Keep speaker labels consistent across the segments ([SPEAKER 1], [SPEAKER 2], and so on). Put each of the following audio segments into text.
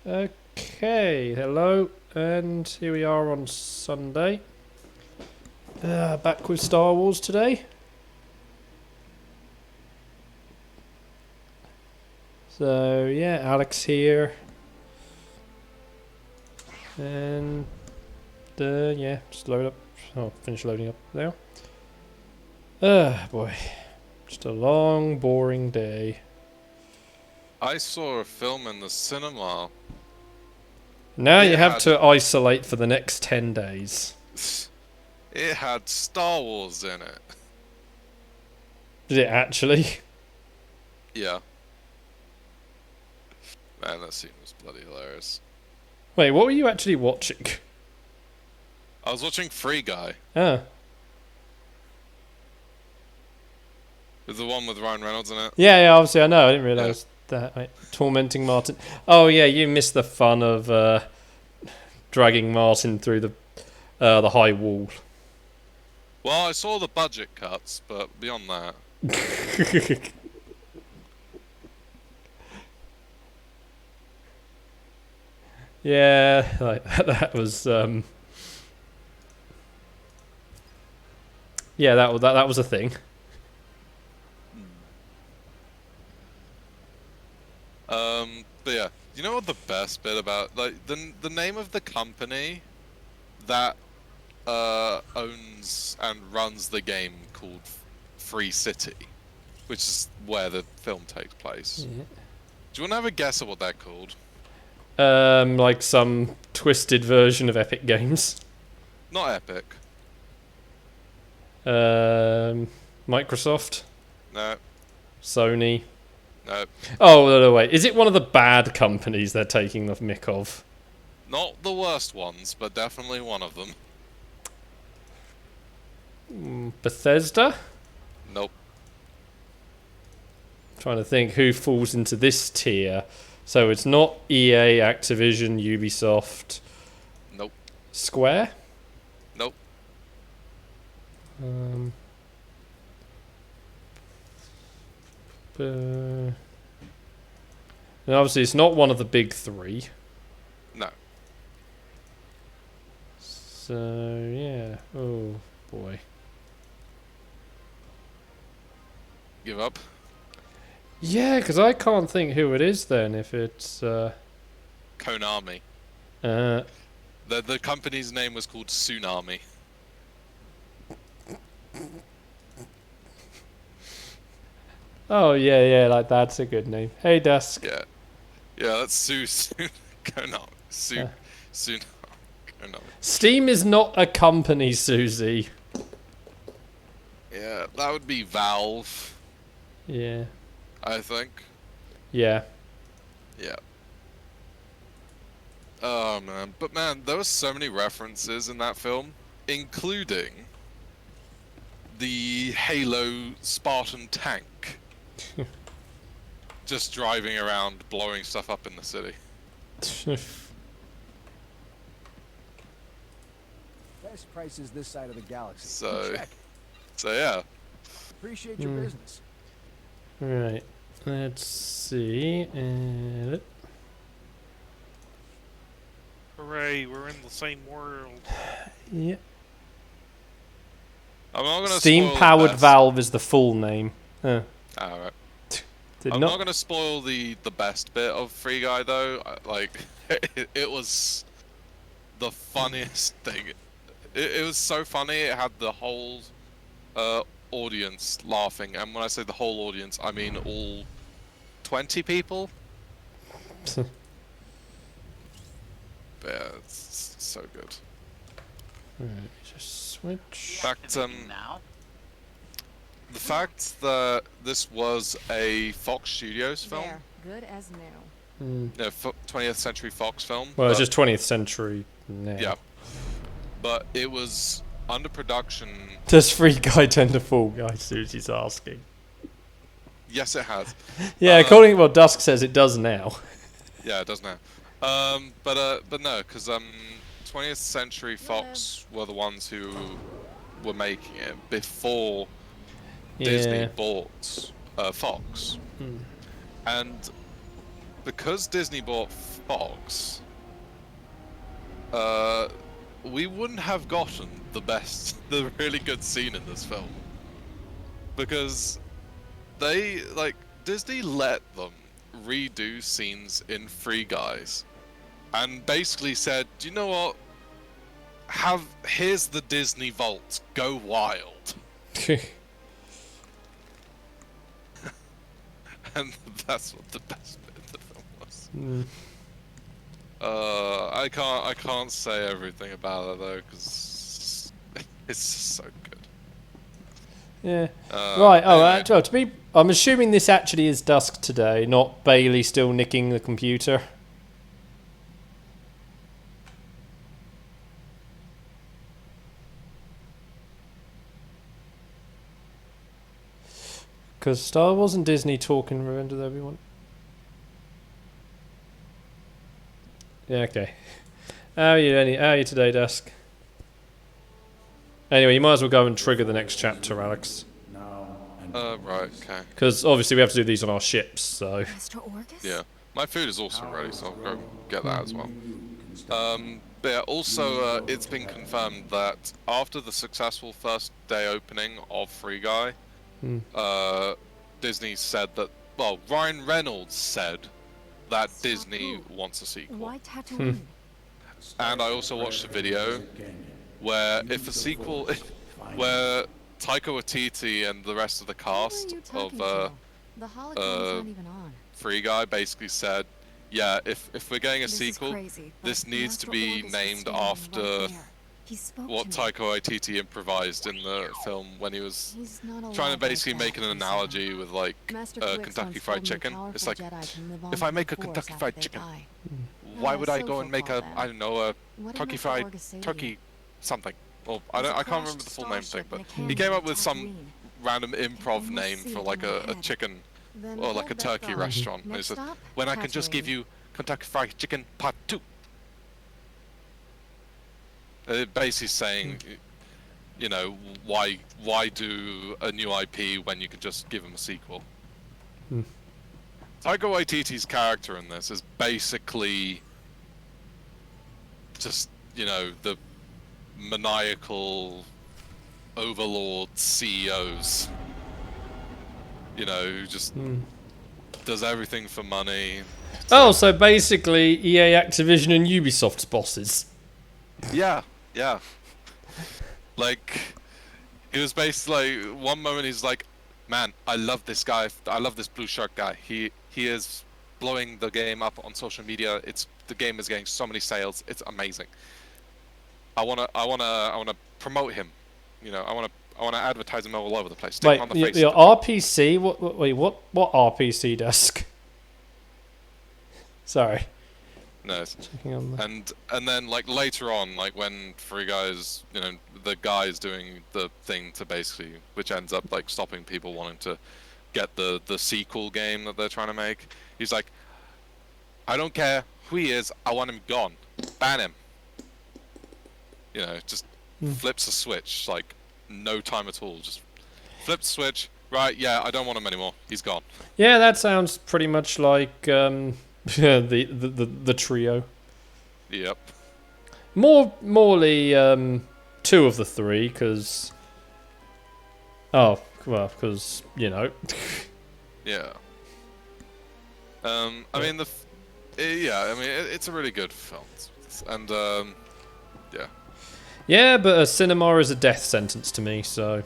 [SPEAKER 1] Okay, hello, and here we are on Sunday. Back with Star Wars today. So, yeah, Alex here. And, yeah, just load up. Oh, finish loading up now. Boy. Just a long, boring day.
[SPEAKER 2] I saw a film in the cinema.
[SPEAKER 1] Now you have to isolate for the next 10 days.
[SPEAKER 2] It had Star Wars in it.
[SPEAKER 1] Did it actually?
[SPEAKER 2] Yeah. Man, that scene was bloody hilarious.
[SPEAKER 1] Wait, what were you actually watching?
[SPEAKER 2] I was watching Free Guy.
[SPEAKER 1] Ah.
[SPEAKER 2] The one with Ryan Reynolds in it.
[SPEAKER 1] Yeah, obviously I know. I didn't realise that. Wait, tormenting Martin. Oh yeah, you missed the fun of dragging Martin through the high wall.
[SPEAKER 2] Well, I saw the budget cuts, but beyond that...
[SPEAKER 1] Yeah, like, that was... Yeah, that was a thing.
[SPEAKER 2] But yeah, you know what the best bit about... Like, the name of the company that owns and runs the game called Free City, which is where the film takes place.
[SPEAKER 1] Yeah.
[SPEAKER 2] Do you want to have a guess at what they're called?
[SPEAKER 1] Like some twisted version of Epic Games.
[SPEAKER 2] Not Epic.
[SPEAKER 1] Microsoft?
[SPEAKER 2] No.
[SPEAKER 1] Sony?
[SPEAKER 2] No.
[SPEAKER 1] Oh, no, wait. Is it one of the bad companies they're taking the mick of?
[SPEAKER 2] Not the worst ones, but definitely one of them.
[SPEAKER 1] Bethesda?
[SPEAKER 2] Nope.
[SPEAKER 1] Trying to think who falls into this tier. So it's not EA, Activision, Ubisoft.
[SPEAKER 2] Nope.
[SPEAKER 1] Square?
[SPEAKER 2] Nope.
[SPEAKER 1] And obviously it's not one of the big three.
[SPEAKER 2] No.
[SPEAKER 1] So, yeah. Oh, boy.
[SPEAKER 2] Give up.
[SPEAKER 1] Yeah, because I can't think who it is then if it's...
[SPEAKER 2] Konami.
[SPEAKER 1] Uh,
[SPEAKER 2] The company's name was called Tsunami.
[SPEAKER 1] oh, yeah, like that's a good name. Hey, Dusk.
[SPEAKER 2] Yeah. Yeah, that's Konami. Konami.
[SPEAKER 1] Steam is not a company, Susie.
[SPEAKER 2] Yeah, that would be Valve.
[SPEAKER 1] Yeah.
[SPEAKER 2] I think.
[SPEAKER 1] Yeah.
[SPEAKER 2] Yeah. Oh man, but man, there were so many references in that film, including the Halo Spartan tank. Just driving around, blowing stuff up in the city.
[SPEAKER 3] Best prices this side of the galaxy.
[SPEAKER 2] So yeah.
[SPEAKER 3] Appreciate your business.
[SPEAKER 1] Right. Let's see.
[SPEAKER 4] Hooray, we're in the same world.
[SPEAKER 1] Yeah.
[SPEAKER 2] I'm not gonna
[SPEAKER 1] Steam-powered Valve is the full name.
[SPEAKER 2] Alright. I'm
[SPEAKER 1] not
[SPEAKER 2] not gonna spoil the best bit of Free Guy though. Like, it was the funniest thing. It was so funny. It had the whole audience laughing, and when I say the whole audience, I mean all 20 people. But yeah, it's so good.
[SPEAKER 1] Alright, just switch.
[SPEAKER 2] In fact, the fact that this was a Fox Studios film,
[SPEAKER 5] Good as new.
[SPEAKER 2] no, 20th Century Fox film.
[SPEAKER 1] Well, it's just 20th century now.
[SPEAKER 2] Yeah, but it was under production.
[SPEAKER 1] Does Free Guy tend to fall guy? Susie's asking.
[SPEAKER 2] Yes, it has.
[SPEAKER 1] Yeah, according to what Dusk says, it does now.
[SPEAKER 2] Yeah, it does now. But no, because 20th Century Fox were the ones who were making it before Disney bought Fox, and because Disney bought Fox, we wouldn't have gotten the really good scene in this film. Because Disney let them redo scenes in Free Guys. And basically said, do you know what? Here's the Disney Vault. Go wild. And that's what the best bit of the film was. I can't say everything about it though, because it's just so good.
[SPEAKER 1] Yeah. Right. Anyway. I'm assuming this actually is dusk today, not Bailey still nicking the computer. Because Star Wars and Disney talking around with everyone. Yeah, okay. How are you today, Dusk? Anyway, you might as well go and trigger the next chapter, Alex.
[SPEAKER 2] Right, okay.
[SPEAKER 1] Because obviously we have to do these on our ships, so...
[SPEAKER 2] Yeah. My food is also ready, so I'll go get that as well. But yeah, also, it's been confirmed that after the successful first day opening of Free Guy, Disney said that... Well, Ryan Reynolds said that Disney wants a sequel.
[SPEAKER 5] Why Tatooine?
[SPEAKER 2] And I also watched a video where if a sequel... where Taika Waititi and the rest of the cast of Free Guy basically said, yeah, if we're getting a sequel, this needs to be named after what Taika Waititi improvised in the film when he was trying to basically make an analogy with like Kentucky Fried Chicken. It's like, if I make a Kentucky Fried Chicken, why would I go and make a, I don't know, a Kentucky Fried Turkey something? Well, I can't remember the full name thing, but he came up with some random improv name for like a chicken or like a turkey restaurant. And he said, when I can just give you Kentucky Fried Chicken Part 2. Basically saying, you know, why do a new IP when you can just give them a sequel? Taika Waititi's character in this is basically just, you know, the maniacal overlord CEOs, you know, who just does everything for money.
[SPEAKER 1] Oh, so basically EA, Activision and Ubisoft's bosses.
[SPEAKER 2] Yeah. Like, he was basically, like, one moment he's like, man, I love this guy, I love this blue shirt guy. He is blowing the game up on social media. The game is getting so many sales. It's amazing. I wanna promote him. You know, I wanna advertise him all over the place. Stick him on the face.
[SPEAKER 1] Your RPC? What RPC Dusk? Sorry.
[SPEAKER 2] No. And then like later on, like when Free Guys, you know, the guy is doing the thing to basically, which ends up like stopping people wanting to get the sequel game that they're trying to make. He's like, I don't care who he is, I want him gone. Ban him. You know, just flips a switch, like no time at all. Just flips the switch. Right? Yeah, I don't want him anymore. He's gone.
[SPEAKER 1] Yeah, that sounds pretty much like the trio.
[SPEAKER 2] Yep.
[SPEAKER 1] Morely, two of the three, because because you know.
[SPEAKER 2] Yeah. I mean it's a really good film, and yeah.
[SPEAKER 1] Yeah, but a cinema is a death sentence to me, so...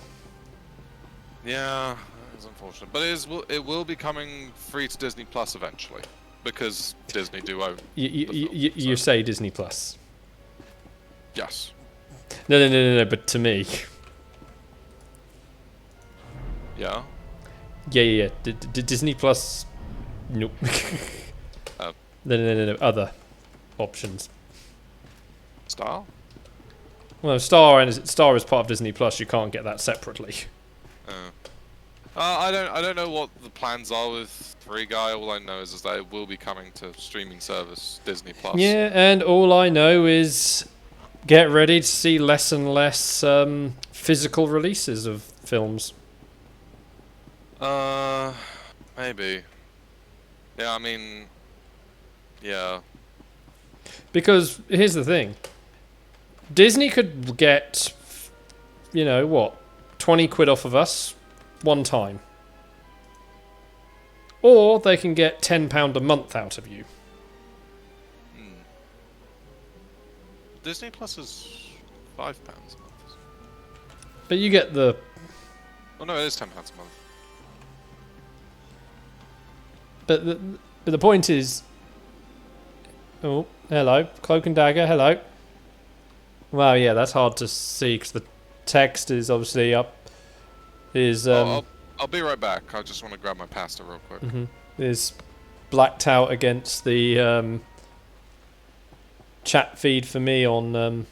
[SPEAKER 2] Yeah, it's unfortunate. But it will be coming free to Disney Plus eventually, because Disney do own
[SPEAKER 1] You say Disney Plus.
[SPEAKER 2] Yes.
[SPEAKER 1] No, but to me.
[SPEAKER 2] Yeah?
[SPEAKER 1] Yeah. Disney Plus... Nope. No, other options.
[SPEAKER 2] Star?
[SPEAKER 1] Well, Star is part of Disney Plus. You can't get that separately.
[SPEAKER 2] I don't know what the plans are with Free Guy. All I know is that it will be coming to streaming service Disney Plus.
[SPEAKER 1] Yeah, and all I know is get ready to see less and less physical releases of films.
[SPEAKER 2] Maybe. Yeah, I mean, Yeah.
[SPEAKER 1] Because here's the thing. Disney could get, you know, what, 20 quid off of us one time. Or they can get £10 a month out of you.
[SPEAKER 2] Disney Plus is £5 a month.
[SPEAKER 1] But you get the...
[SPEAKER 2] Oh no, it is £10 a month.
[SPEAKER 1] But the point is... Oh, hello. Cloak and Dagger, hello. Wow, yeah, that's hard to see because the text is obviously up.
[SPEAKER 2] I'll be right back. I just want to grab my pasta real quick.
[SPEAKER 1] Is blacked out against the chat feed for me on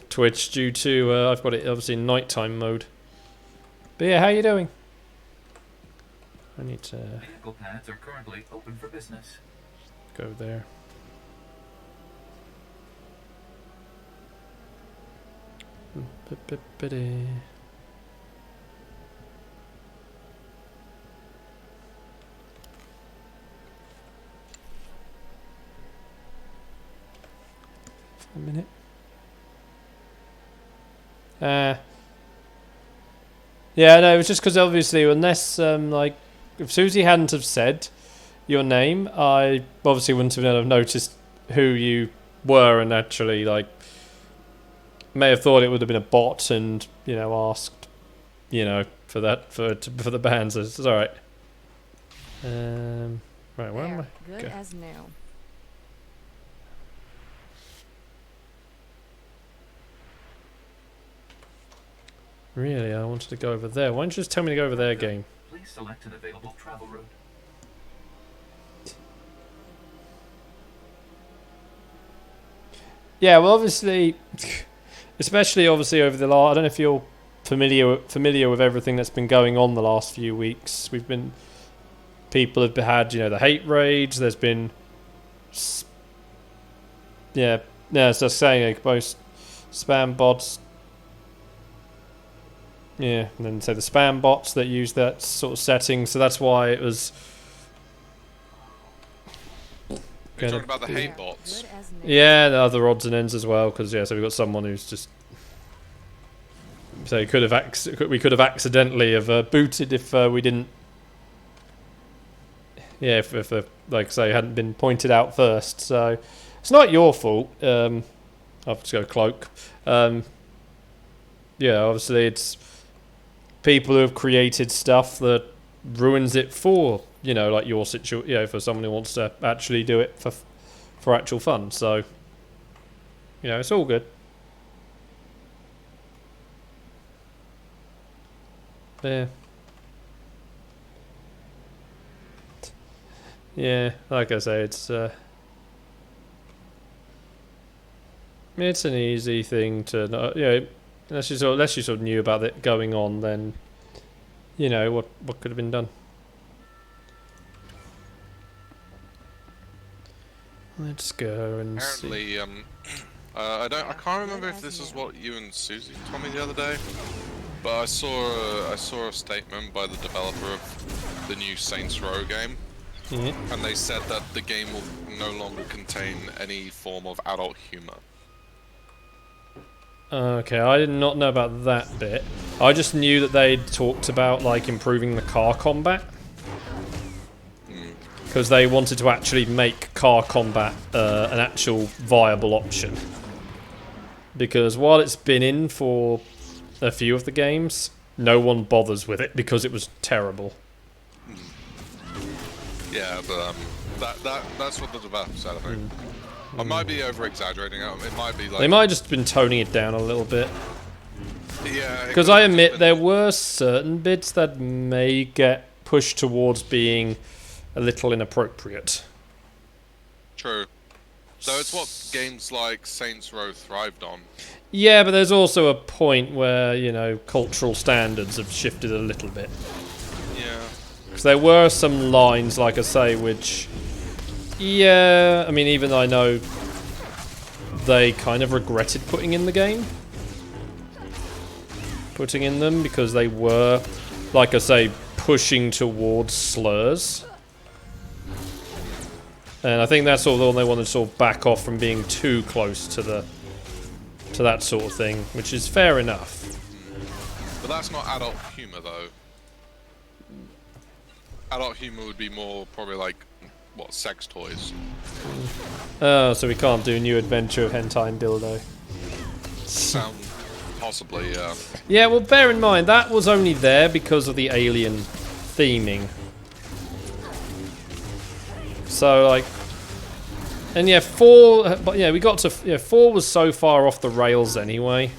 [SPEAKER 1] Twitch due to I've got it obviously in nighttime mode. But yeah, how you doing? I need to
[SPEAKER 6] Vehicle paths are currently open for business.
[SPEAKER 1] go there. For a minute. Yeah, no, it was just because obviously, unless like if Susie hadn't have said your name, I obviously wouldn't have noticed who you were, and actually like may have thought it would have been a bot, and you know asked, you know, for that for the bands. It's all right. Right, where am I?
[SPEAKER 5] Good
[SPEAKER 1] Okay.
[SPEAKER 5] as new.
[SPEAKER 1] Really, I wanted to go over there. Why don't you just tell me to go over there, game?
[SPEAKER 6] Please select an available travel route.
[SPEAKER 1] Yeah, well, obviously, especially obviously over the last. I don't know if you're familiar with everything that's been going on the last few weeks. People have had, you know, the hate raids. There's been, yeah, as I was saying, like most spam bots. Yeah, and then say the spam bots that use that sort of setting. So that's why it was.
[SPEAKER 2] You're talking about the hate bots.
[SPEAKER 5] Good as new.
[SPEAKER 1] Yeah, the other odds and ends as well, because yeah, so we've got someone who's just. So we could have accidentally have booted if we didn't. Yeah, if like say hadn't been pointed out first. So it's not your fault. I'll just go Cloak. Yeah, obviously it's people who have created stuff that ruins it for, you know, like your situation, you know, for someone who wants to actually do it for actual fun. So, you know, it's all good. Yeah. Yeah, like I say, it's an easy thing to know, you know, unless you sort of knew about it going on, then you know what could have been done. Let's go and see.
[SPEAKER 2] Apparently, I can't remember if this is what you and Susie told me the other day, but I saw a statement by the developer of the new Saints Row game, and they said that the game will no longer contain any form of adult humor.
[SPEAKER 1] Okay, I did not know about that bit. I just knew that they'd talked about like improving the car combat. Because they wanted to actually make car combat an actual viable option. Because while it's been in for a few of the games, no one bothers with it because it was terrible.
[SPEAKER 2] Yeah, but that's what the developer said, I think. I might be over-exaggerating. It might be like...
[SPEAKER 1] They might have just been toning it down a little bit.
[SPEAKER 2] Yeah.
[SPEAKER 1] Because I admit there were certain bits that may get pushed towards being a little inappropriate.
[SPEAKER 2] True. So it's what games like Saints Row thrived on.
[SPEAKER 1] Yeah, but there's also a point where, you know, cultural standards have shifted a little bit.
[SPEAKER 2] Yeah.
[SPEAKER 1] Because there were some lines, like I say, which... Yeah, I mean, even though I know they kind of regretted putting in the game. Putting in them, because they were, like I say, pushing towards slurs. And I think that's sort of the one they want to sort of back off from being too close to that sort of thing, which is fair enough.
[SPEAKER 2] But that's not adult humor, though. Adult humor would be more probably like, what, sex toys.
[SPEAKER 1] Oh, so we can't do New Adventure of Hentai and Dildo.
[SPEAKER 2] Sound possibly, yeah.
[SPEAKER 1] Yeah, well, bear in mind, that was only there because of the alien theming. So, like... And yeah, 4... But yeah, we got to... Yeah, 4 was so far off the rails anyway.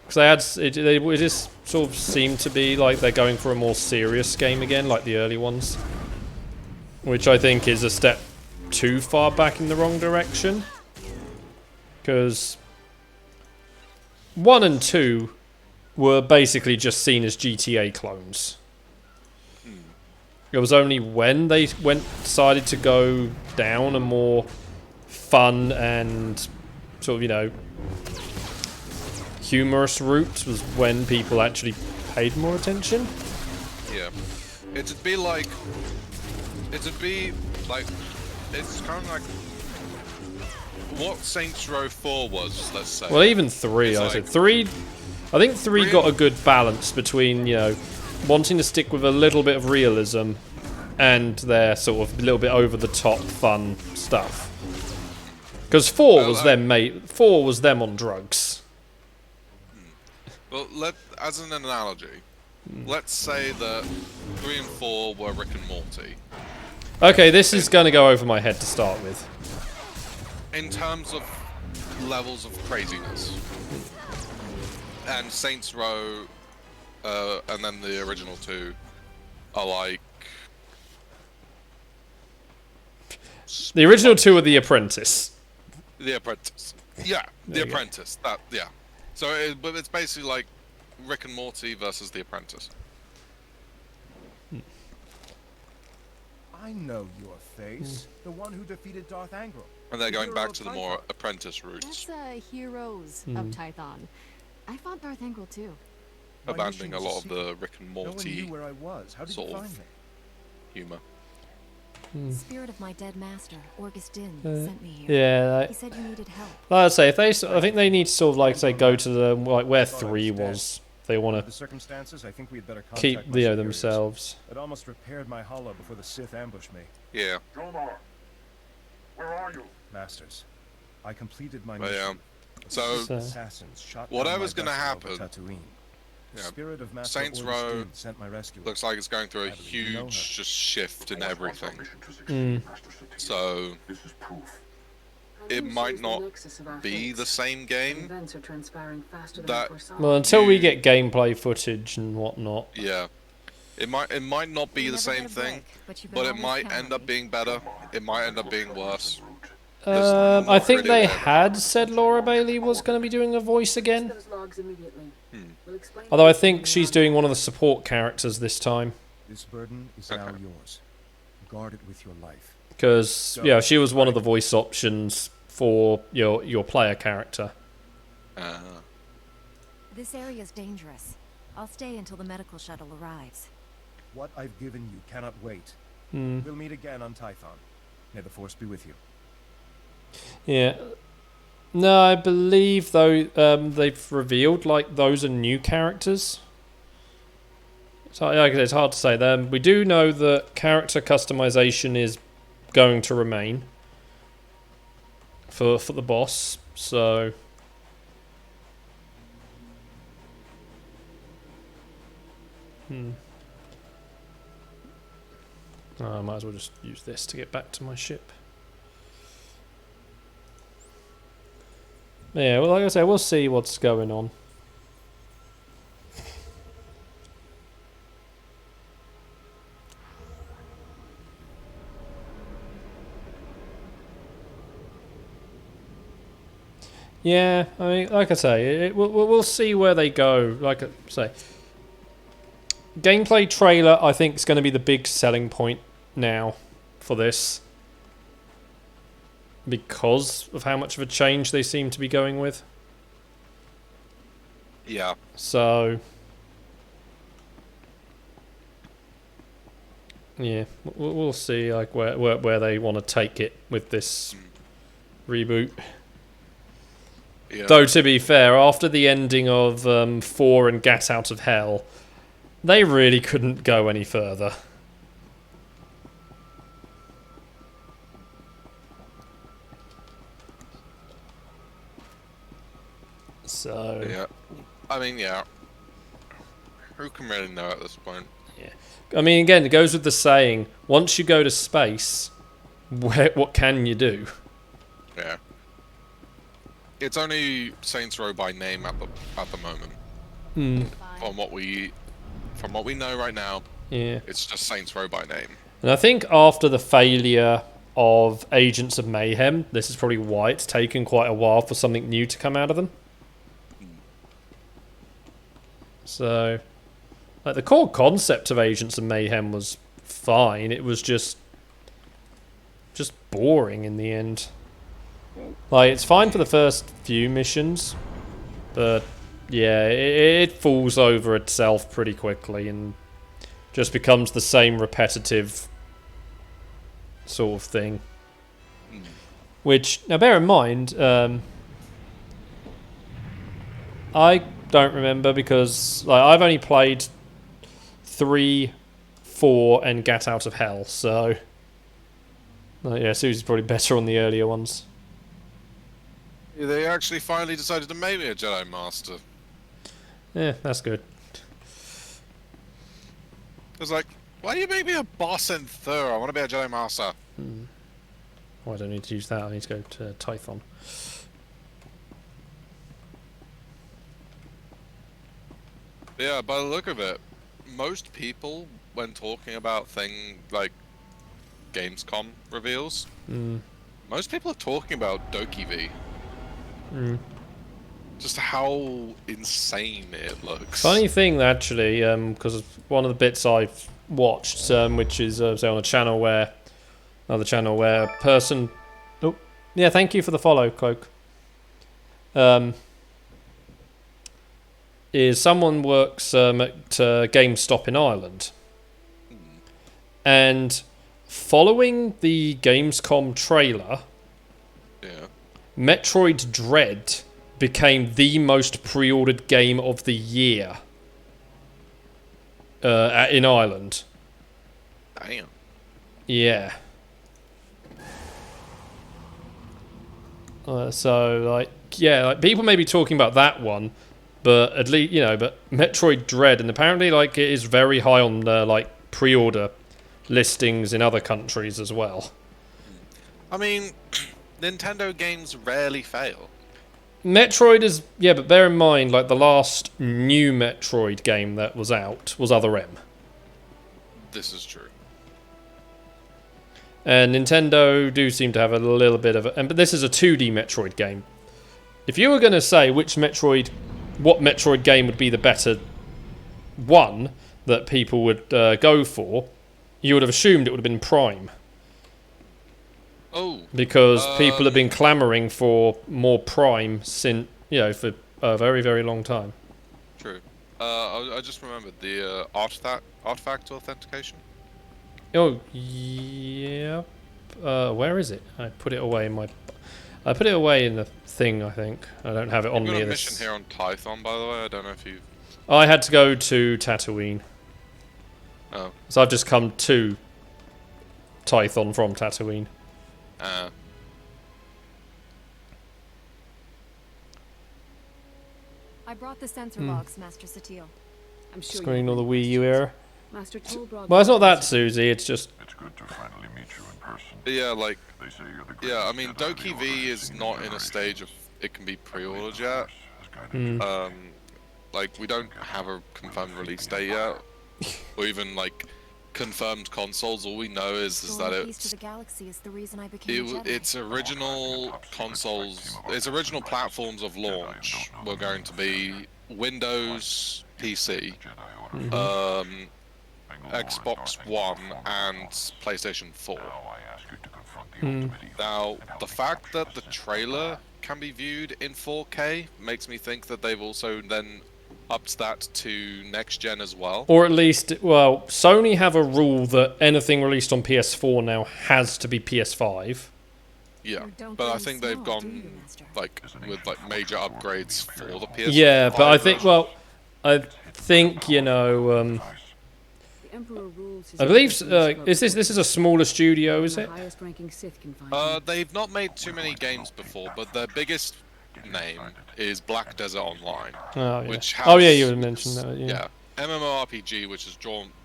[SPEAKER 1] Because they had... It just sort of seemed to be like they're going for a more serious game again, like the early ones. Which I think is a step too far back in the wrong direction. Because 1 and 2 were basically just seen as GTA clones. It was only when they decided to go down a more fun and sort of, you know, humorous route was when people actually paid more attention.
[SPEAKER 2] Yeah. It'd be like... It's kind of like what Saints Row 4 was, let's say.
[SPEAKER 1] Well, even 3, I said. 3... I think 3 got a good balance between, you know, wanting to stick with a little bit of realism and their sort of a little bit over-the-top fun stuff. Because 4 was them, mate. 4 was them on drugs.
[SPEAKER 2] Well, as an analogy, let's say that 3 and 4 were Rick and Morty.
[SPEAKER 1] Okay, this is going to go over my head to start with.
[SPEAKER 2] In terms of levels of craziness. And Saints Row, and then the original 2, are like...
[SPEAKER 1] The original 2 are The Apprentice.
[SPEAKER 2] The Apprentice. Yeah, The Apprentice. That, yeah. So, but it's basically like Rick and Morty versus The Apprentice.
[SPEAKER 3] I know your face. The one who defeated Darth Angron.
[SPEAKER 2] And they're going
[SPEAKER 3] Hero
[SPEAKER 2] back
[SPEAKER 3] of
[SPEAKER 2] to the
[SPEAKER 3] Tython.
[SPEAKER 2] more apprentice roots,
[SPEAKER 5] That's Heroes of Tython. I fought Darth Angron too.
[SPEAKER 3] My
[SPEAKER 2] abandoning
[SPEAKER 3] mission
[SPEAKER 2] a
[SPEAKER 3] was
[SPEAKER 2] lot of
[SPEAKER 3] secret.
[SPEAKER 2] the Rick and
[SPEAKER 3] No one
[SPEAKER 2] Morty
[SPEAKER 3] knew where I was. How did you
[SPEAKER 2] sort
[SPEAKER 3] find
[SPEAKER 2] of
[SPEAKER 3] me?
[SPEAKER 2] humor.
[SPEAKER 5] Spirit of my dead master, Orgus Din, sent me here.
[SPEAKER 1] Yeah,
[SPEAKER 5] He said you needed help.
[SPEAKER 1] like I say, if they, I think they need to sort of like say go to the like where 3 was. They want
[SPEAKER 3] Under
[SPEAKER 1] to
[SPEAKER 3] the circumstances, I think we'd better contact
[SPEAKER 1] keep
[SPEAKER 3] my
[SPEAKER 1] Leo
[SPEAKER 3] superiors.
[SPEAKER 1] themselves.
[SPEAKER 3] It almost repaired my hollow before the Sith ambushed me.
[SPEAKER 2] Yeah,
[SPEAKER 7] Jomar, where are you?
[SPEAKER 3] Masters, I completed my
[SPEAKER 2] but
[SPEAKER 3] mission.
[SPEAKER 2] yeah. So,
[SPEAKER 1] So-
[SPEAKER 3] Assassins shot
[SPEAKER 2] Whatever's
[SPEAKER 3] down my
[SPEAKER 2] gonna
[SPEAKER 3] vessel over
[SPEAKER 2] happen,
[SPEAKER 3] Tatooine. The
[SPEAKER 2] yeah,
[SPEAKER 3] spirit of Master
[SPEAKER 2] Saints
[SPEAKER 3] Orgus
[SPEAKER 2] Row
[SPEAKER 3] Din sent my rescue.
[SPEAKER 2] looks like it's going through a
[SPEAKER 3] I believe you know her.
[SPEAKER 2] huge just shift in everything.
[SPEAKER 7] Mission to succeed, Master Satine.
[SPEAKER 2] So,
[SPEAKER 7] This is proof.
[SPEAKER 2] it might not be the same game.
[SPEAKER 8] Events are transpiring faster than
[SPEAKER 2] that-
[SPEAKER 8] I foresaw.
[SPEAKER 1] Well, until we get gameplay footage and whatnot.
[SPEAKER 2] Yeah. It might not be
[SPEAKER 5] You
[SPEAKER 2] the
[SPEAKER 5] never
[SPEAKER 2] same
[SPEAKER 5] get a
[SPEAKER 2] thing,
[SPEAKER 5] break, but you can
[SPEAKER 2] but it
[SPEAKER 5] always
[SPEAKER 2] might
[SPEAKER 5] count
[SPEAKER 2] end
[SPEAKER 5] on
[SPEAKER 2] up
[SPEAKER 5] me.
[SPEAKER 2] being better. It might end up being worse.
[SPEAKER 1] I think
[SPEAKER 2] really
[SPEAKER 1] they
[SPEAKER 2] bad.
[SPEAKER 1] had said Laura Bailey was going to be doing a voice again.
[SPEAKER 8] Those logs immediately. We'll explain
[SPEAKER 1] Although I
[SPEAKER 8] everything
[SPEAKER 1] think she's
[SPEAKER 8] now.
[SPEAKER 1] doing one of the support characters this time.
[SPEAKER 3] This burden is
[SPEAKER 2] Okay.
[SPEAKER 3] now yours. Guard it with your life.
[SPEAKER 1] Because, yeah, she was one of the voice options for your player character.
[SPEAKER 5] This area's dangerous. I'll stay until the medical shuttle arrives.
[SPEAKER 3] What I've given you cannot wait.
[SPEAKER 1] Hmm.
[SPEAKER 3] We'll meet again on Tython. May the Force be with you.
[SPEAKER 1] Yeah. No, I believe, though, they've revealed, like, those are new characters. So, like I said, it's hard to say. We do know that character customization is going to remain for the boss, so... I might as well just use this to get back to my ship. Yeah, well, like I say, we'll see what's going on. Yeah, I mean, like I say, we'll see where they go. Like I say, gameplay trailer, I think, is going to be the big selling point now for this. Because of how much of a change they seem to be going with.
[SPEAKER 2] Yeah.
[SPEAKER 1] So... Yeah, we'll see like where they want to take it with this reboot.
[SPEAKER 2] Yeah.
[SPEAKER 1] Though to be fair, after the ending of 4 and Gat Out of Hell, they really couldn't go any further. So
[SPEAKER 2] Yeah. I mean, yeah. Who can really know at this point?
[SPEAKER 1] I mean, again, it goes with the saying: once you go to space, what can you do?
[SPEAKER 2] Yeah. It's only Saints Row by name at the moment.
[SPEAKER 1] Hmm.
[SPEAKER 2] From what we know right now,
[SPEAKER 1] Yeah.
[SPEAKER 2] it's just Saints Row by name.
[SPEAKER 1] And I think after the failure of Agents of Mayhem, this is probably why it's taken quite a while for something new to come out of them. So, like, the core concept of Agents of Mayhem was fine. It was just boring in the end. Like, it's fine for the first few missions, but yeah, it falls over itself pretty quickly and just becomes the same repetitive sort of thing. Which, now bear in mind, I don't remember because like I've only played 3, 4, and Gat Out of Hell, so yeah, Susie's probably better on the earlier ones.
[SPEAKER 2] Yeah, they actually finally decided to make me a Jedi Master.
[SPEAKER 1] Yeah, that's good.
[SPEAKER 2] It's like, why do you make me a boss in Thur? I want to be a Jedi Master.
[SPEAKER 1] Oh, I don't need to use that. I need to go to Tython.
[SPEAKER 2] Yeah, by the look of it, most people, when talking about things like Gamescom reveals, most people are talking about Doki V. Just how insane it looks.
[SPEAKER 1] Funny thing, actually, because one of the bits I've watched, which is say on another channel where a person, oh yeah, thank you for the follow, Cloak. Is someone works at GameStop in Ireland, and following the Gamescom trailer,
[SPEAKER 2] Yeah.
[SPEAKER 1] Metroid Dread became the most pre-ordered game of the year in Ireland.
[SPEAKER 2] Damn.
[SPEAKER 1] Yeah. So like, yeah, like people may be talking about that one, but at least but Metroid Dread, and apparently like it is very high on like pre-order listings in other countries as well.
[SPEAKER 2] I mean, Nintendo games rarely fail.
[SPEAKER 1] Metroid is, yeah, but bear in mind, like, the last new Metroid game that was out was Other M.
[SPEAKER 2] This is true.
[SPEAKER 1] And Nintendo do seem to have a little bit of but this is a 2D Metroid game. If you were going to say what Metroid game would be the better one that people would go for, you would have assumed it would have been Prime.
[SPEAKER 2] Oh.
[SPEAKER 1] Because people have been clamouring for more Prime since, for a very, very long time.
[SPEAKER 2] True. I just remembered the artifact authentication.
[SPEAKER 1] Oh, yeah. Where is it? I put it away in the thing, I think. I don't have it on
[SPEAKER 2] You've
[SPEAKER 1] me.
[SPEAKER 2] got a mission here on Tython, by the way. I don't know if you...
[SPEAKER 1] I had to go to Tatooine.
[SPEAKER 2] Oh.
[SPEAKER 1] So I've just come to Tython from Tatooine.
[SPEAKER 5] I brought the sensor logs, Master Satil.
[SPEAKER 8] I'm sure
[SPEAKER 1] Screen or the Wii U era.
[SPEAKER 8] Master Tolbrog.
[SPEAKER 1] Well, it's not that, Susie. It's just...
[SPEAKER 7] It's good to finally meet you in person.
[SPEAKER 2] Yeah, like...
[SPEAKER 7] They say you're the
[SPEAKER 2] Yeah, I
[SPEAKER 7] greatest
[SPEAKER 2] mean,
[SPEAKER 7] Jedi the
[SPEAKER 2] Doki
[SPEAKER 7] Order
[SPEAKER 2] V
[SPEAKER 7] has
[SPEAKER 2] is
[SPEAKER 7] seen
[SPEAKER 2] not in a
[SPEAKER 7] generations.
[SPEAKER 2] stage of it can be pre-ordered yet.
[SPEAKER 7] Has guided you.
[SPEAKER 2] Like, we don't have a confirmed release date yet, or even like confirmed consoles. All we know is that
[SPEAKER 5] Going east to the galaxy is the reason I became a Jedi.
[SPEAKER 2] its original consoles, its original platforms of launch were going to be Windows, PC,
[SPEAKER 7] Jedi Order.
[SPEAKER 2] Xbox One, and PlayStation 4.
[SPEAKER 7] Now I ask you to confront the ultimate evil.
[SPEAKER 2] Now, the fact that the trailer can be viewed in 4K makes me think that they've also then upped that to next gen as well.
[SPEAKER 1] Or at least, well, Sony have a rule that anything released on PS4 now has to be PS5.
[SPEAKER 2] Yeah,
[SPEAKER 5] You don't
[SPEAKER 2] but I
[SPEAKER 5] really
[SPEAKER 2] think they've
[SPEAKER 5] smell, do
[SPEAKER 2] gone
[SPEAKER 5] you, Master?
[SPEAKER 2] like with like major upgrades for the PS5.
[SPEAKER 1] Yeah, but I think,
[SPEAKER 2] version.
[SPEAKER 1] well, I think, you know,
[SPEAKER 8] The Emperor rules his
[SPEAKER 1] I believe,
[SPEAKER 8] empire
[SPEAKER 1] this is a smaller studio, is
[SPEAKER 8] the
[SPEAKER 1] it?
[SPEAKER 8] highest ranking Sith can find him.
[SPEAKER 2] They've not made too many games before, but their biggest name is Black Desert Online,
[SPEAKER 1] Oh, yeah.
[SPEAKER 2] which has
[SPEAKER 1] Oh, yeah, you mentioned that, yeah.
[SPEAKER 2] MMORPG, which has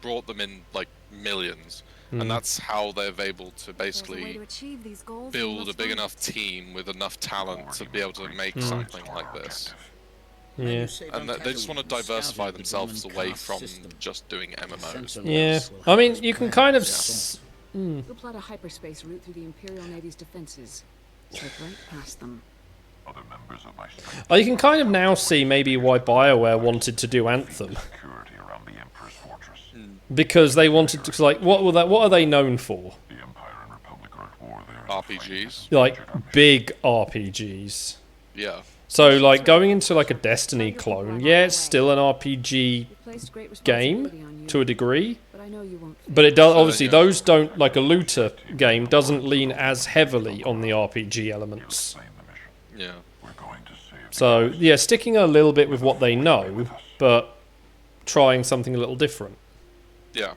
[SPEAKER 2] brought them in like millions, and that's how they've able to
[SPEAKER 5] There's a way
[SPEAKER 2] basically
[SPEAKER 5] to achieve these goals, and
[SPEAKER 2] build
[SPEAKER 5] we'll
[SPEAKER 2] a big
[SPEAKER 5] find
[SPEAKER 2] enough
[SPEAKER 5] it.
[SPEAKER 2] team with enough talent to be able to make something like this.
[SPEAKER 1] Yeah.
[SPEAKER 2] And they just want to diversify themselves away from just doing MMOs.
[SPEAKER 1] Yeah. I mean, you can kind of...
[SPEAKER 8] We'll plot a hyperspace route through the Imperial Navy's defenses. Slip right past them.
[SPEAKER 7] Other members of my strength
[SPEAKER 1] You can kind of now see maybe why BioWare wanted to do Anthem.
[SPEAKER 7] security around the Emperor's fortress.
[SPEAKER 1] Because they wanted to, like, what are they known for?
[SPEAKER 7] The Empire and Republic are at war there.
[SPEAKER 2] RPGs.
[SPEAKER 1] Like, big RPGs.
[SPEAKER 2] Yeah.
[SPEAKER 1] So, like, going into, like, a Destiny clone, yeah, it's still an RPG
[SPEAKER 8] We placed great
[SPEAKER 1] game,
[SPEAKER 8] responsibility on you,
[SPEAKER 1] to a degree.
[SPEAKER 8] but I know you won't.
[SPEAKER 1] But it does,
[SPEAKER 2] So,
[SPEAKER 1] obviously,
[SPEAKER 2] yeah.
[SPEAKER 1] those don't, like, a looter game doesn't lean as heavily on the RPG elements.
[SPEAKER 7] Explain the mission.
[SPEAKER 2] Yeah.
[SPEAKER 7] We're going to save
[SPEAKER 1] So, yeah, sticking a little bit with what they know, but trying something a little different.
[SPEAKER 2] Yeah.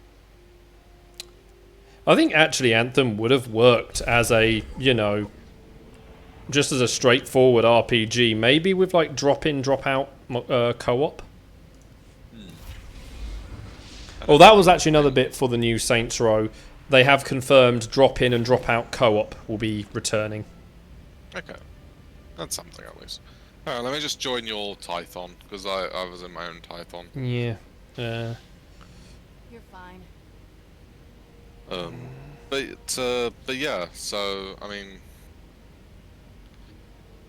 [SPEAKER 1] I think actually Anthem would have worked as a, you know, just as a straightforward RPG, maybe with like drop-in, drop-out co-op. Oh, that was actually another bit for the new Saints Row. They have confirmed drop-in and drop-out co-op will be returning.
[SPEAKER 2] Okay. That's something at least. Alright, let me just join your Tython, because I was in my own Tython.
[SPEAKER 1] Yeah.
[SPEAKER 5] You're fine.
[SPEAKER 2] But yeah, so I mean,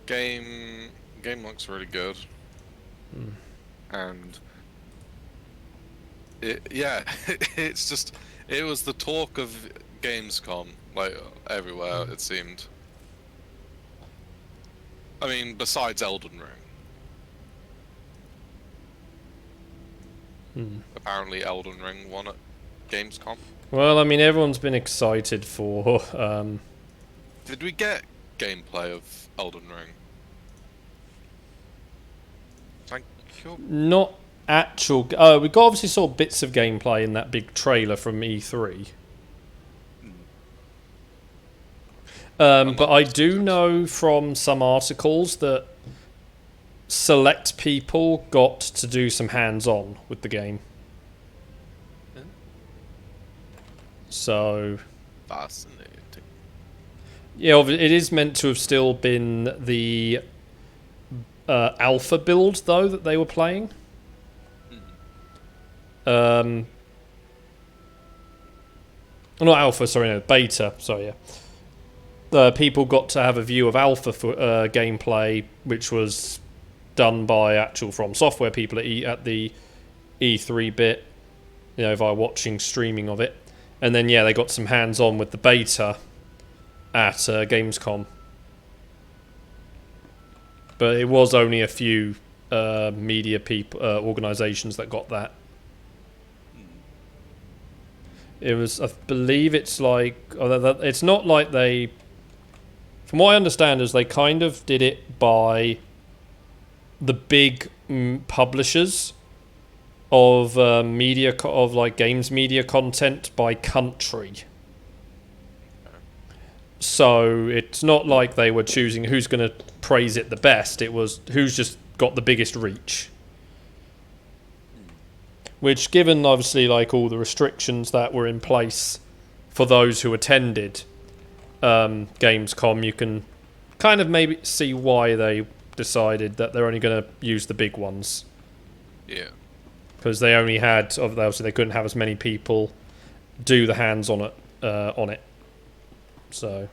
[SPEAKER 2] game looks really good, and it's just it was the talk of Gamescom, like everywhere it seemed. I mean, besides Elden Ring. Apparently, Elden Ring won at Gamescom.
[SPEAKER 1] Well, I mean, everyone's been excited for...
[SPEAKER 2] Did we get gameplay of Elden Ring? Thank you.
[SPEAKER 1] not actual... we obviously saw bits of gameplay in that big trailer from E3. But I do know from some articles that select people got to do some hands-on with the game. So,
[SPEAKER 2] Fascinating.
[SPEAKER 1] yeah, it is meant to have still been the alpha build, though, that they were playing. Not alpha, sorry, no, beta, sorry, yeah. People got to have a view of alpha gameplay, which was done by actual From Software people at the E3 bit, you know, via watching streaming of it. And then, yeah, they got some hands-on with the beta at Gamescom. But it was only a few media people, organisations that got that. It was, I believe it's like, it's not like they, from what I understand is they kind of did it by the big publishers of media of like games media content by country. So it's not like they were choosing who's going to praise it the best. It was who's just got the biggest reach. Which, given obviously like all the restrictions that were in place for those who attended Gamescom, you can kind of maybe see why they decided that they're only going to use the big ones.
[SPEAKER 2] Yeah.
[SPEAKER 1] Because they only had, obviously they couldn't have as many people do the hands on it. So.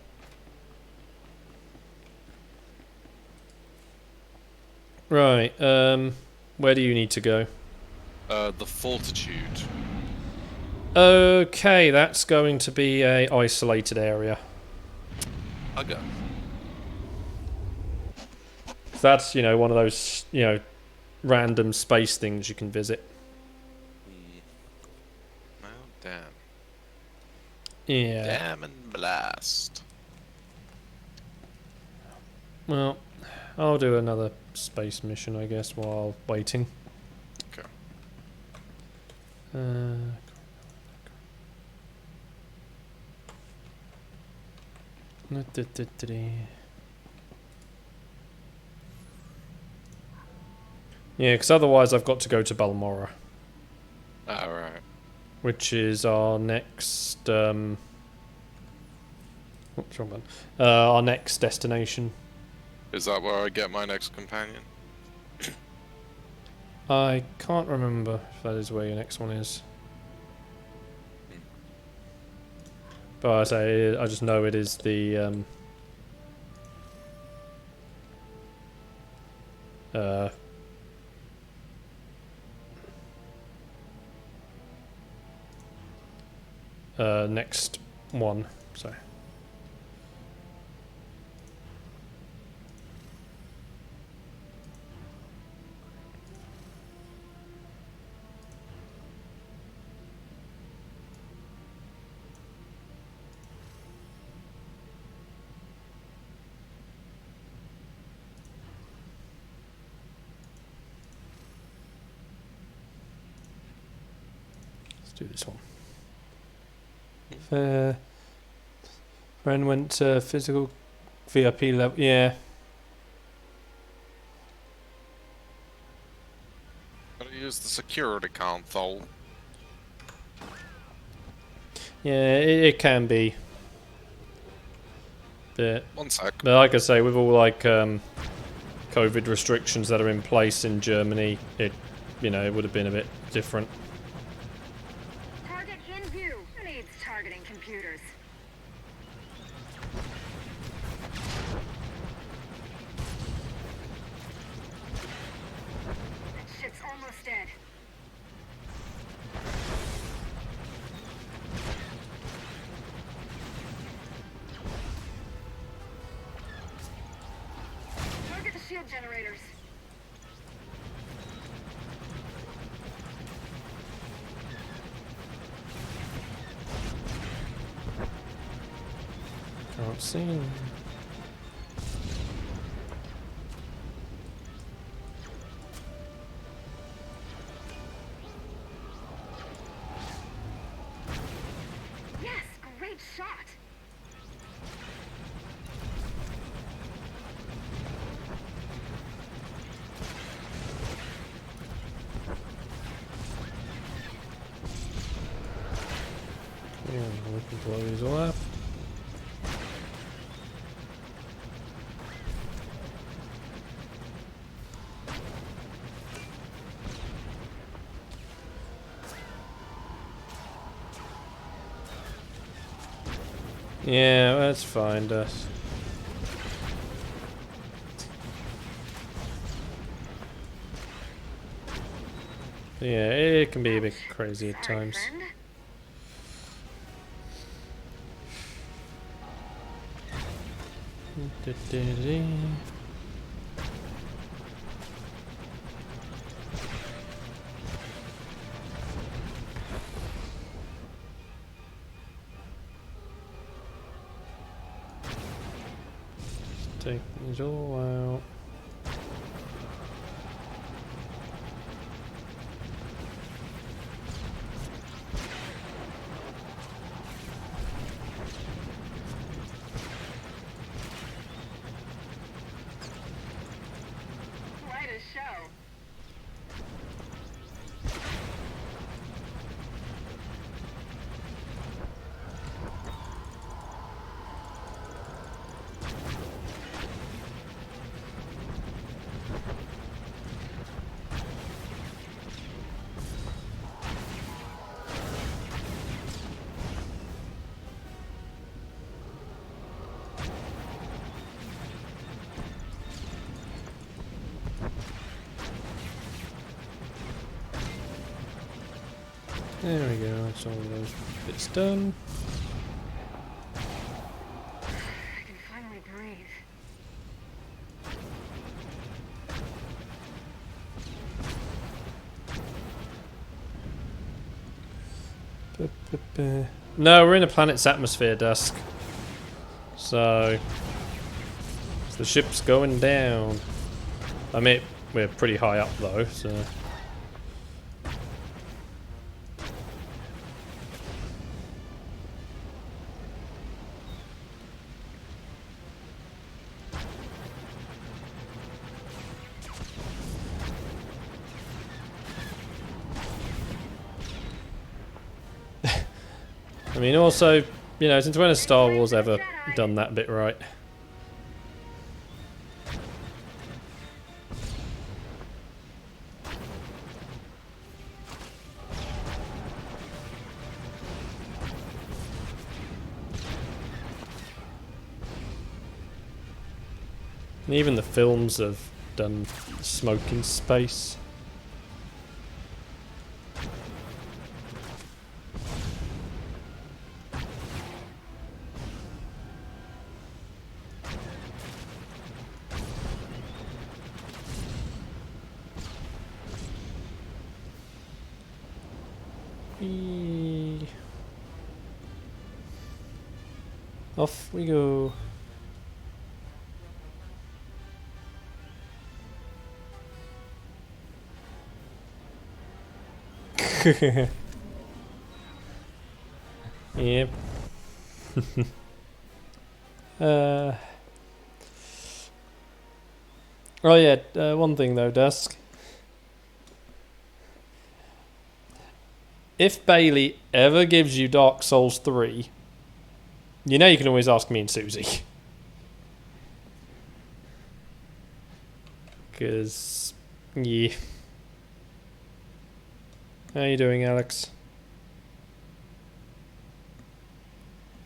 [SPEAKER 1] Right, where do you need to go?
[SPEAKER 2] The Fortitude.
[SPEAKER 1] Okay, that's going to be a isolated area.
[SPEAKER 2] Okay.
[SPEAKER 1] That's, you know, one of those, you know, random space things you can visit.
[SPEAKER 2] Oh, damn.
[SPEAKER 1] Yeah.
[SPEAKER 2] Damn and blast.
[SPEAKER 1] Well, I'll do another space mission, I guess, while waiting.
[SPEAKER 2] Okay.
[SPEAKER 1] Yeah, because otherwise I've got to go to Balmora,
[SPEAKER 2] Alright.
[SPEAKER 1] which is our next what's wrong one? Our next destination.
[SPEAKER 2] Is that where I get my next companion?
[SPEAKER 1] I can't remember if that is where your next one is. But I just know it is the next one. So. Do this one. Friend went to physical VIP level. Yeah.
[SPEAKER 2] Gotta use the security console.
[SPEAKER 1] Yeah, it can be. But
[SPEAKER 2] 1 sec.
[SPEAKER 1] like I say, with all like COVID restrictions that are in place in Germany, it it would have been a bit different.
[SPEAKER 9] Target in view. Who needs targeting computers? That shit's almost dead. Target the shield generators.
[SPEAKER 1] Can't see.
[SPEAKER 9] Yes, great shot.
[SPEAKER 1] Yeah, we can blow these all up. Yeah, that's fine, Dust. Yeah, it can be a bit crazy at times.
[SPEAKER 9] Friend.
[SPEAKER 1] Take these all out.
[SPEAKER 9] Quite a show.
[SPEAKER 1] There we go, that's all those bits done.
[SPEAKER 9] I can finally breathe.
[SPEAKER 1] No, we're in a planet's atmosphere, Dusk. So the ship's going down. I mean, we're pretty high up though, so. I mean, also, you know, since when has Star Wars ever done that bit right? And even the films have done smoke in space. Off we go. Yep. Oh yeah, one thing though, Dusk. If Bailey ever gives you Dark Souls 3, you know you can always ask me and Susie. Because, yeah. How you doing, Alex?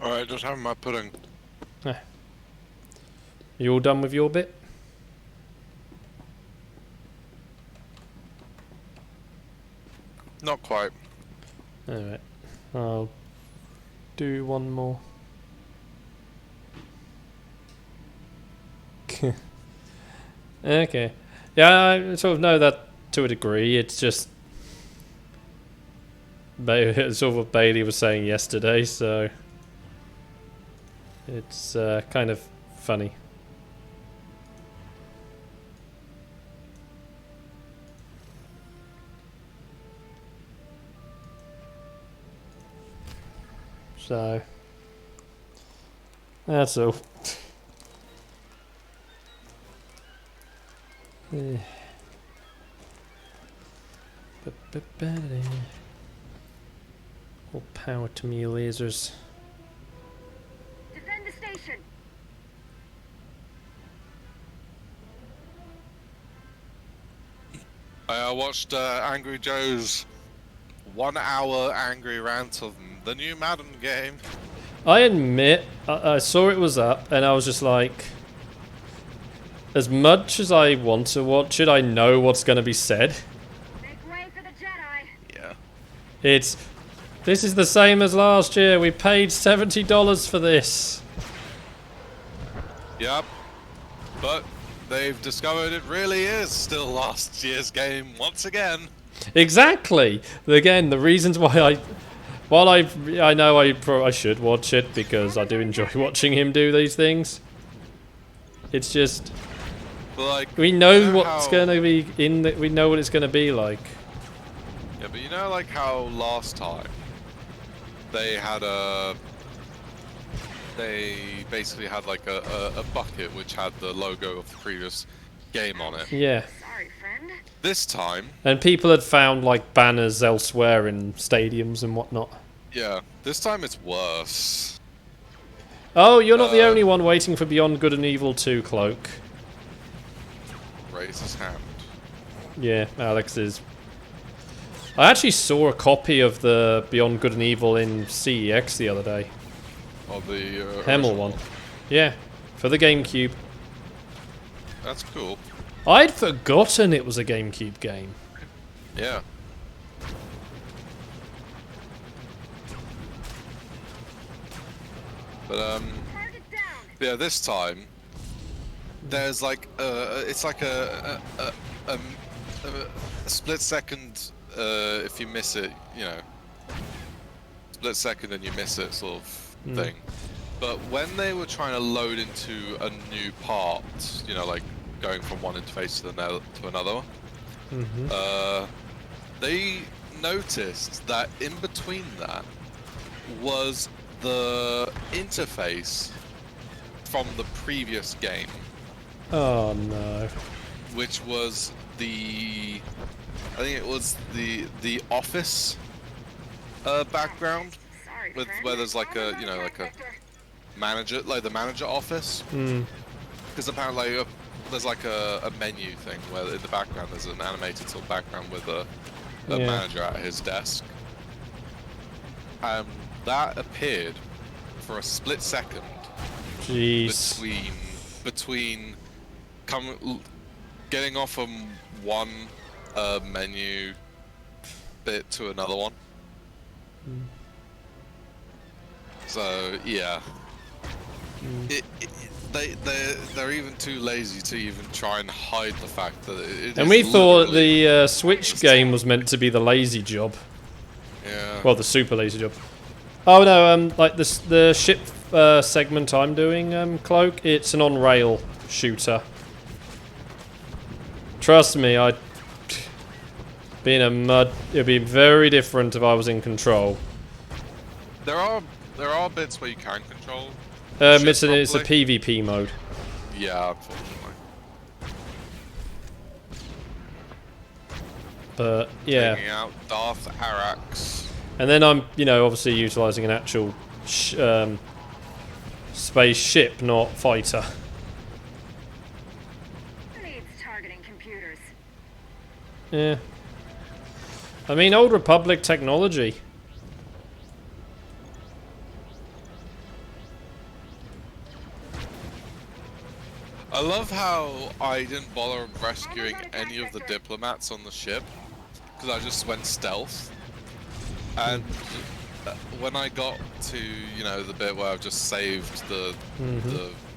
[SPEAKER 2] Alright, just having my pudding.
[SPEAKER 1] You all done with your bit?
[SPEAKER 2] Not quite.
[SPEAKER 1] Alright. I'll do one more. Okay. Yeah, I sort of know that to a degree. It's just sort of what Bailey was saying yesterday, so it's kind of funny. So that's all. All power to me, lasers.
[SPEAKER 9] Defend the station.
[SPEAKER 2] I watched Angry Joe's 1 hour angry rant of the new Madden game.
[SPEAKER 1] I admit, I saw it was up, and I was just like, as much as I want to watch it, I know what's going to be said.
[SPEAKER 9] Make way for the Jedi.
[SPEAKER 2] Yeah.
[SPEAKER 1] This is the same as last year. We paid $70 for this.
[SPEAKER 2] Yep. But they've discovered it really is still last year's game once again.
[SPEAKER 1] Exactly. Again, the reasons why while I know I should watch it because I do enjoy watching him do these things. It's just
[SPEAKER 2] But like
[SPEAKER 1] we know
[SPEAKER 2] you know
[SPEAKER 1] what's going to be we know what it's going to be like.
[SPEAKER 2] Yeah, but you know like how last time they basically had like a bucket which had the logo of the previous game on it.
[SPEAKER 1] Yeah.
[SPEAKER 9] Sorry, friend.
[SPEAKER 2] This time,
[SPEAKER 1] And people had found like banners elsewhere in stadiums and whatnot.
[SPEAKER 2] yeah, this time it's worse.
[SPEAKER 1] Oh, you're not the only one waiting for Beyond Good and Evil 2, Cloak.
[SPEAKER 2] Raise his hand.
[SPEAKER 1] Yeah, Alex is. I actually saw a copy of the Beyond Good and Evil in CEX the other day.
[SPEAKER 2] Of the
[SPEAKER 1] Hemel
[SPEAKER 2] original.
[SPEAKER 1] one. Yeah, for the GameCube.
[SPEAKER 2] That's cool.
[SPEAKER 1] I'd forgotten it was a GameCube game.
[SPEAKER 2] Yeah. But
[SPEAKER 9] Target down.
[SPEAKER 2] yeah, this time there's like it's like a split second if you miss it, you know. split second and you miss it sort of thing. But when they were trying to load into a new part, you know, like going from one interface to another, they noticed that in between that was the interface from the previous game.
[SPEAKER 1] Oh no.
[SPEAKER 2] Which was I think it was the office background with where there's like a, you know, like a manager, like the manager office. Because apparently there's like a menu thing where in the background there's an animated sort of background with a manager at his desk. That appeared for a split second.
[SPEAKER 1] Jeez.
[SPEAKER 2] Between getting off from one menu bit to another one. So yeah, they're even too lazy to even try and hide the fact that it.
[SPEAKER 1] And we thought the Switch game was meant to be the lazy job.
[SPEAKER 2] Yeah.
[SPEAKER 1] Well, the super lazy job. Oh no, like the ship segment I'm doing, Cloak, it's an on-rail shooter. Trust me, being a mud, it'd be very different if I was in control.
[SPEAKER 2] There are bits where you can control.
[SPEAKER 1] It's a PvP mode.
[SPEAKER 2] Yeah, unfortunately.
[SPEAKER 1] But yeah.
[SPEAKER 2] Taking out Darth Arax.
[SPEAKER 1] And then I'm, you know, obviously utilising an actual spaceship, not fighter.
[SPEAKER 9] Who needs targeting computers?
[SPEAKER 1] Yeah. I mean, Old Republic technology.
[SPEAKER 2] I love how I didn't bother rescuing any of the diplomats on the ship because I just went stealth. And when I got to, you know, the bit where I've just saved the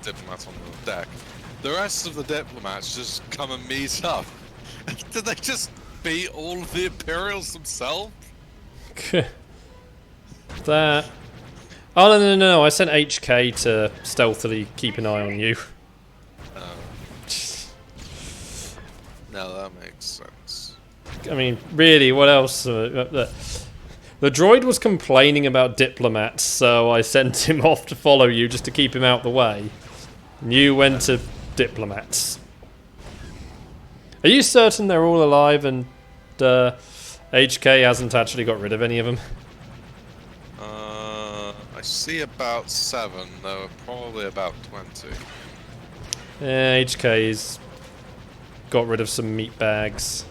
[SPEAKER 2] diplomats on the deck, the rest of the diplomats just come and meet up. Did they just beat all of the Imperials themselves?
[SPEAKER 1] That. Oh no! I sent HK to stealthily keep an eye on you.
[SPEAKER 2] No, that makes sense.
[SPEAKER 1] I mean, really, what else? The droid was complaining about diplomats, so I sent him off to follow you just to keep him out the way. And you went to diplomats. Are you certain they're all alive and HK hasn't actually got rid of any of them?
[SPEAKER 2] I see about 7, though probably about 20.
[SPEAKER 1] Yeah, HK's got rid of some meat bags.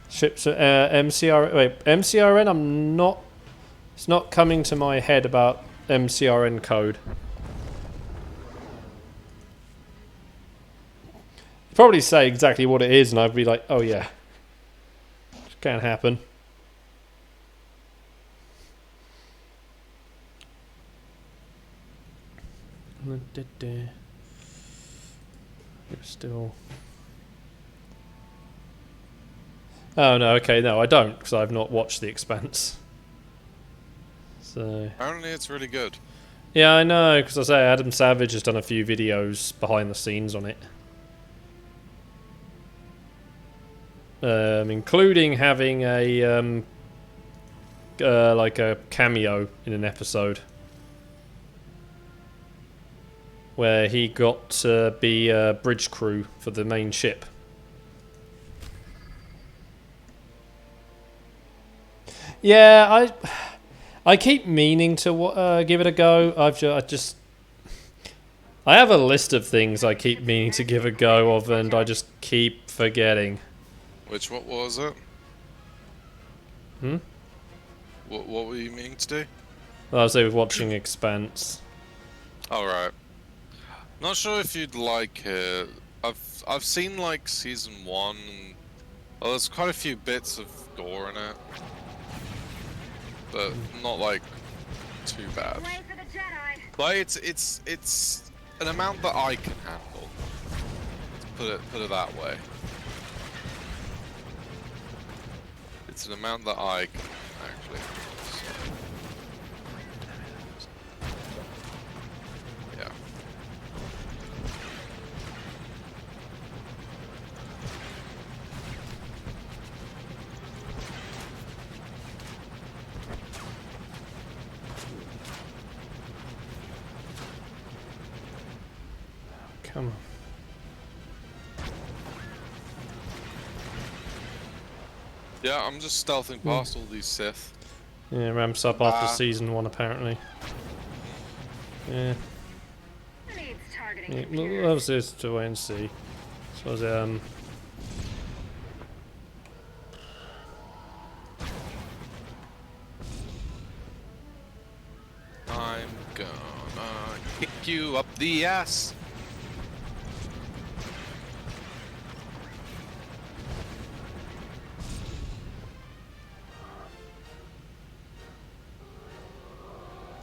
[SPEAKER 1] Ships MCR. Wait, MCRN. I'm not. It's not coming to my head about MCRN code. You'd probably say exactly what it is, and I'd be like, "Oh yeah, it can't happen." You're still. Oh no, okay, no, I don't, because I've not watched The Expanse. So.
[SPEAKER 2] Apparently, it's really good.
[SPEAKER 1] Yeah, I know, because I say Adam Savage has done a few videos behind the scenes on it, including having a like a cameo in an episode where he got to be a bridge crew for the main ship. Yeah, I keep meaning to give it a go. I have a list of things I keep meaning to give a go of, and I just keep forgetting.
[SPEAKER 2] What was it? What were you meaning to do?
[SPEAKER 1] I was watching Expanse.
[SPEAKER 2] Alright. Not sure if you'd like it. I've seen like season 1. Well, there's quite a few bits of gore in it, but not like too bad.
[SPEAKER 9] Way for the Jedi.
[SPEAKER 2] Like it's an amount that I can handle. Put it that way. It's an amount that I can actually. Yeah.
[SPEAKER 1] Come on.
[SPEAKER 2] Yeah, I'm just stealthing past all these Sith.
[SPEAKER 1] Yeah, ramps up after season 1 apparently. Yeah.
[SPEAKER 9] Who needs targeting
[SPEAKER 1] Yeah,
[SPEAKER 9] computers?
[SPEAKER 1] well, obviously it's to wait and see. So was
[SPEAKER 2] I'm gonna kick you up the ass.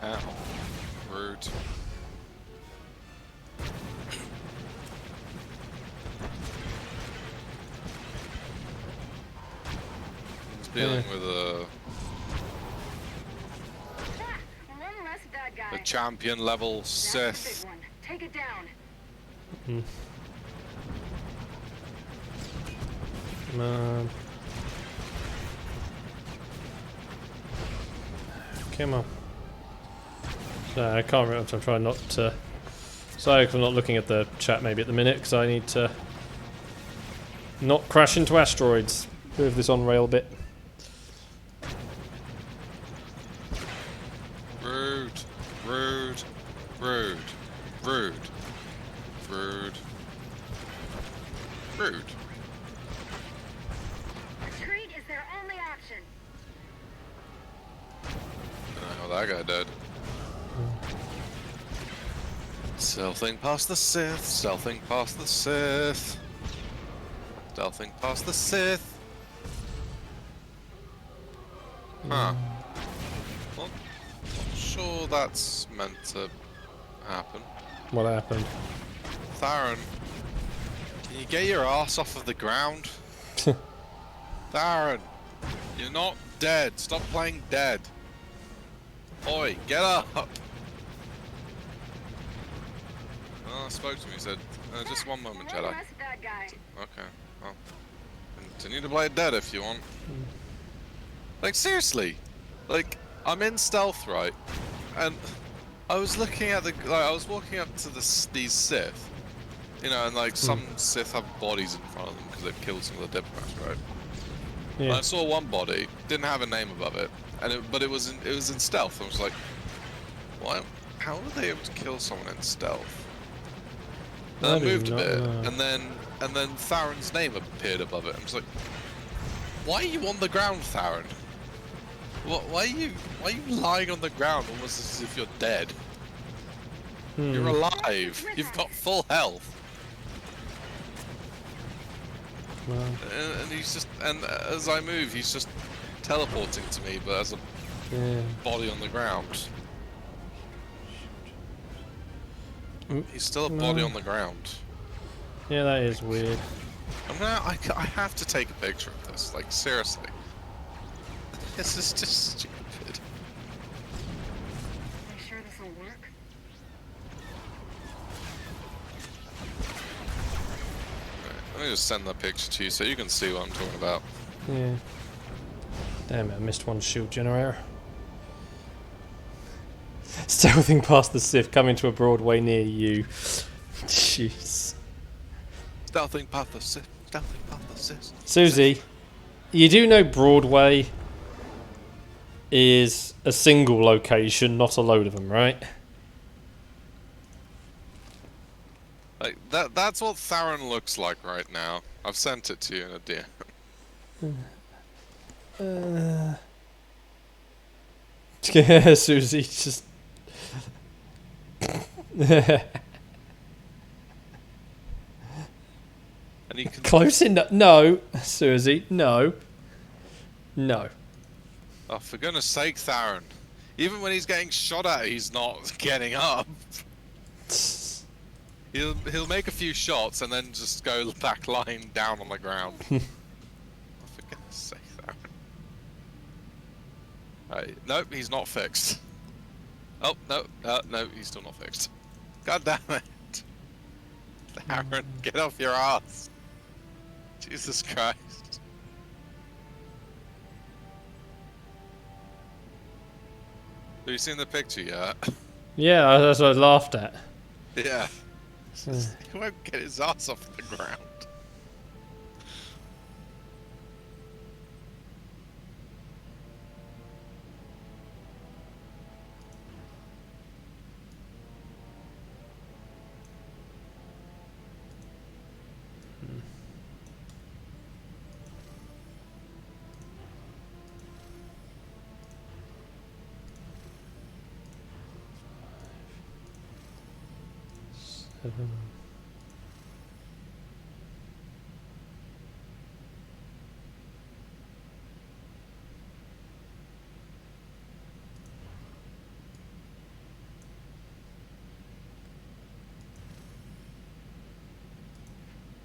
[SPEAKER 2] Ow. Rude. He's dealing with a
[SPEAKER 9] One less bad guy.
[SPEAKER 2] champion level
[SPEAKER 9] That's the
[SPEAKER 2] Sith.
[SPEAKER 9] big one. Take it down.
[SPEAKER 1] Come on. Come on. So I can't remember. I'm trying not to. Sorry if I'm not looking at the chat maybe at the minute because I need to not crash into asteroids. Move this on rail bit.
[SPEAKER 2] Rude. Rude. Rude. Rude. Rude. Rude.
[SPEAKER 9] Retreat is their only option.
[SPEAKER 2] Oh, that guy did. Stealthing past the Sith, stealthing past the Sith. Stealthing past the Sith. Huh. Not sure that's meant to happen.
[SPEAKER 1] What happened?
[SPEAKER 2] Theron, can you get your ass off of the ground? Theron, you're not dead. Stop playing dead. Oi, get up! Oh, spoke to me, said, just one moment,
[SPEAKER 9] One
[SPEAKER 2] Jedi.
[SPEAKER 9] less bad guy.
[SPEAKER 2] Okay, well, continue to play dead if you want. Like, seriously, like, I'm in stealth, right? And I was looking at the, like, I was walking up to these Sith, you know, and like, some Sith have bodies in front of them because they've killed some of the diplomats, right?
[SPEAKER 1] Yeah.
[SPEAKER 2] And I saw one body, didn't have a name above it, and but it was in stealth. I was like, why? How were they able to kill someone in stealth? And
[SPEAKER 1] I
[SPEAKER 2] then moved
[SPEAKER 1] do
[SPEAKER 2] a
[SPEAKER 1] not
[SPEAKER 2] bit,
[SPEAKER 1] know.
[SPEAKER 2] and then Theron's name appeared above it. I was like, why are you on the ground, Theron? Why are you lying on the ground almost as if you're dead? You're alive. You've got full health.
[SPEAKER 1] Well,
[SPEAKER 2] And he's just, and as I move, he's just teleporting to me, but as a
[SPEAKER 1] yeah.
[SPEAKER 2] body on the ground. He's still a
[SPEAKER 1] No.
[SPEAKER 2] body on the ground.
[SPEAKER 1] Yeah, that is weird.
[SPEAKER 2] I have to take a picture of this. Like, seriously. This is just stupid.
[SPEAKER 9] Are you sure this will work?
[SPEAKER 2] Let me just send that picture to you so you can see what I'm talking about.
[SPEAKER 1] Yeah. Damn it, I missed one shield generator. Stealthing past the Sith, coming to a Broadway near you. Jeez.
[SPEAKER 2] Stealthing past the Sith. Stealthing past the Sith.
[SPEAKER 1] Susie, you do know Broadway is a single location, not a load of them, right?
[SPEAKER 2] Like that's what Theron looks like right now. I've sent it to you in a DM.
[SPEAKER 1] Yeah, Susie, just...
[SPEAKER 2] And he can
[SPEAKER 1] Close enough. No, Susie, no. No.
[SPEAKER 2] Oh, for goodness sake, Theron. Even when he's getting shot at, he's not getting up. He'll make a few shots and then just go back lying down on the ground. Oh, for goodness sake, Theron. Right. Nope, he's not fixed. Oh, no. No, he's still not fixed. God damn it. Aaron, get off your ass. Jesus Christ. Have you seen the picture yet?
[SPEAKER 1] Yeah, that's what I laughed at.
[SPEAKER 2] Yeah. He won't get his ass off the ground.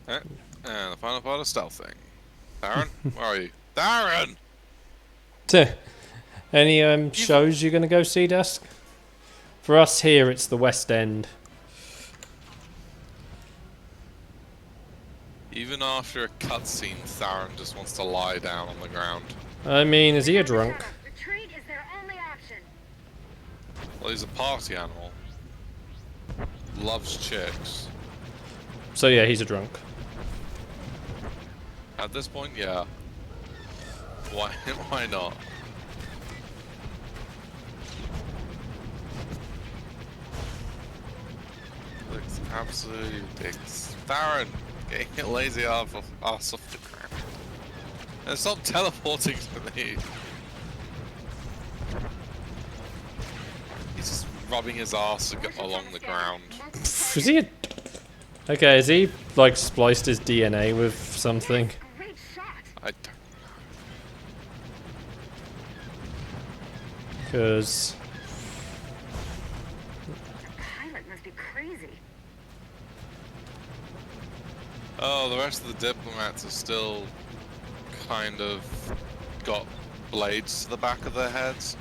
[SPEAKER 2] Alright, and the final part of stealthing. Darren, where are you? Darren!
[SPEAKER 1] Any shows you're gonna go see, Dusk? For us here, it's the West End.
[SPEAKER 2] Even after a cutscene, Theron just wants to lie down on the ground.
[SPEAKER 1] I mean, is he a drunk?
[SPEAKER 9] Retreat is their only option.
[SPEAKER 2] Well, he's a party animal. Loves chicks.
[SPEAKER 1] So yeah, he's a drunk.
[SPEAKER 2] At this point, yeah. Why not? Looks absolutely ridiculous. Theron, getting your lazy ass off the ground. And stop teleporting to me. He's just rubbing his ass along the ground.
[SPEAKER 1] Is he? Okay, is he like spliced his DNA with something?
[SPEAKER 9] Great shot.
[SPEAKER 2] I don't.
[SPEAKER 1] Because
[SPEAKER 9] Pilot must be crazy.
[SPEAKER 2] Oh, the rest of the diplomats are still kind of got blades to the back of their heads,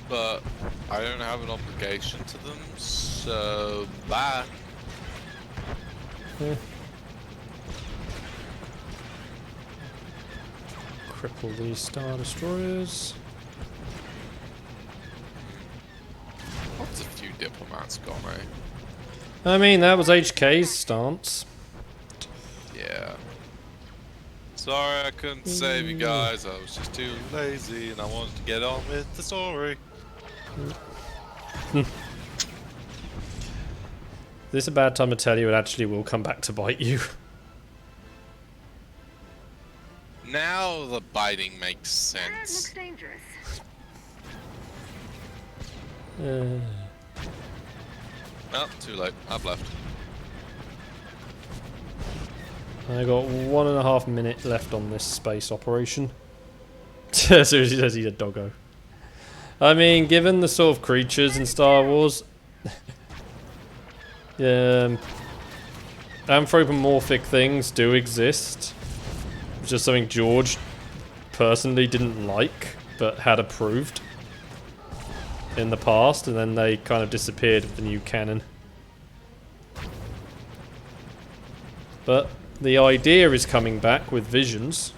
[SPEAKER 2] but I don't have an obligation to them, so bye.
[SPEAKER 1] cripple these Star Destroyers.
[SPEAKER 2] What's a few diplomats gone, eh?
[SPEAKER 1] I mean, that was HK's stance.
[SPEAKER 2] Yeah. Sorry I couldn't save you guys, I was just too lazy and I wanted to get on with the story.
[SPEAKER 1] This is a bad time to tell you it actually will come back to bite you.
[SPEAKER 2] Now the biting makes
[SPEAKER 9] That looks
[SPEAKER 2] sense.
[SPEAKER 9] dangerous.
[SPEAKER 2] Oh, too late. I've left.
[SPEAKER 1] I got 1.5 minutes left on this space operation. Seriously says he's a doggo. I mean, given the sort of creatures in Star Wars, anthropomorphic things do exist. Which is something George personally didn't like, but had approved in the past, and then they kind of disappeared with the new canon. But the idea is coming back with visions.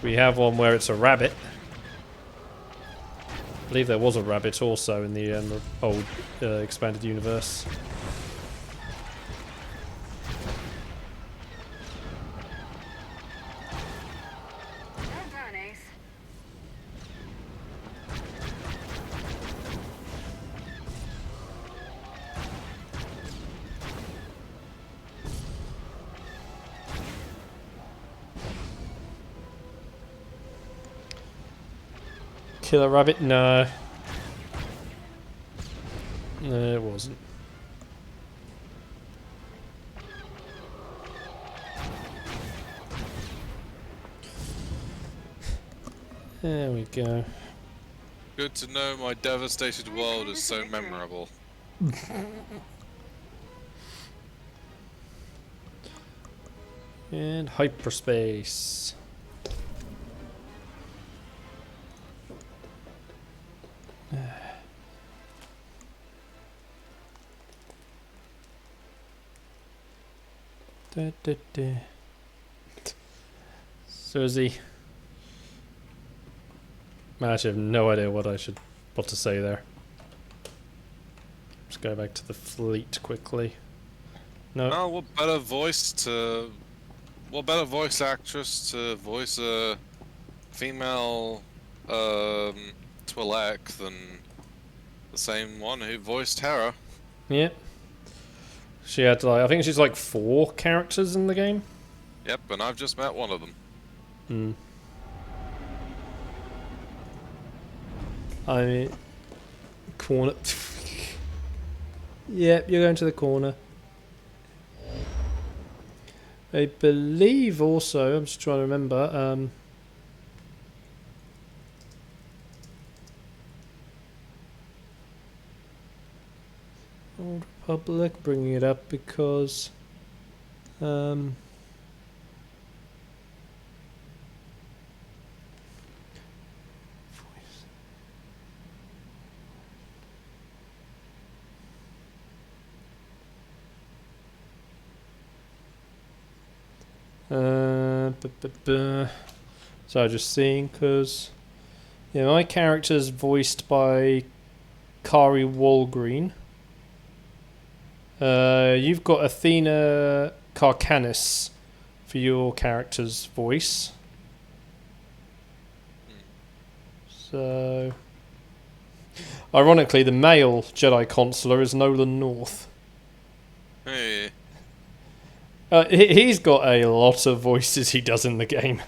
[SPEAKER 1] We have one where it's a rabbit. I believe there was a rabbit also in the old expanded universe.
[SPEAKER 9] Well done, Ace.
[SPEAKER 1] Killer rabbit? No. No, it wasn't. There we go.
[SPEAKER 2] Good to know my devastated world is so memorable.
[SPEAKER 1] And hyperspace. Susie. I actually have no idea what to say there. Let's go back to the fleet quickly. No.
[SPEAKER 2] Oh, what better voice actress to voice a female Twi'lek than the same one who voiced Hera?
[SPEAKER 1] Yeah. She had like, I think she's like 4 characters in the game.
[SPEAKER 2] Yep, and I've just met one of them.
[SPEAKER 1] Hmm. I mean, corner. Yep, you're going to the corner. I believe also, I'm just trying to remember, Old Republic, bringing it up because, so just seeing, because my character's voiced by Kari Walgreen. You've got Athena Karkanis for your character's voice. So, ironically, the male Jedi Consular is Nolan North.
[SPEAKER 2] Hey.
[SPEAKER 1] He's got a lot of voices he does in the game.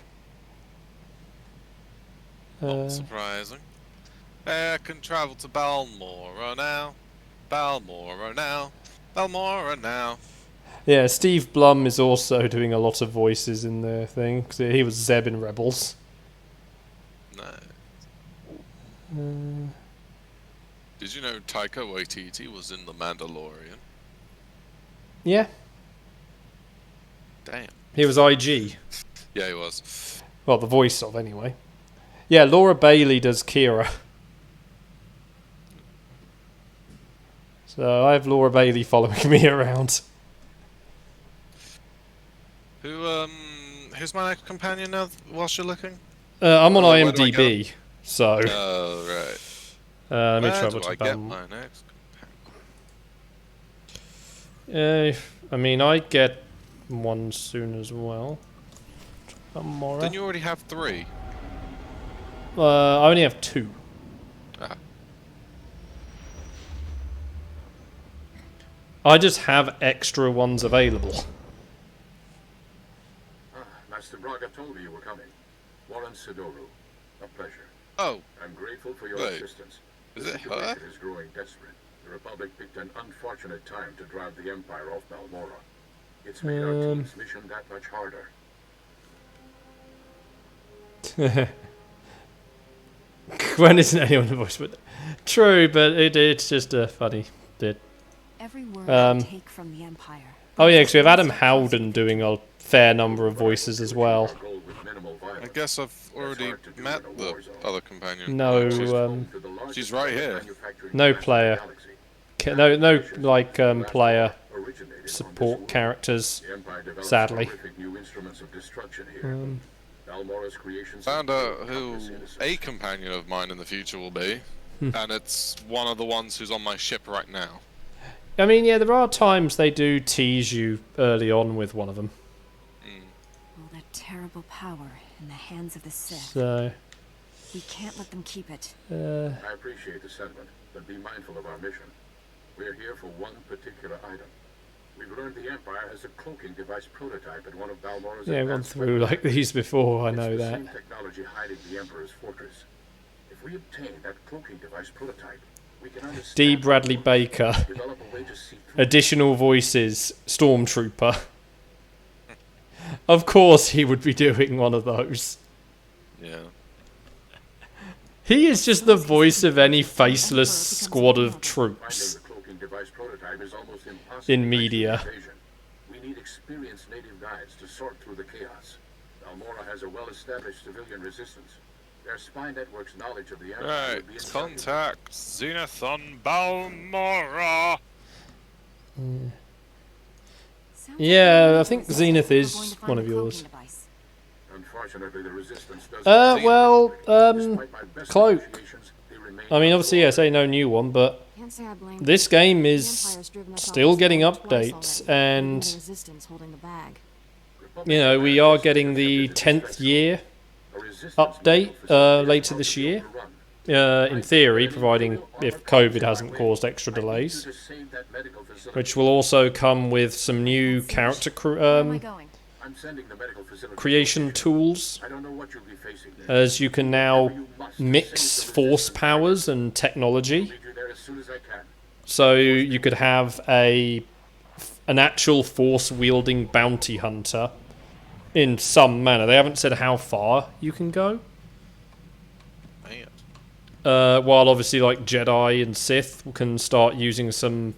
[SPEAKER 2] Not surprising. I can travel to Balmora now. Balmora now. Balmora now.
[SPEAKER 1] Yeah, Steve Blum is also doing a lot of voices in the thing, because he was Zeb in Rebels.
[SPEAKER 2] Nice. Did you know Taika Waititi was in The Mandalorian?
[SPEAKER 1] Yeah.
[SPEAKER 2] Damn.
[SPEAKER 1] He was IG.
[SPEAKER 2] Yeah, he was.
[SPEAKER 1] Well, the voice of, anyway. Yeah, Laura Bailey does Kira. So I have Laura Bailey following me around.
[SPEAKER 2] Who's my next companion now whilst you're looking?
[SPEAKER 1] I'm on
[SPEAKER 2] Where do I
[SPEAKER 1] IMDb, so...
[SPEAKER 2] Oh, right.
[SPEAKER 1] let me
[SPEAKER 2] Where
[SPEAKER 1] travel
[SPEAKER 2] do
[SPEAKER 1] to
[SPEAKER 2] I get
[SPEAKER 1] Balmora.
[SPEAKER 2] my next
[SPEAKER 1] I mean, I get one soon as well. Balmora.
[SPEAKER 2] Didn't you already have 3?
[SPEAKER 1] I only have 2.
[SPEAKER 2] Ah.
[SPEAKER 1] I just have extra ones available.
[SPEAKER 7] Master Braga told me you were coming. Warren Sidoru. A pleasure.
[SPEAKER 2] Oh.
[SPEAKER 7] I'm grateful for your
[SPEAKER 2] Wait.
[SPEAKER 7] assistance.
[SPEAKER 2] Is
[SPEAKER 7] The
[SPEAKER 2] it her?
[SPEAKER 7] situation is growing desperate. The Republic picked an unfortunate time to drive the Empire off Balmora. It's made our team's mission that much harder.
[SPEAKER 1] When isn't anyone the voice? But true, but it's just a funny bit.
[SPEAKER 5] Every word I take from the Empire.
[SPEAKER 1] Oh yeah, because we have Adam Howden doing a fair number of voices as well.
[SPEAKER 2] I guess I've already met the other companion.
[SPEAKER 1] No,
[SPEAKER 2] she's right here.
[SPEAKER 1] no player. No, like player support characters. Sadly.
[SPEAKER 2] Found out who a companion of mine in the future will be, and it's one of the ones who's on my ship right now.
[SPEAKER 1] I mean, yeah, there are times they do tease you early on with one of them.
[SPEAKER 5] All that terrible power in the hands of the Sith.
[SPEAKER 1] So,
[SPEAKER 5] we can't let them keep it.
[SPEAKER 7] I appreciate the sentiment, but be mindful of our mission. We're here for one particular item. We've learned the Empire has a cloaking device prototype at one of Balmora's
[SPEAKER 1] yeah, I've gone
[SPEAKER 7] advanced
[SPEAKER 1] through like these before, I know
[SPEAKER 7] it's the
[SPEAKER 1] that.
[SPEAKER 7] same technology hiding the Emperor's fortress. If we obtain that cloaking device prototype, we can understand
[SPEAKER 1] D. Bradley Baker.
[SPEAKER 7] develop a way to see through
[SPEAKER 1] Additional voices, Stormtrooper. Of course he would be doing one of those.
[SPEAKER 2] Yeah.
[SPEAKER 1] He is just the voice of any faceless squad of troops
[SPEAKER 7] finding the cloaking device prototype is almost impossible
[SPEAKER 1] in media.
[SPEAKER 7] invasion. We need experienced native guides to sort through the chaos. Balmora has a well-established civilian resistance. Their spy network's knowledge of the Empire
[SPEAKER 4] Right,
[SPEAKER 7] would be invaluable.
[SPEAKER 4] contact Zenith on Balmora.
[SPEAKER 1] Yeah, I think Zenith is one of yours.
[SPEAKER 7] Unfortunately, the resistance doesn't
[SPEAKER 1] Well,
[SPEAKER 7] despite my best
[SPEAKER 1] Cloak.
[SPEAKER 7] negotiations, they remain
[SPEAKER 1] I mean, obviously, yes, ain't no new one, but
[SPEAKER 8] Can't say I blame
[SPEAKER 1] this game
[SPEAKER 8] The
[SPEAKER 1] is
[SPEAKER 8] Empire's driven us off
[SPEAKER 1] still
[SPEAKER 8] this
[SPEAKER 1] getting
[SPEAKER 8] island twice
[SPEAKER 1] updates,
[SPEAKER 8] already,
[SPEAKER 1] and
[SPEAKER 8] leaving the Resistance holding the bag.
[SPEAKER 1] you know, we are getting the 10th year update later this year. In theory, providing if COVID hasn't caused extra delays, which will also come with some new character
[SPEAKER 5] Where am I going?
[SPEAKER 7] I'm sending the medical facility
[SPEAKER 1] creation tools,
[SPEAKER 7] I don't know what you'll be facing there.
[SPEAKER 1] as you can now mix force powers and technology.
[SPEAKER 7] I'll meet you there as soon as I can.
[SPEAKER 1] So you could have an actual force-wielding bounty hunter in some manner. They haven't said how far you can go.
[SPEAKER 2] Man.
[SPEAKER 1] While obviously like Jedi and Sith can start using some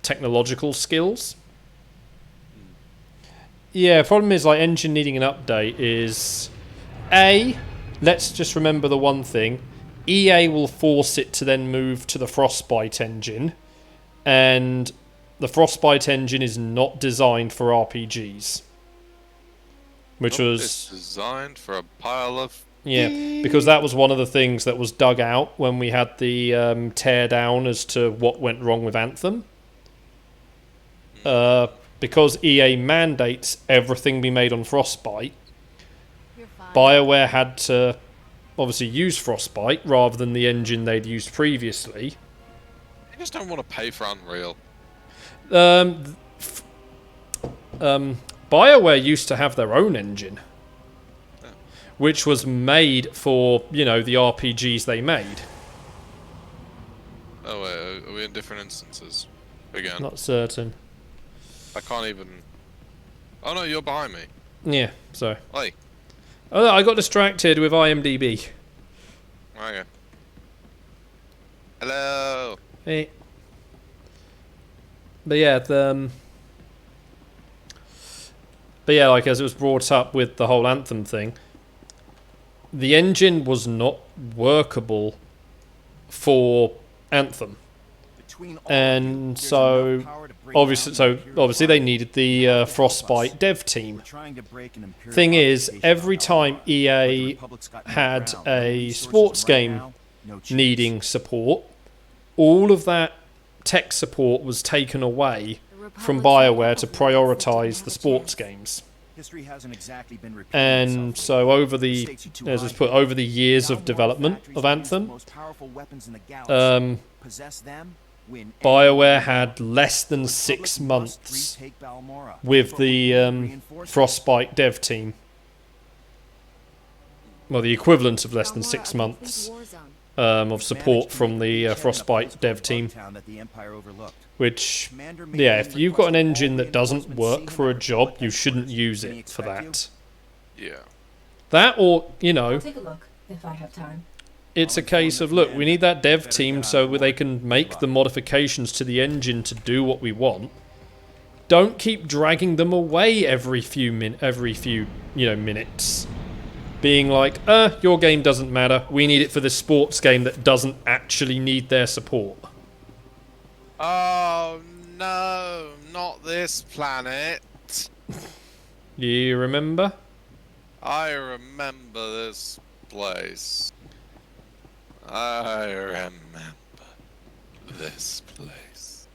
[SPEAKER 1] technological skills. Yeah, problem is like engine needing an update is let's just remember the one thing. EA will force it to then move to the Frostbite engine, and the Frostbite engine is not designed for RPGs. Which
[SPEAKER 2] Nope,
[SPEAKER 1] was
[SPEAKER 2] it's designed for a pile of
[SPEAKER 1] yeah, because that was one of the things that was dug out when we had the tear down as to what went wrong with Anthem. Because EA mandates everything be made on Frostbite,
[SPEAKER 5] You're fine.
[SPEAKER 1] BioWare had to obviously use Frostbite rather than the engine they'd used previously.
[SPEAKER 2] I just don't want to pay for Unreal.
[SPEAKER 1] BioWare used to have their own engine, which was made for, you know, the RPGs they made.
[SPEAKER 2] Oh wait, are we in different instances? Again.
[SPEAKER 1] Not certain.
[SPEAKER 2] I can't even... Oh no, you're behind me.
[SPEAKER 1] Yeah, so.
[SPEAKER 2] Hey.
[SPEAKER 1] Oh, I got distracted with IMDb.
[SPEAKER 2] Okay. Hello.
[SPEAKER 1] Hey. But yeah, but yeah, like as it was brought up with the whole Anthem thing, the engine was not workable for Anthem, and so obviously they needed the Frostbite dev team. Thing is, every time EA had a sports game needing support, all of that tech support was taken away from BioWare to prioritise the sports games. And so over the, as it's put, over the years of development of Anthem, BioWare had less than 6 months with the Frostbite dev team. Well, the equivalent of less than 6 months of support from the Frostbite dev team. Which, yeah, if you've got an engine that doesn't work for a job, you shouldn't use it for that.
[SPEAKER 2] Yeah.
[SPEAKER 1] That, or, you know,
[SPEAKER 10] Take a look if I have time.
[SPEAKER 1] it's a case of, look, we need that dev team so they can make the modifications to the engine to do what we want. Don't keep dragging them away every few minutes. Being like, your game doesn't matter, we need it for this sports game that doesn't actually need their support.
[SPEAKER 2] Oh no, not this planet.
[SPEAKER 1] You remember?
[SPEAKER 2] I remember this place. I remember this place.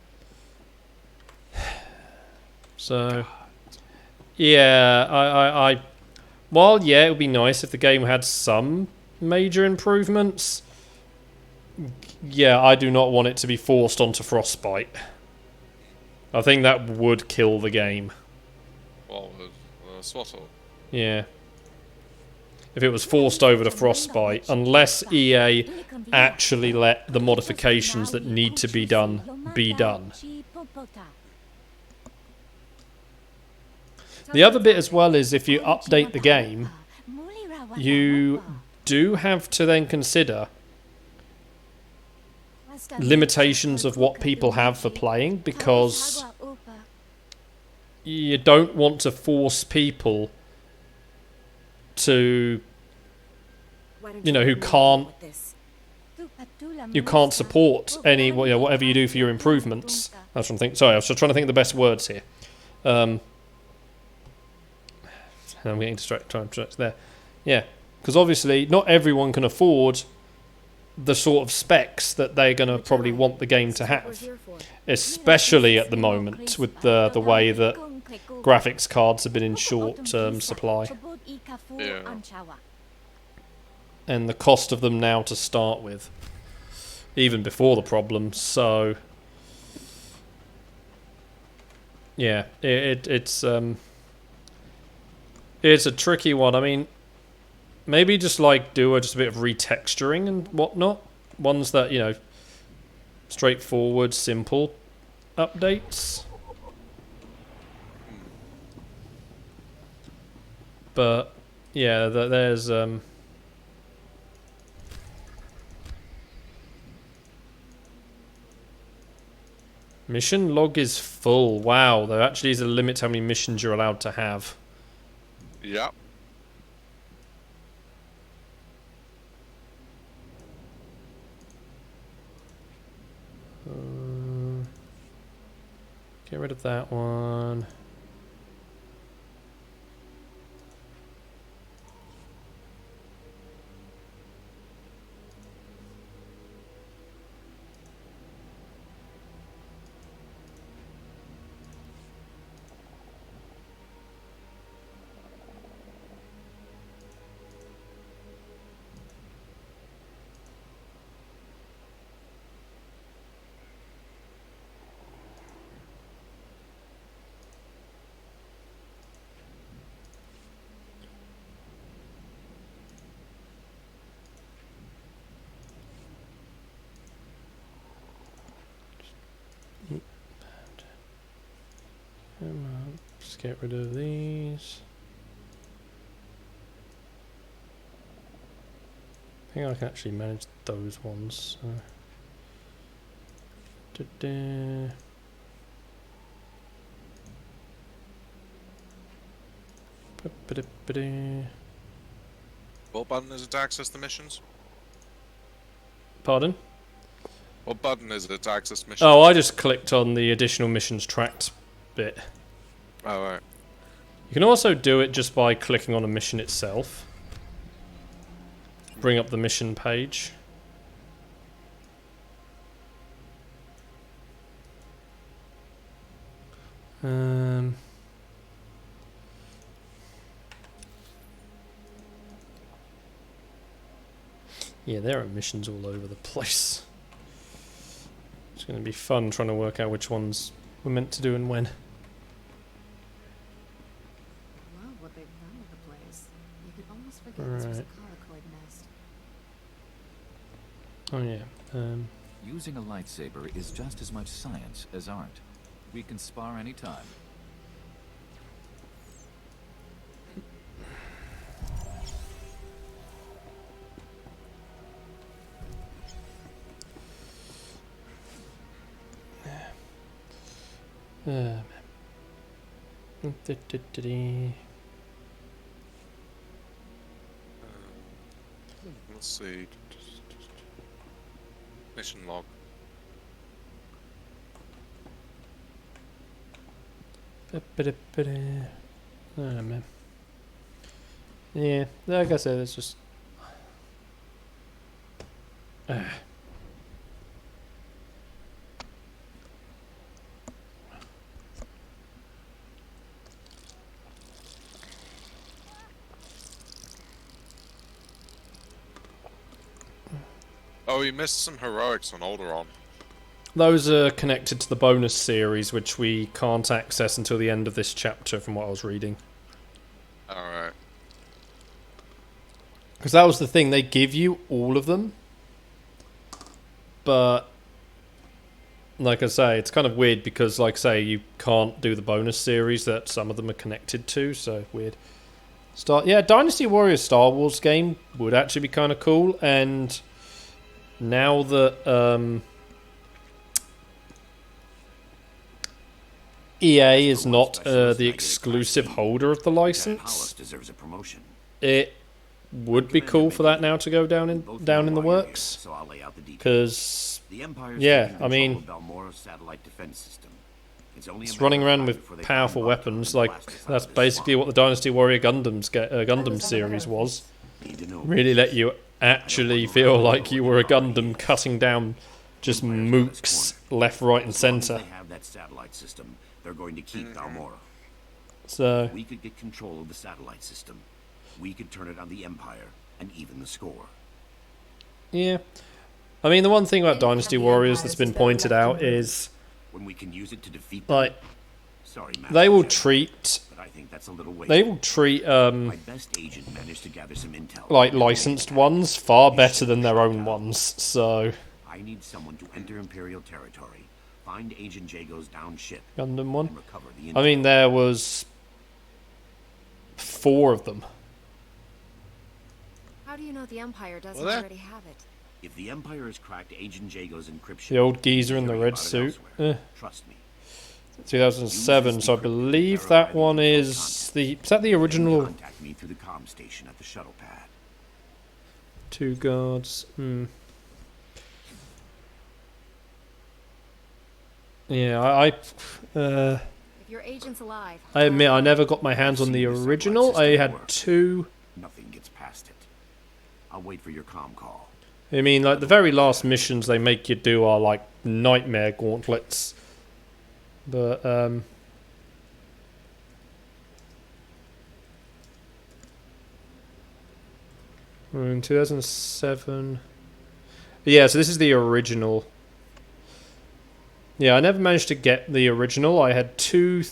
[SPEAKER 1] So, yeah, I while, yeah, it would be nice if the game had some major improvements, yeah, I do not want it to be forced onto Frostbite. I think that would kill the game.
[SPEAKER 2] What was Swaddle?
[SPEAKER 1] Yeah. If it was forced over to Frostbite, unless EA actually let the modifications that need to be done be done. The other bit as well is if you update the game, you do have to then consider limitations of what people have for playing, because you don't want to force people to, you know, who can't support any, you know, whatever you do for your improvements. I was trying to think. Sorry, I was just trying to think of the best words here. I'm getting distracted there. Yeah, because obviously not everyone can afford the sort of specs that they're going to probably want the game to have, especially at the moment with the way that graphics cards have been in short supply.
[SPEAKER 2] Yeah.
[SPEAKER 1] And the cost of them now to start with, even before the problem. So yeah, it's a tricky one. I mean, maybe just like do just a bit of retexturing and whatnot. Ones that, you know, straightforward, simple updates. But yeah, there's mission log is full. Wow, there actually is a limit to how many missions you're allowed to have.
[SPEAKER 2] Yep.
[SPEAKER 1] Get rid of that one. Come on, just get rid of these. I think I can actually manage those ones. So. Da-da. Ba-ba-da-ba-da.
[SPEAKER 2] What button is it to access the missions?
[SPEAKER 1] Pardon?
[SPEAKER 2] What button is it to access missions?
[SPEAKER 1] Oh, I just clicked on the additional missions tracked bit.
[SPEAKER 2] Oh, right.
[SPEAKER 1] You can also do it just by clicking on a mission itself. Bring up the mission page. Yeah, there are missions all over the place. It's going to be fun trying to work out which ones we're meant to do and when.
[SPEAKER 8] Love what they've done with the place. You could almost forget this was a colicoid nest.
[SPEAKER 1] Oh yeah.
[SPEAKER 10] Using a lightsaber is just as much science as art. We can spar anytime.
[SPEAKER 2] Let's see. Mission log.
[SPEAKER 1] Oh man. Yeah, like I said, it's just.
[SPEAKER 2] Oh, you missed some heroics on Alderaan.
[SPEAKER 1] Those are connected to the bonus series, which we can't access until the end of this chapter, from what I was reading.
[SPEAKER 2] Alright.
[SPEAKER 1] Because that was the thing, they give you all of them. But, like I say, it's kind of weird because, like I say, you can't do the bonus series that some of them are connected to, so weird. Yeah, Dynasty Warriors Star Wars game would actually be kind of cool, and now that EA is not the exclusive holder of the license, it would be cool for that now to go down in the works. Because, yeah, I mean, It's running around with powerful weapons, like that's basically what the Dynasty Warrior Gundam series was. Really let you actually feel like you were a Gundam cutting down just mooks left, right, and center.
[SPEAKER 11] They have that satellite system. They're going to keep Balmora.
[SPEAKER 1] So
[SPEAKER 11] we could get control of the satellite system. We could turn it on the Empire and even the score.
[SPEAKER 1] Yeah, I mean the one thing about Dynasty Warriors that's been pointed out is
[SPEAKER 11] when we can use it to defeat
[SPEAKER 1] like
[SPEAKER 11] sorry,
[SPEAKER 1] they will treat.
[SPEAKER 11] But I think that's a little
[SPEAKER 1] they will treat
[SPEAKER 11] my best agent managed to gather some intel.
[SPEAKER 1] Like licensed ones far better than their own ones. So
[SPEAKER 11] I need someone to enter Imperial territory, find Agent Jago's down ship,
[SPEAKER 1] Gundam one.
[SPEAKER 11] and recover the intel.
[SPEAKER 1] I mean, there was 4 of them.
[SPEAKER 5] How do you know the Empire doesn't already have it?
[SPEAKER 11] If the Empire has cracked Agent Jago's encryption,
[SPEAKER 1] The old geezer in the red suit.
[SPEAKER 11] Trust me.
[SPEAKER 1] 2007, so I believe that one is the... Is that the original?
[SPEAKER 11] Contact me through the comm station at the shuttle pad.
[SPEAKER 1] 2 guards. Yeah,
[SPEAKER 5] If your agent's alive,
[SPEAKER 1] I admit I never got my hands on the original. I had 2.
[SPEAKER 11] Nothing gets past it. I'll wait for your comm call.
[SPEAKER 1] I mean, like the very last missions they make you do are like nightmare gauntlets. But we're in 2007. Yeah, so this is the original. Yeah, I never managed to get the original. I had 2.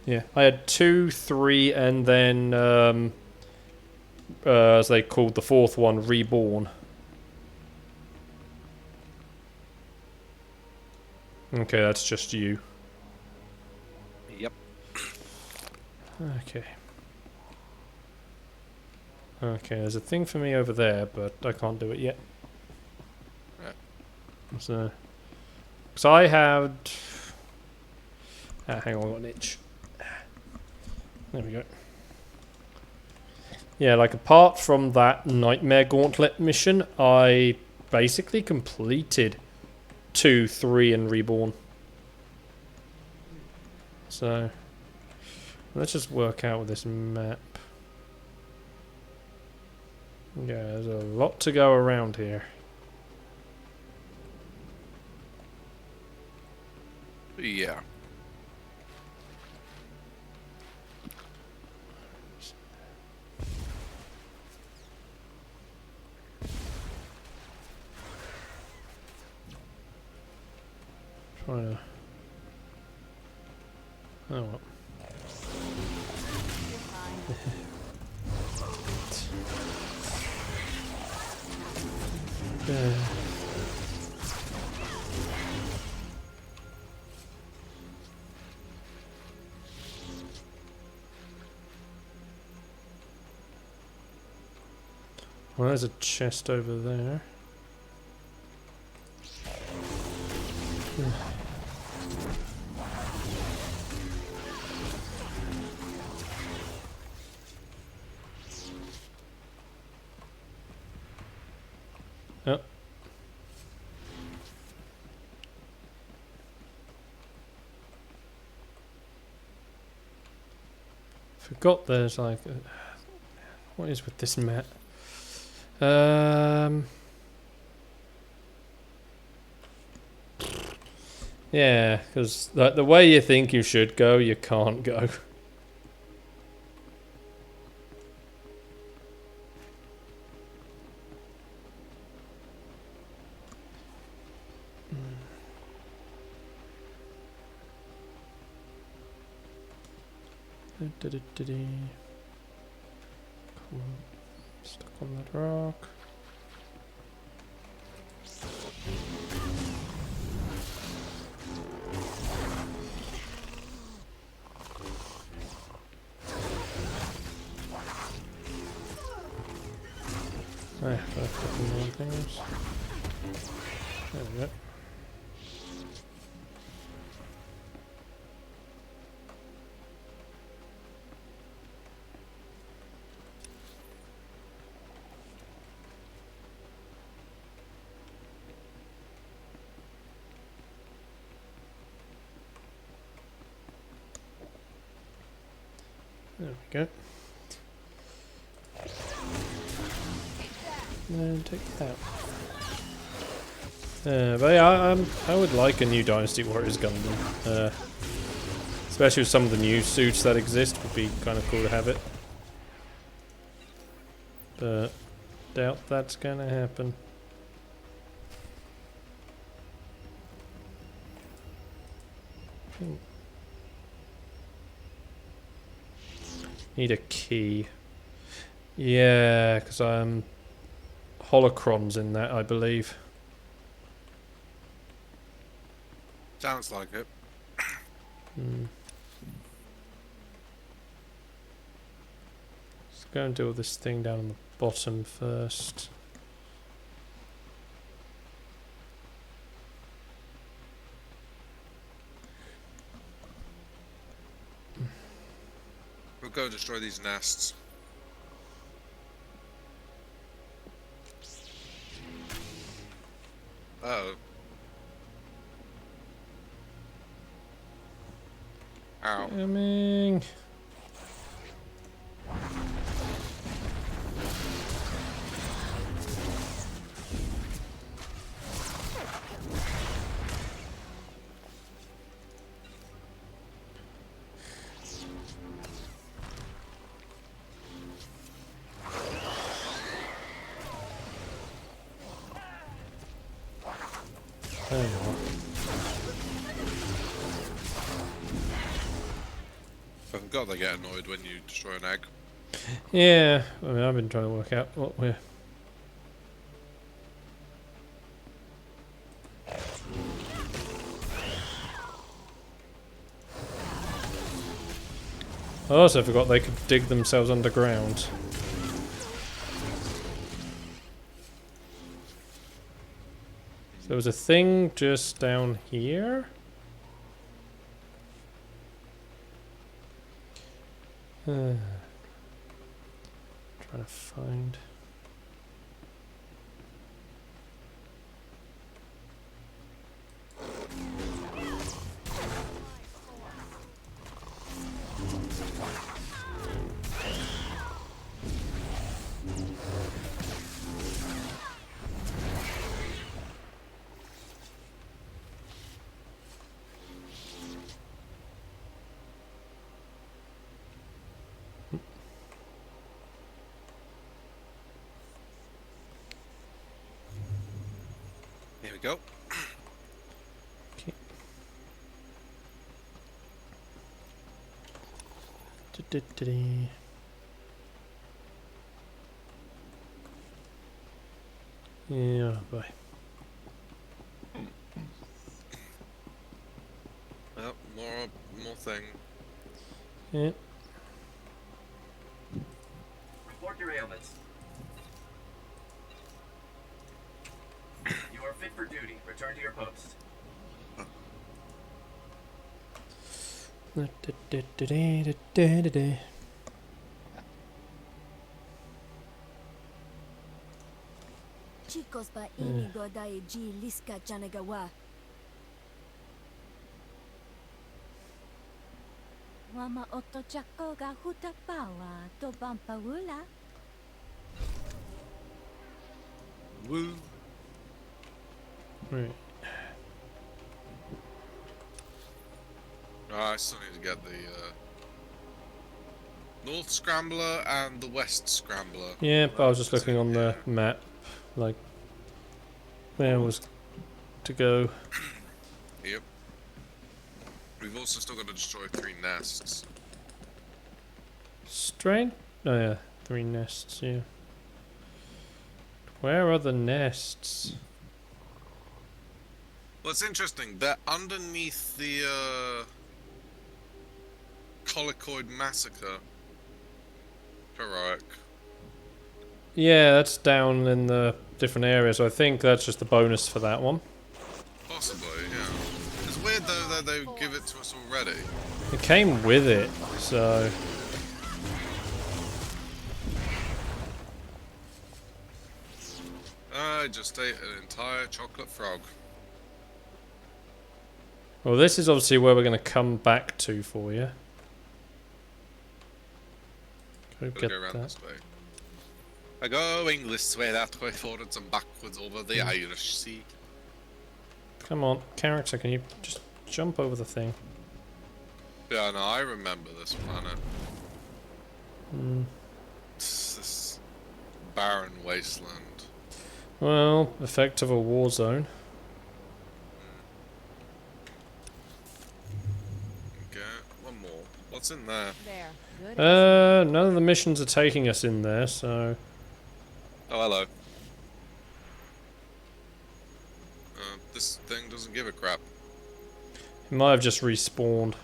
[SPEAKER 1] Yeah, I had 2, 3, and then as they called the 4th one, Reborn. Okay, that's just you.
[SPEAKER 2] Yep.
[SPEAKER 1] Okay. Okay, there's a thing for me over there, but I can't do it yet. So I had... hang on, I got an itch. There we go. Yeah, like apart from that Nightmare Gauntlet mission, I basically completed 2, 3, and Reborn. So let's just work out with this map. Yeah, there's a lot to go around here.
[SPEAKER 2] Yeah.
[SPEAKER 1] Trying to... Oh well. Well, there's a chest over there. Oh. Forgot there's like... what is with this map? Yeah, because like, the way you think you should go, you can't go. Come on. Stuck on that rock. Ah, got a couple more things. There we go. There we go. And take that. But yeah, I would like a new Dynasty Warriors Gundam. Especially with some of the new suits that exist, would be kind of cool to have it. But doubt that's gonna happen. Need a key. Yeah, because I'm holocrons in that, I believe.
[SPEAKER 2] Sounds like it.
[SPEAKER 1] Let's go and do all this thing down on the bottom first.
[SPEAKER 2] We'll go destroy these nests. Oh. Ow.
[SPEAKER 1] Coming. There you are.
[SPEAKER 2] I forgot they get annoyed when you destroy an egg.
[SPEAKER 1] Yeah, I mean, I've been trying to work out what we're... I also forgot they could dig themselves underground. So there was a thing just down here. Trying to find...
[SPEAKER 2] Here we go.
[SPEAKER 1] Okay. Yeah, boy.
[SPEAKER 2] Well, more thing.
[SPEAKER 1] Yeah.
[SPEAKER 12] Report your ailments. You are fit for duty. Return to your post.
[SPEAKER 5] Chicos ba ini dodai ji liska janagawa. Wama oto chako ga hutapawa to bampawula.
[SPEAKER 2] Woo.
[SPEAKER 1] Right.
[SPEAKER 2] I still need to get the North Scrambler and the West Scrambler.
[SPEAKER 1] Yeah, but I was just looking on the map, like where was to go.
[SPEAKER 2] Yep. We've also still got to destroy 3 nests.
[SPEAKER 1] Strain? Oh yeah, 3 nests, yeah. Where are the nests?
[SPEAKER 2] Well, it's interesting. They're underneath the Colicoid Massacre. Heroic.
[SPEAKER 1] Yeah, that's down in the different areas. So I think that's just the bonus for that one.
[SPEAKER 2] Possibly, yeah. It's weird though that they give it to us already.
[SPEAKER 1] It came with it, so...
[SPEAKER 2] I just ate an entire chocolate frog.
[SPEAKER 1] Well, this is obviously where we're going to come back to for you. We
[SPEAKER 2] Gotta
[SPEAKER 1] get
[SPEAKER 2] go around
[SPEAKER 1] that.
[SPEAKER 2] this way. I going this way, that way, forwards and backwards over the Irish Sea.
[SPEAKER 1] Come on, character, can you just jump over the thing?
[SPEAKER 2] Yeah, no, I remember this planet.
[SPEAKER 1] Hmm.
[SPEAKER 2] This barren wasteland.
[SPEAKER 1] Well, effect of a war zone.
[SPEAKER 2] Okay, one more. What's in there?
[SPEAKER 8] There. Good.
[SPEAKER 1] None of the missions are taking us in there, so...
[SPEAKER 2] Oh, hello. This thing doesn't give a crap.
[SPEAKER 1] It might have just respawned.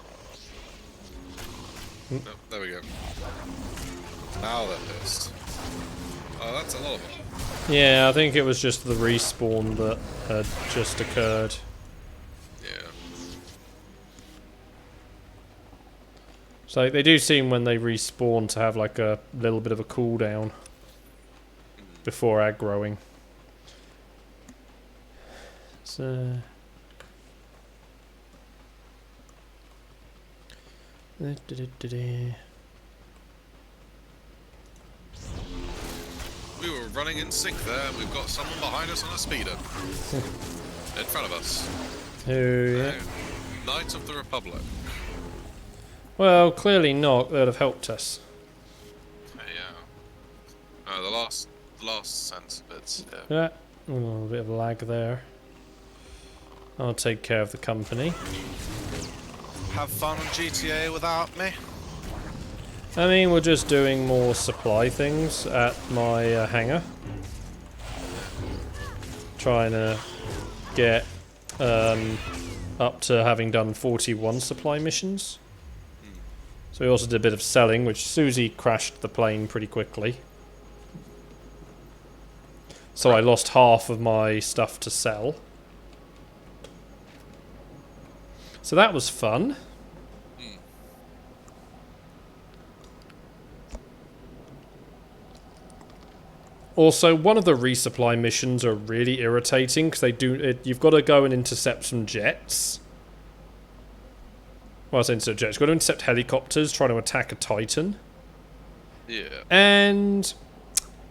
[SPEAKER 2] No, there we go. Now they're pissed. Oh, that's a lot of them.
[SPEAKER 1] Yeah, I think it was just the respawn that had just occurred.
[SPEAKER 2] Yeah.
[SPEAKER 1] So they do seem when they respawn to have like a little bit of a cooldown before aggroing. So...
[SPEAKER 2] We were running in sync there, and we've got someone behind us on a speeder. In front of us.
[SPEAKER 1] Oh, yeah.
[SPEAKER 2] Knights of the Republic.
[SPEAKER 1] Well, clearly not. That would have helped us.
[SPEAKER 2] Yeah. The last sense bits. Yeah.
[SPEAKER 1] Yeah, a little bit of lag there. I'll take care of the company.
[SPEAKER 2] Have fun on GTA without me.
[SPEAKER 1] I mean, we're just doing more supply things at my hangar. Trying to get up to having done 41 supply missions. So we also did a bit of selling, which Susie crashed the plane pretty quickly. So I lost half of my stuff to sell. So that was fun. Also, one of the resupply missions are really irritating because they do it. You've got to go and intercept some jets. Well, I say intercept jets. You've got to intercept helicopters trying to attack a Titan.
[SPEAKER 2] Yeah.
[SPEAKER 1] And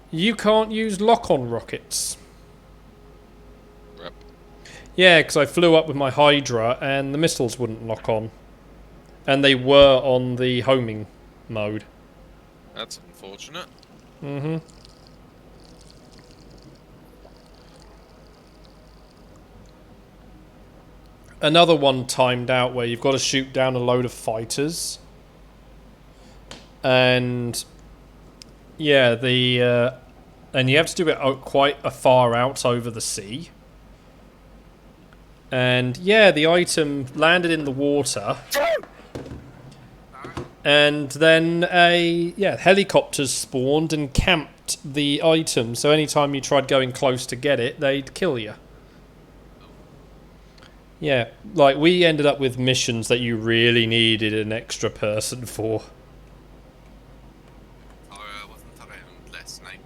[SPEAKER 1] you can't use lock-on rockets.
[SPEAKER 2] Rep.
[SPEAKER 1] Yeah, because I flew up with my Hydra and the missiles wouldn't lock on. And they were on the homing mode.
[SPEAKER 2] That's unfortunate.
[SPEAKER 1] Mm-hmm. Another one timed out where you've got to shoot down a load of fighters. And... yeah, and you have to do it out quite a far out over the sea. And yeah, the item landed in the water. And then helicopters spawned and camped the item. So anytime you tried going close to get it, they'd kill you. Yeah, like we ended up with missions that you really needed an extra person for.
[SPEAKER 2] Wasn't around last night.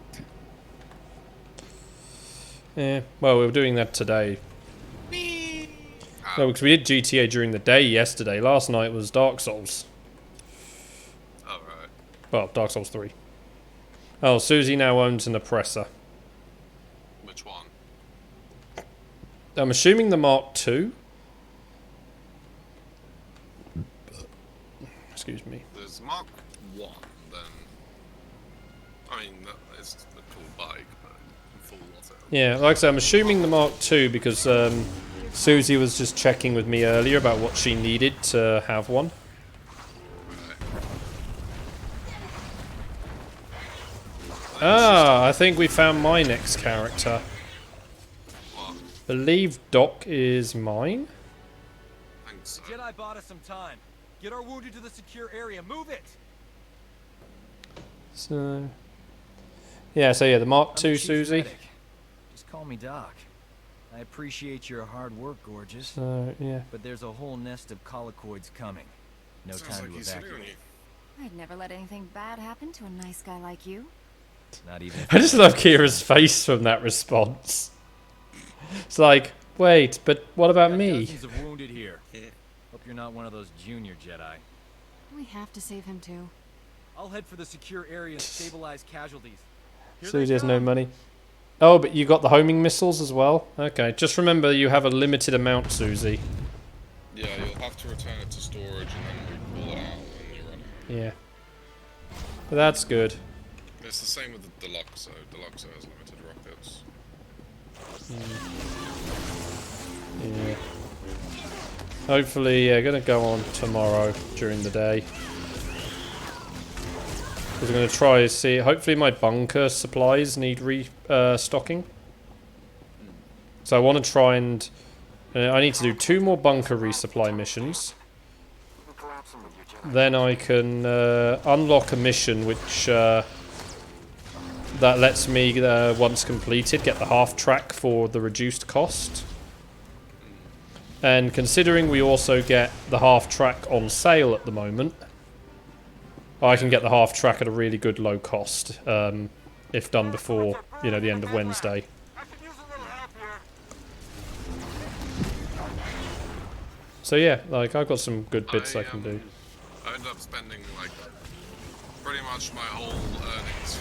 [SPEAKER 1] Yeah, well, we were doing that today. No, because we did GTA during the day yesterday. Last night was Dark Souls.
[SPEAKER 2] Oh, right.
[SPEAKER 1] Well, Dark Souls 3. Oh, Susie now owns an oppressor.
[SPEAKER 2] Which one?
[SPEAKER 1] I'm assuming the Mark II. Excuse me.
[SPEAKER 2] There's Mark 1, then... I mean, it's a cool bike, but full water.
[SPEAKER 1] Yeah, like I said, I'm assuming the Mark II because Susie was just checking with me earlier about what she needed to have one. Ah, I think we found my next character.
[SPEAKER 2] What?
[SPEAKER 1] Believe Doc is mine.
[SPEAKER 2] Thanks.
[SPEAKER 3] The Jedi bought us some time. Get our wounded to the secure area. Move it!
[SPEAKER 1] So... yeah, the Mark II, Susie.
[SPEAKER 13] Just call me Doc. I appreciate your hard work, gorgeous.
[SPEAKER 1] So, yeah.
[SPEAKER 13] But there's a whole nest of colloquids coming. No time to evacuate.
[SPEAKER 5] I'd never let anything bad happen to a nice guy like you.
[SPEAKER 13] Not even.
[SPEAKER 1] I just love Kira's face from that response. It's like, wait, but what about me?
[SPEAKER 13] Dozens of wounded here. Hope you're not one of those junior Jedi.
[SPEAKER 5] We have to save him too.
[SPEAKER 13] I'll head for the secure area and stabilize casualties.
[SPEAKER 1] Susie has no money. Oh, but you got the homing missiles as well? Okay, just remember you have a limited amount, Susie.
[SPEAKER 2] Yeah, you'll have to return it to storage and then pull it out when you run out.
[SPEAKER 1] Yeah. But that's good.
[SPEAKER 2] It's the same with the Deluxo. Deluxo has limited rockets.
[SPEAKER 1] Yeah. Hopefully, yeah, gonna go on tomorrow during the day. Because I'm gonna try to see. Hopefully, my bunker supplies need restocking. So I want to try and. I need to do 2 more bunker resupply missions. Then I can unlock a mission which that lets me, once completed, get the half track for the reduced cost. And considering we also get the half track on sale at the moment, I can get the half track at a really good low cost, if done before, you know, the end of Wendesday. So yeah, like I've got some good bits I can do.
[SPEAKER 2] I ended up spending like pretty much my whole earnings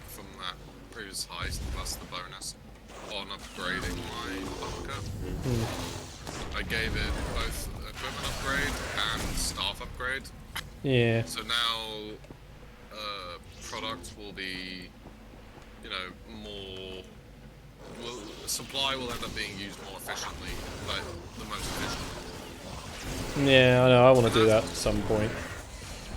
[SPEAKER 2] from that previous heist plus the bonus on upgrading my bunker. I gave it both equipment upgrade and staff upgrade.
[SPEAKER 1] Yeah.
[SPEAKER 2] So now product will be, you know, more. Supply will end up being used more efficiently, like the most efficient.
[SPEAKER 1] Yeah, I know. I want to do that at some point.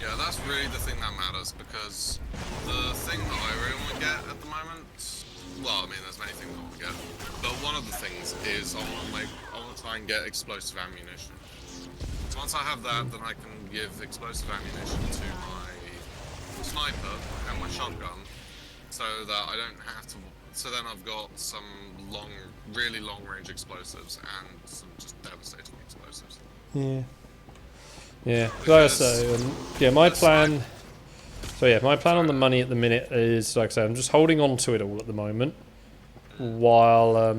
[SPEAKER 2] Yeah, that's really the thing that matters, because the thing that I really want to get at the moment, well, I mean, there's many things I want to get, but one of the things is I want to try and get explosive ammunition. So once I have that, then I can give explosive ammunition to my sniper and my shotgun, so that I don't have to. So then I've got some really long-range explosives and some just devastating explosives.
[SPEAKER 1] Yeah. Yeah. So yeah, my plan. So yeah, my plan on the money at the minute is, like I said, I'm just holding on to it all at the moment, while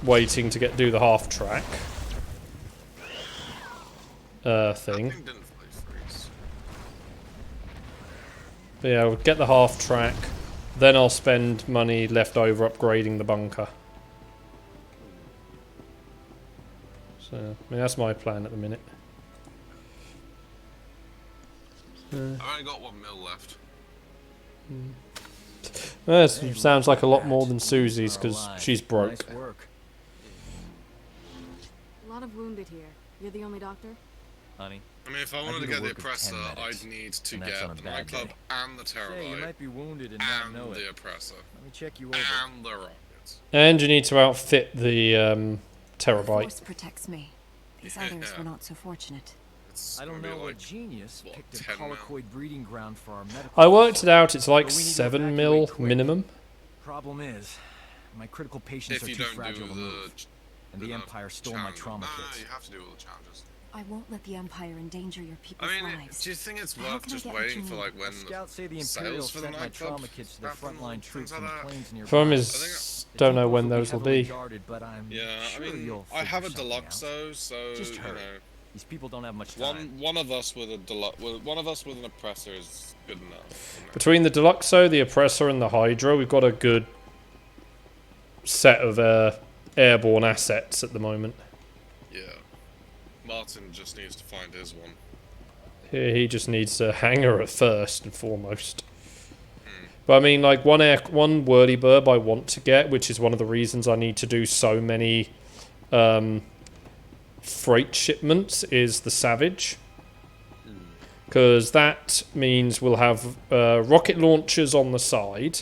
[SPEAKER 1] waiting to do the half track thing. But yeah, I'll get the half track. Then I'll spend money left over upgrading the bunker. So, I mean, that's my plan at the minute.
[SPEAKER 2] I've only got 1 mil left.
[SPEAKER 1] Well, that sounds like a lot more than Susie's, because she's broke.
[SPEAKER 8] A lot of wounded here. You're the only doctor?
[SPEAKER 13] Honey.
[SPEAKER 2] I mean, if I wanted to get the oppressor, I'd need to get the nightclub and the
[SPEAKER 13] You might be wounded and
[SPEAKER 2] and
[SPEAKER 13] not know
[SPEAKER 2] the
[SPEAKER 13] it.
[SPEAKER 2] oppressor
[SPEAKER 13] Let me check you over.
[SPEAKER 2] and the rockets.
[SPEAKER 1] And you need to outfit the terabyte.
[SPEAKER 5] Force protects me. These others were not so fortunate.
[SPEAKER 13] I don't know what genius picked a colloquoid breeding ground for our medical.
[SPEAKER 1] I worked it out. It's like 7 mil minimum.
[SPEAKER 13] Problem is, my critical patients
[SPEAKER 2] If
[SPEAKER 13] are
[SPEAKER 2] you
[SPEAKER 13] too
[SPEAKER 2] don't
[SPEAKER 13] fragile
[SPEAKER 2] do
[SPEAKER 13] to move, and the Empire stole my trauma
[SPEAKER 2] No,
[SPEAKER 13] kits.
[SPEAKER 2] you have to do all the challenges.
[SPEAKER 5] I won't let the Empire endanger your people's
[SPEAKER 2] I mean,
[SPEAKER 5] lives.
[SPEAKER 2] do you think it's
[SPEAKER 5] But how
[SPEAKER 2] worth
[SPEAKER 5] can I
[SPEAKER 2] just
[SPEAKER 5] get what
[SPEAKER 2] waiting
[SPEAKER 5] you
[SPEAKER 2] for
[SPEAKER 5] need?
[SPEAKER 2] like when
[SPEAKER 13] Scouts say the
[SPEAKER 2] the
[SPEAKER 13] Imperial
[SPEAKER 2] sales for the
[SPEAKER 13] sent my
[SPEAKER 2] nightclub
[SPEAKER 13] trauma kits to their
[SPEAKER 2] happen,
[SPEAKER 13] frontline
[SPEAKER 2] things
[SPEAKER 13] troops
[SPEAKER 2] like
[SPEAKER 13] in the
[SPEAKER 2] that?
[SPEAKER 13] plains nearby.
[SPEAKER 1] Problem is, don't know when those will be.
[SPEAKER 13] But I'm
[SPEAKER 2] Yeah,
[SPEAKER 13] sure
[SPEAKER 2] I mean,
[SPEAKER 13] you'll
[SPEAKER 2] I have a
[SPEAKER 13] figure something out.
[SPEAKER 2] Deluxo, so
[SPEAKER 13] Just
[SPEAKER 2] you
[SPEAKER 13] hurry.
[SPEAKER 2] know,
[SPEAKER 13] These people don't have much time.
[SPEAKER 2] one of us with a one of us with an oppressor is good enough. You know?
[SPEAKER 1] Between the Deluxo, the Oppressor, and the Hydra, we've got a good set of airborne assets at the moment.
[SPEAKER 2] Yeah, Martin just needs to find his one.
[SPEAKER 1] He just needs a hangar at first and foremost. But I mean, like one whirly-burb I want to get, which is one of the reasons I need to do so many freight shipments, is the Savage. Because that means we'll have rocket launchers on the side,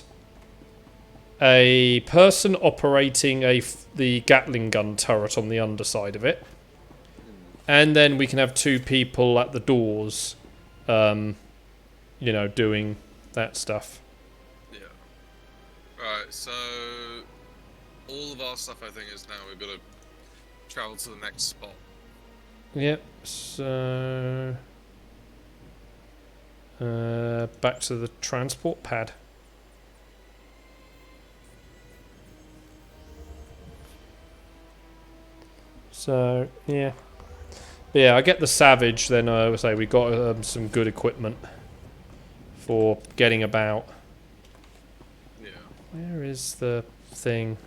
[SPEAKER 1] a person operating the Gatling gun turret on the underside of it, and then we can have 2 people at the doors, you know, doing that stuff.
[SPEAKER 2] Yeah. Right. So all of our stuff, I think, is now we've got to travel to the next spot.
[SPEAKER 1] Yep. So back to the transport pad. So yeah. But yeah, I get the Savage, then I would say we got some good equipment for getting about.
[SPEAKER 2] Yeah.
[SPEAKER 1] Where is the thing?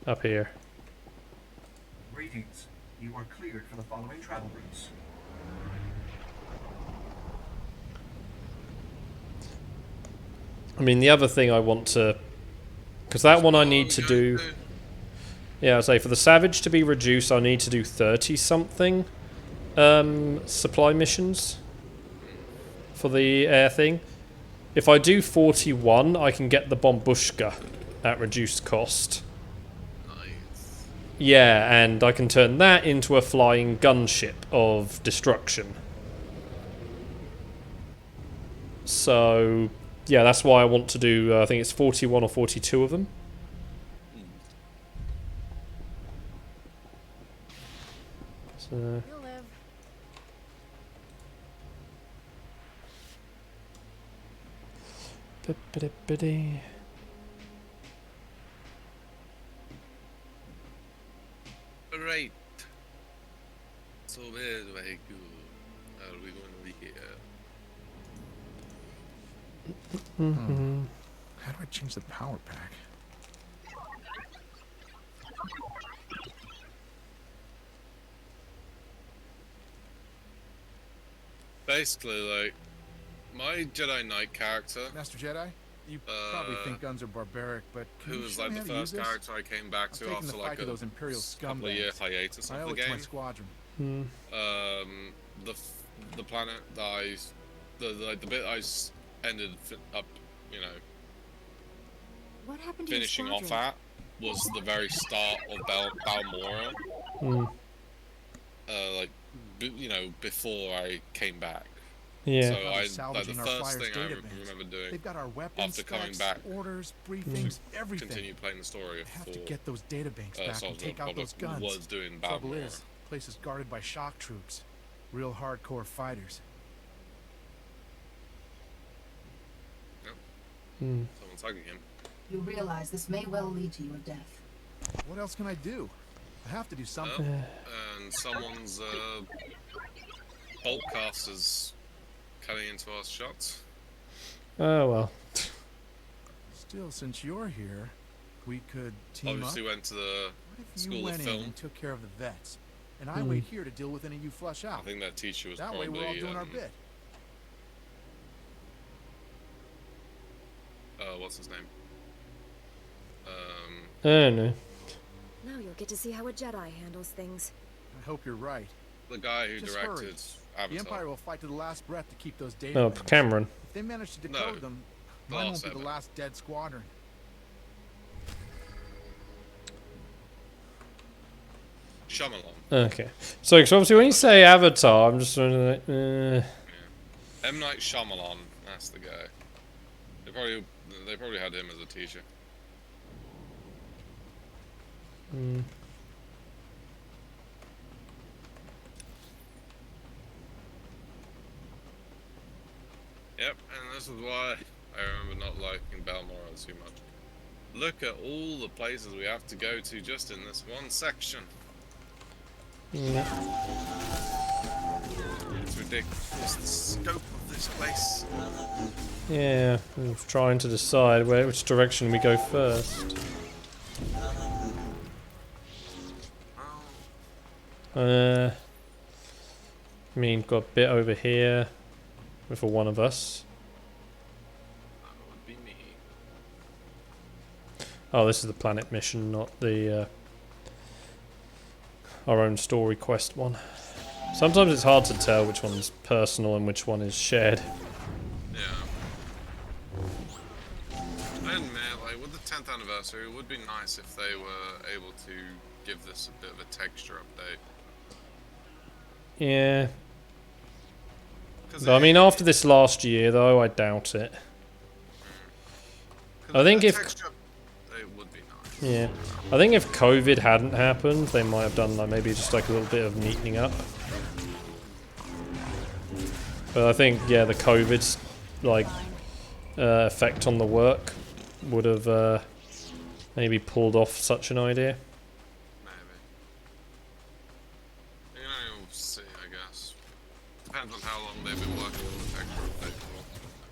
[SPEAKER 1] Up here.
[SPEAKER 12] Greetings. You are cleared for the following travel routes.
[SPEAKER 1] I mean, the other thing I want to... Because that one I need to do... Yeah, I'd say for the Savage to be reduced, I need to do 30-something supply missions for the air thing. If I do 41, I can get the Bombushka at reduced cost.
[SPEAKER 2] Nice.
[SPEAKER 1] Yeah, and I can turn that into a flying gunship of destruction. So, yeah, that's why I want to do, I think it's 41 or 42 of them. So...
[SPEAKER 5] You'll live.
[SPEAKER 1] Ba-ba-da-ba-dee.
[SPEAKER 2] Right. So where do I go? Are we going to be here?
[SPEAKER 3] How do I change the power pack?
[SPEAKER 2] Basically, like, my Jedi Knight character,
[SPEAKER 3] Master Jedi, you probably think guns are barbaric, but
[SPEAKER 2] who was like the first character I came back to after like a
[SPEAKER 3] those Imperial
[SPEAKER 2] couple of year hiatus of the
[SPEAKER 3] my
[SPEAKER 2] game.
[SPEAKER 3] squadron.
[SPEAKER 2] The planet that the bit I ended up, you know,
[SPEAKER 5] What happened to
[SPEAKER 2] finishing
[SPEAKER 5] your
[SPEAKER 2] off
[SPEAKER 5] squadron?
[SPEAKER 2] at was the very start of Balmora. Like, you know, before I came back.
[SPEAKER 1] Yeah.
[SPEAKER 2] So like the first thing I remember doing
[SPEAKER 3] They've got our weapons,
[SPEAKER 2] after coming back,
[SPEAKER 3] orders, briefings, everything.
[SPEAKER 2] continue playing the story of
[SPEAKER 3] have to get those databanks back and take out those guns.
[SPEAKER 2] was doing
[SPEAKER 3] Trouble
[SPEAKER 2] Balmora.
[SPEAKER 3] is, place is guarded by shock troops, real hardcore fighters.
[SPEAKER 2] Someone's hugging him.
[SPEAKER 14] You realize this may well lead to your death.
[SPEAKER 3] What else can I do? I have to do something.
[SPEAKER 2] And someone's bolt caster's cutting into our shots.
[SPEAKER 1] Oh well.
[SPEAKER 3] Still, since you're here, we could team
[SPEAKER 2] Obviously
[SPEAKER 3] up.
[SPEAKER 2] went to the
[SPEAKER 3] What if you
[SPEAKER 2] School of
[SPEAKER 3] went in
[SPEAKER 2] Film.
[SPEAKER 3] and took care of the vets, and I wait here to deal with any you flush out?
[SPEAKER 2] I think that teacher was
[SPEAKER 3] That way
[SPEAKER 2] probably
[SPEAKER 3] we're all doing our bit.
[SPEAKER 2] What's his name?
[SPEAKER 1] I don't know.
[SPEAKER 5] Now you'll get to see how a Jedi handles things.
[SPEAKER 3] I hope you're right.
[SPEAKER 2] The guy who
[SPEAKER 3] Just
[SPEAKER 2] directed
[SPEAKER 3] hurry. The
[SPEAKER 2] Avatar.
[SPEAKER 3] Empire will fight to the last breath to keep those data.
[SPEAKER 1] Oh,
[SPEAKER 3] banks.
[SPEAKER 1] Cameron.
[SPEAKER 3] If they manage to
[SPEAKER 2] No,
[SPEAKER 3] decode them,
[SPEAKER 2] the
[SPEAKER 3] mine
[SPEAKER 2] last
[SPEAKER 3] won't be the
[SPEAKER 2] 7.
[SPEAKER 3] last dead squadron.
[SPEAKER 2] Shyamalan.
[SPEAKER 1] Okay. So obviously when you say Avatar, I'm just wondering,
[SPEAKER 2] M. Night Shyamalan. That's the guy. They probably had him as a teacher. Yep, and this is why I remember not liking Balmora too much. Look at all the places we have to go to just in this one section. It's ridiculous, the scope of this place.
[SPEAKER 1] yeah, I'm trying to decide which direction we go first. I mean, got a bit over here for one of us.
[SPEAKER 2] That would be me.
[SPEAKER 1] Oh, this is the planet mission, not the our own story quest one. Sometimes it's hard to tell which one's personal and which one is shared.
[SPEAKER 2] Yeah. I admit, like, with the 10th anniversary, it would be nice if they were able to give this a bit of a texture update.
[SPEAKER 1] Yeah. But, I mean, after this last year, though, I doubt it. I think if...
[SPEAKER 2] It would be nice.
[SPEAKER 1] Yeah. I think if COVID hadn't happened, they might have done, like, maybe just, like, a little bit of neatening up. But I think, yeah, the COVID's, like, effect on the work would have maybe pulled off such an idea.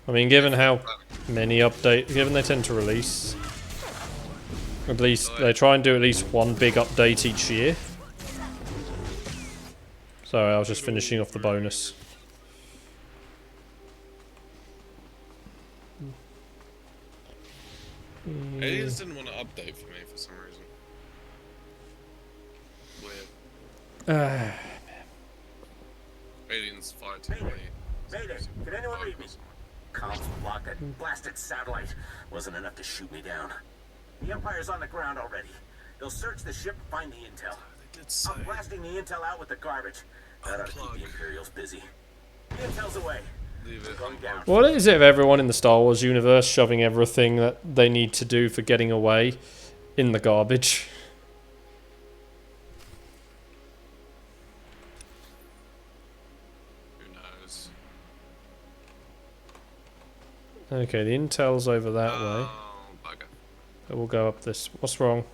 [SPEAKER 1] I mean, given how many given they tend to release, at least they try and do at least one big update each year. Sorry, I was just finishing off the bonus.
[SPEAKER 2] Aliens didn't want to update for me for some reason. Weird. Aliens fired to me.
[SPEAKER 11] Mayday! Can anyone read me? Comms blocked. That blasted satellite wasn't enough to shoot me down. The Empire's on the ground already. They'll search the ship, find the intel. I'm blasting the intel out with the garbage. That ought to keep the Imperials busy. The intel's away. Going down.
[SPEAKER 1] What is it of everyone in the Star Wars universe shoving everything that they need to do for getting away in the garbage?
[SPEAKER 2] Who knows?
[SPEAKER 1] Okay, the intel's over that way.
[SPEAKER 2] Bugger.
[SPEAKER 1] So we'll go up this. What's wrong?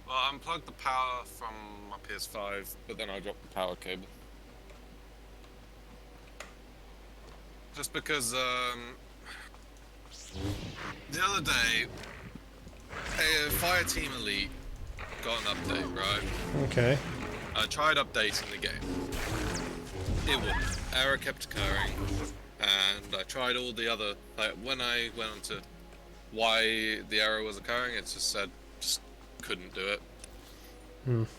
[SPEAKER 2] Well, I unplugged the power from my PS5, but then I dropped the power cable. Just because, the other day, Fireteam Elite got an update, right?
[SPEAKER 1] Okay.
[SPEAKER 2] I tried updating the game. It wouldn't. Error kept occurring, and I tried all the other, like, when I went on to why the error was occurring, it just said, just couldn't do it. And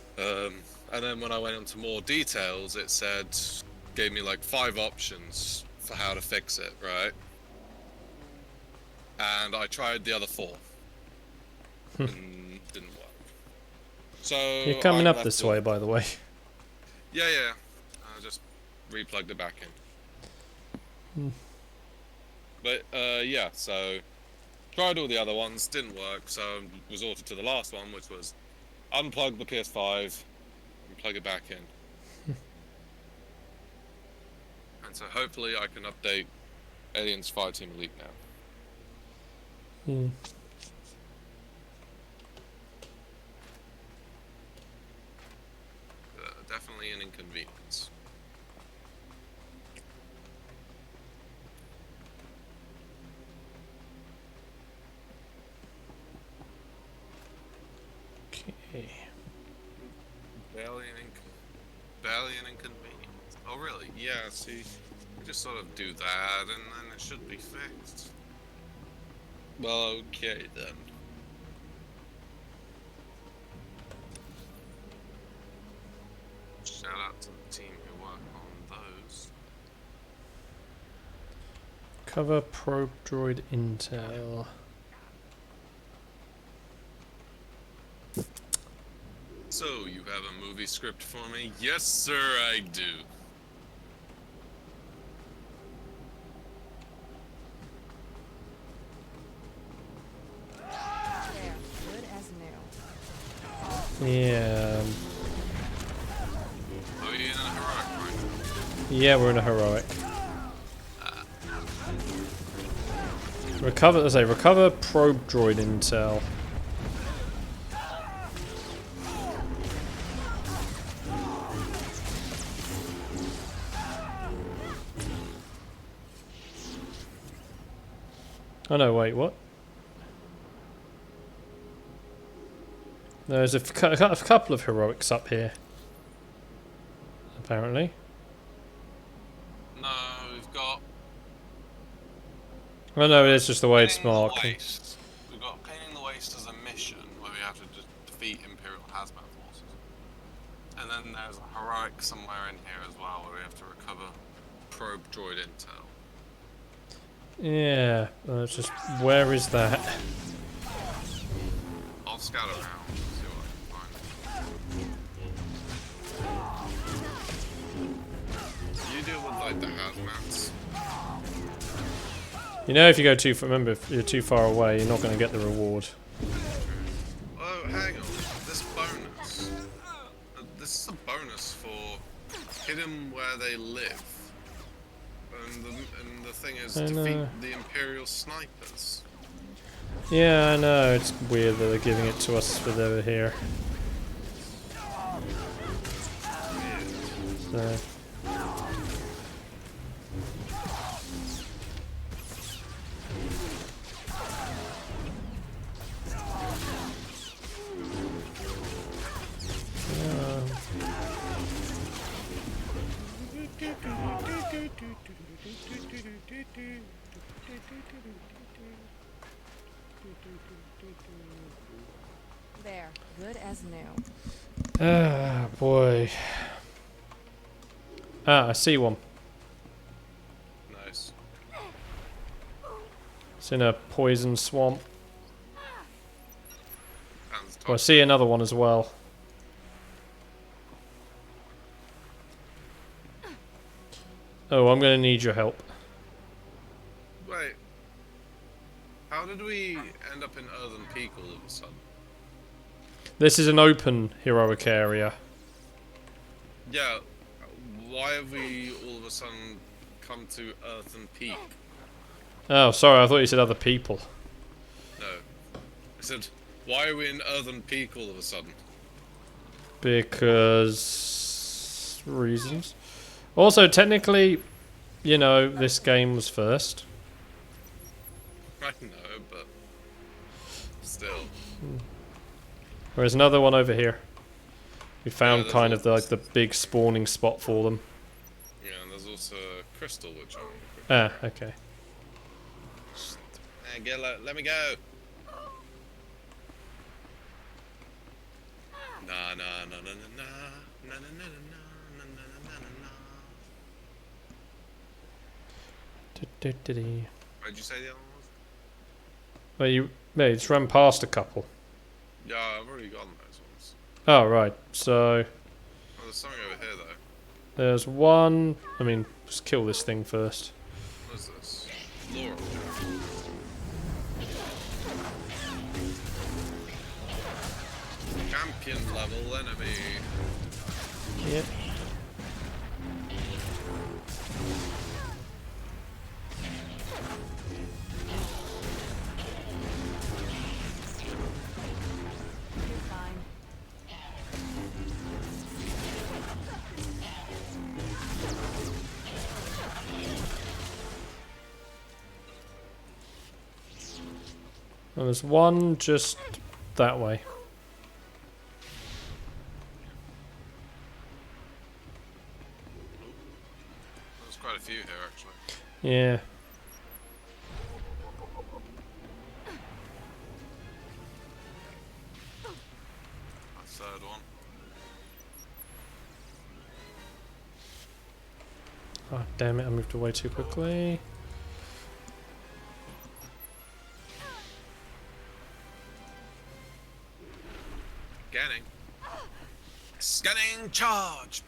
[SPEAKER 2] then when I went into more details, it said, gave me like 5 options for how to fix it, right? And I tried the other 4. And didn't work. So
[SPEAKER 1] You're coming up this way, by the way.
[SPEAKER 2] Yeah. I just replugged it back in. But yeah, so tried all the other ones, didn't work, so resorted to the last one, which was unplug the PS5 and plug it back in. And so hopefully I can update Aliens Fireteam Elite now. Definitely an inconvenience.
[SPEAKER 1] Okay.
[SPEAKER 2] Barely an inconvenience. Oh really? Yeah, see, you just sort of do that and then it should be fixed. Well, okay then. Shout out to the team who work on those.
[SPEAKER 1] Cover probe droid intel.
[SPEAKER 2] So, you have a movie script for me? Yes, sir, I do.
[SPEAKER 5] There, good as new.
[SPEAKER 1] Yeah.
[SPEAKER 2] Are you in a heroic right?
[SPEAKER 1] Yeah, we're in a heroic. Recover probe droid intel. Oh no, wait, what? There's a couple of heroics up here. Apparently.
[SPEAKER 2] No, we've got...
[SPEAKER 1] Oh no, it's just the way it's marked.
[SPEAKER 2] We've got Cleaning the Waste as a mission, where we have to just defeat Imperial hazmat forces. And then there's a heroic somewhere in here as well, where we have to recover probe droid intel.
[SPEAKER 1] Yeah, it's just, where is that?
[SPEAKER 2] I'll scout around and see what I can find. You deal with like the hazmats.
[SPEAKER 1] You know, if you go too far, remember, if you're too far away, you're not going to get the reward.
[SPEAKER 2] Oh, hang on. This bonus. This is a bonus for hidden where they live. And the thing is, defeat the Imperial snipers.
[SPEAKER 1] Yeah, I know, it's weird that they're giving it to us with over here. So.
[SPEAKER 15] There, good as new.
[SPEAKER 1] Ah, boy. Ah, I see one.
[SPEAKER 2] Nice.
[SPEAKER 1] It's in a poison swamp. Oh, I see another one as well. Oh, I'm gonna need your help.
[SPEAKER 2] Wait. How did we end up in Earthen Peak all of a sudden?
[SPEAKER 1] This is an open heroic area.
[SPEAKER 2] Yeah. Why have we all of a sudden come to Earthen Peak?
[SPEAKER 1] Oh, sorry, I thought you said other people.
[SPEAKER 2] No. I said, why are we in Earthen Peak all of a sudden?
[SPEAKER 1] Because... reasons. Also, technically, you know, this game was first.
[SPEAKER 2] I know, but... still.
[SPEAKER 1] There's another one over here. We found kind of the, like the big spawning spot for them.
[SPEAKER 2] Yeah, and there's also a crystal which I'm...
[SPEAKER 1] Ah, okay.
[SPEAKER 2] Let me go! Na na na na na na na na na na na na na. Where'd you say the other one was?
[SPEAKER 1] Well, you just ran past a couple.
[SPEAKER 2] Yeah, I've already gotten those ones.
[SPEAKER 1] Oh, right. So...
[SPEAKER 2] oh, there's something over here, though.
[SPEAKER 1] there's one... I mean, just kill this thing first.
[SPEAKER 2] What is this? Laurel. Champion level enemy.
[SPEAKER 1] Yep. Well, there's one just that way.
[SPEAKER 2] There's quite a few here, actually.
[SPEAKER 1] Yeah.
[SPEAKER 2] A third one.
[SPEAKER 1] Oh, damn it, I moved away too quickly.
[SPEAKER 2] Scanning. Scanning charge.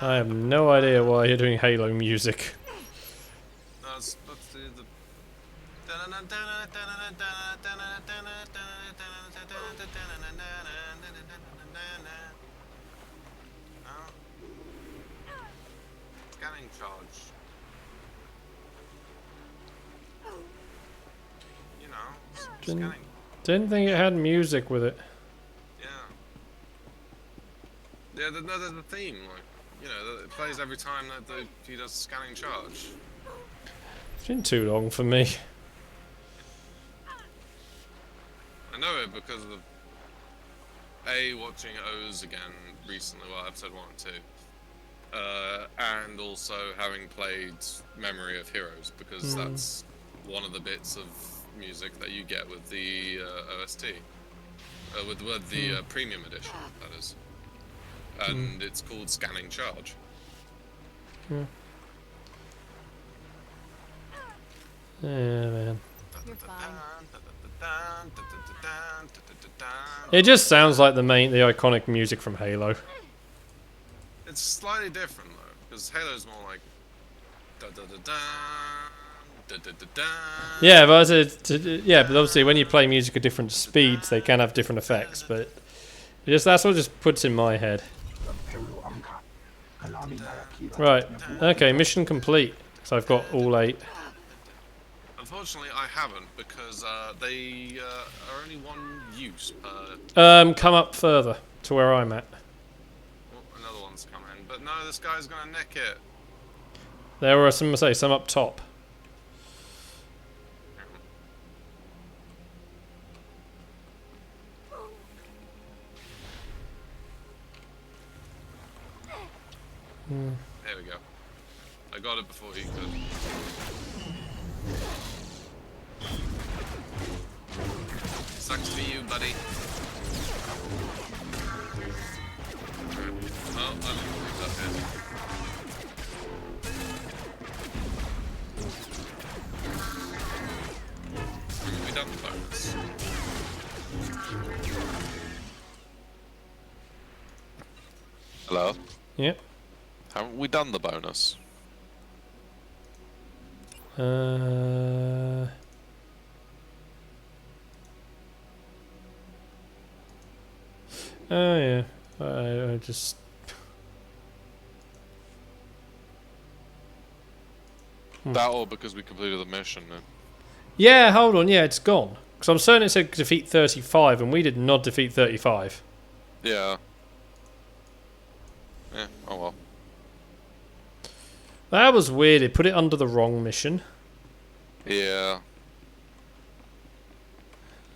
[SPEAKER 1] I have no idea why you're doing Halo music.
[SPEAKER 2] Let's do the. Scanning charge. You know, scanning.
[SPEAKER 1] Didn't think it had music with it.
[SPEAKER 2] Yeah. Yeah, there's a theme, like, you know, it plays every time that he does scanning charge.
[SPEAKER 1] It's been too long for me.
[SPEAKER 2] I know it because of watching O's again recently, well, episode 1 and 2, and also having played Memory of Heroes, because that's one of the bits of music that you get with the OST, with the premium edition, that is, and it's called Scanning Charge.
[SPEAKER 1] Yeah, man.
[SPEAKER 15] You're fine.
[SPEAKER 1] It just sounds like the iconic music from Halo.
[SPEAKER 2] It's slightly different though, because Halo's more like da da da da da da da da.
[SPEAKER 1] Yeah, but but obviously when you play music at different speeds, they can have different effects. But that's what just puts in my head. Right. Okay. Mission complete. So I've got all 8.
[SPEAKER 2] Unfortunately, I haven't, because they are only one use per...
[SPEAKER 1] Come up further to where I'm at.
[SPEAKER 2] Oh, another one's coming, but no, this guy's gonna nick it.
[SPEAKER 1] There were some up top.
[SPEAKER 2] There we go. I got it before he could. Sucks for you, buddy. Oh, I'm up here. We done the bonus. Hello?
[SPEAKER 1] Yep.
[SPEAKER 2] Haven't we done the bonus?
[SPEAKER 1] Oh yeah. I just.
[SPEAKER 2] That or because we completed the mission.
[SPEAKER 1] Yeah, hold on. Yeah, it's gone. Because I'm certain it said defeat 35, and we did not defeat 35.
[SPEAKER 2] Yeah. Yeah, oh well.
[SPEAKER 1] That was weird. It put it under the wrong mission.
[SPEAKER 2] Yeah.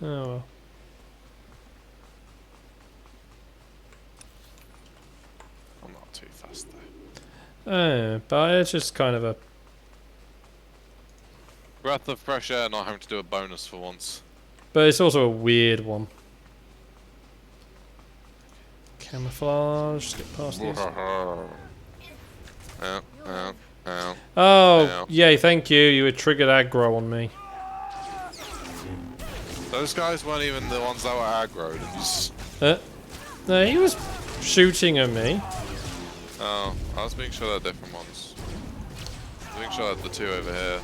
[SPEAKER 1] Oh well.
[SPEAKER 2] I'm not too fast though.
[SPEAKER 1] But it's just kind of a...
[SPEAKER 2] Breath of fresh air, not having to do a bonus for once.
[SPEAKER 1] But it's also a weird one. Camouflage, skip past this. Oh, yay, thank you. You had triggered aggro on me.
[SPEAKER 2] Those guys weren't even the ones that were aggroed.
[SPEAKER 1] No, he was shooting at me.
[SPEAKER 2] Oh, I was being sure they're different ones. I was being sure that the two over here.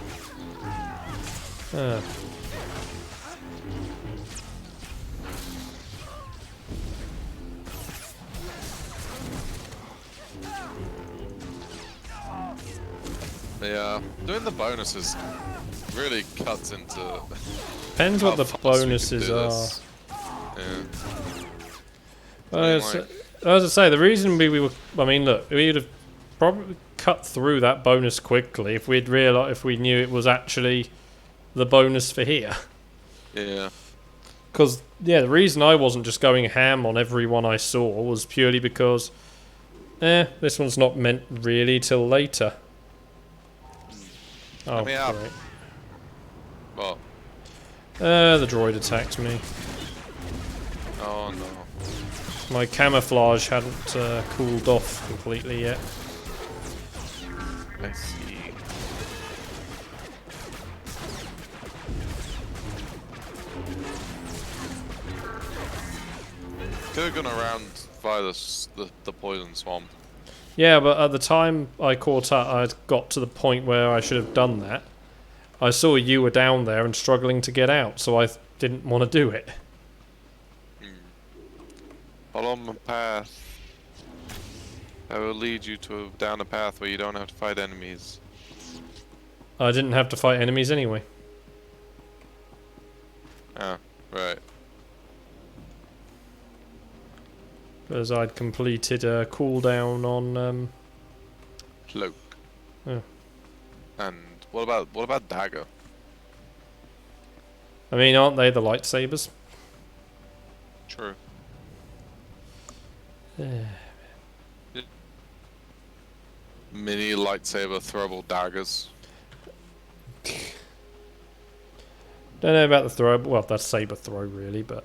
[SPEAKER 2] Yeah, doing the bonuses really cuts into...
[SPEAKER 1] Depends what the bonuses are.
[SPEAKER 2] Yeah.
[SPEAKER 1] As I say, the reason we were... I mean, look, we would have probably cut through that bonus quickly if we'd realised, if we knew it was actually the bonus for here.
[SPEAKER 2] Yeah.
[SPEAKER 1] Because, yeah, the reason I wasn't just going ham on every one I saw was purely because, this one's not meant really till later. Oh, great.
[SPEAKER 2] What?
[SPEAKER 1] The droid attacked me.
[SPEAKER 2] Oh no.
[SPEAKER 1] My camouflage hadn't cooled off completely yet.
[SPEAKER 2] I see. Could have gone around via the poison swamp.
[SPEAKER 1] Yeah, but at the time I caught up, I'd got to the point where I should have done that. I saw you were down there and struggling to get out, so I didn't want to do it.
[SPEAKER 2] Follow my path. I will lead you down a path where you don't have to fight enemies.
[SPEAKER 1] I didn't have to fight enemies anyway.
[SPEAKER 2] Ah, right.
[SPEAKER 1] Because I'd completed a cooldown on
[SPEAKER 2] Cloak.
[SPEAKER 1] Oh.
[SPEAKER 2] And what about dagger?
[SPEAKER 1] I mean, aren't they the lightsabers?
[SPEAKER 2] True. Mini lightsaber throwable daggers.
[SPEAKER 1] Don't know about the throw. Well, that's saber throw really, but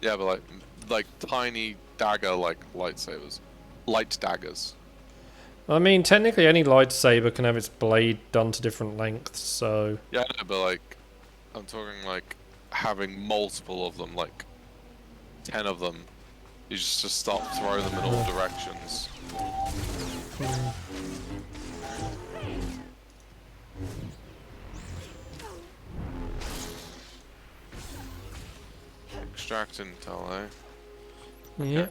[SPEAKER 2] Yeah, but like tiny dagger like lightsabers, light daggers.
[SPEAKER 1] I mean, technically any lightsaber can have its blade done to different lengths. So
[SPEAKER 2] Yeah, I know, but like, I'm talking like having multiple of them, like 10 of them. You just start throwing them in all directions. Extract intel, eh?
[SPEAKER 1] yeah.
[SPEAKER 2] Okay.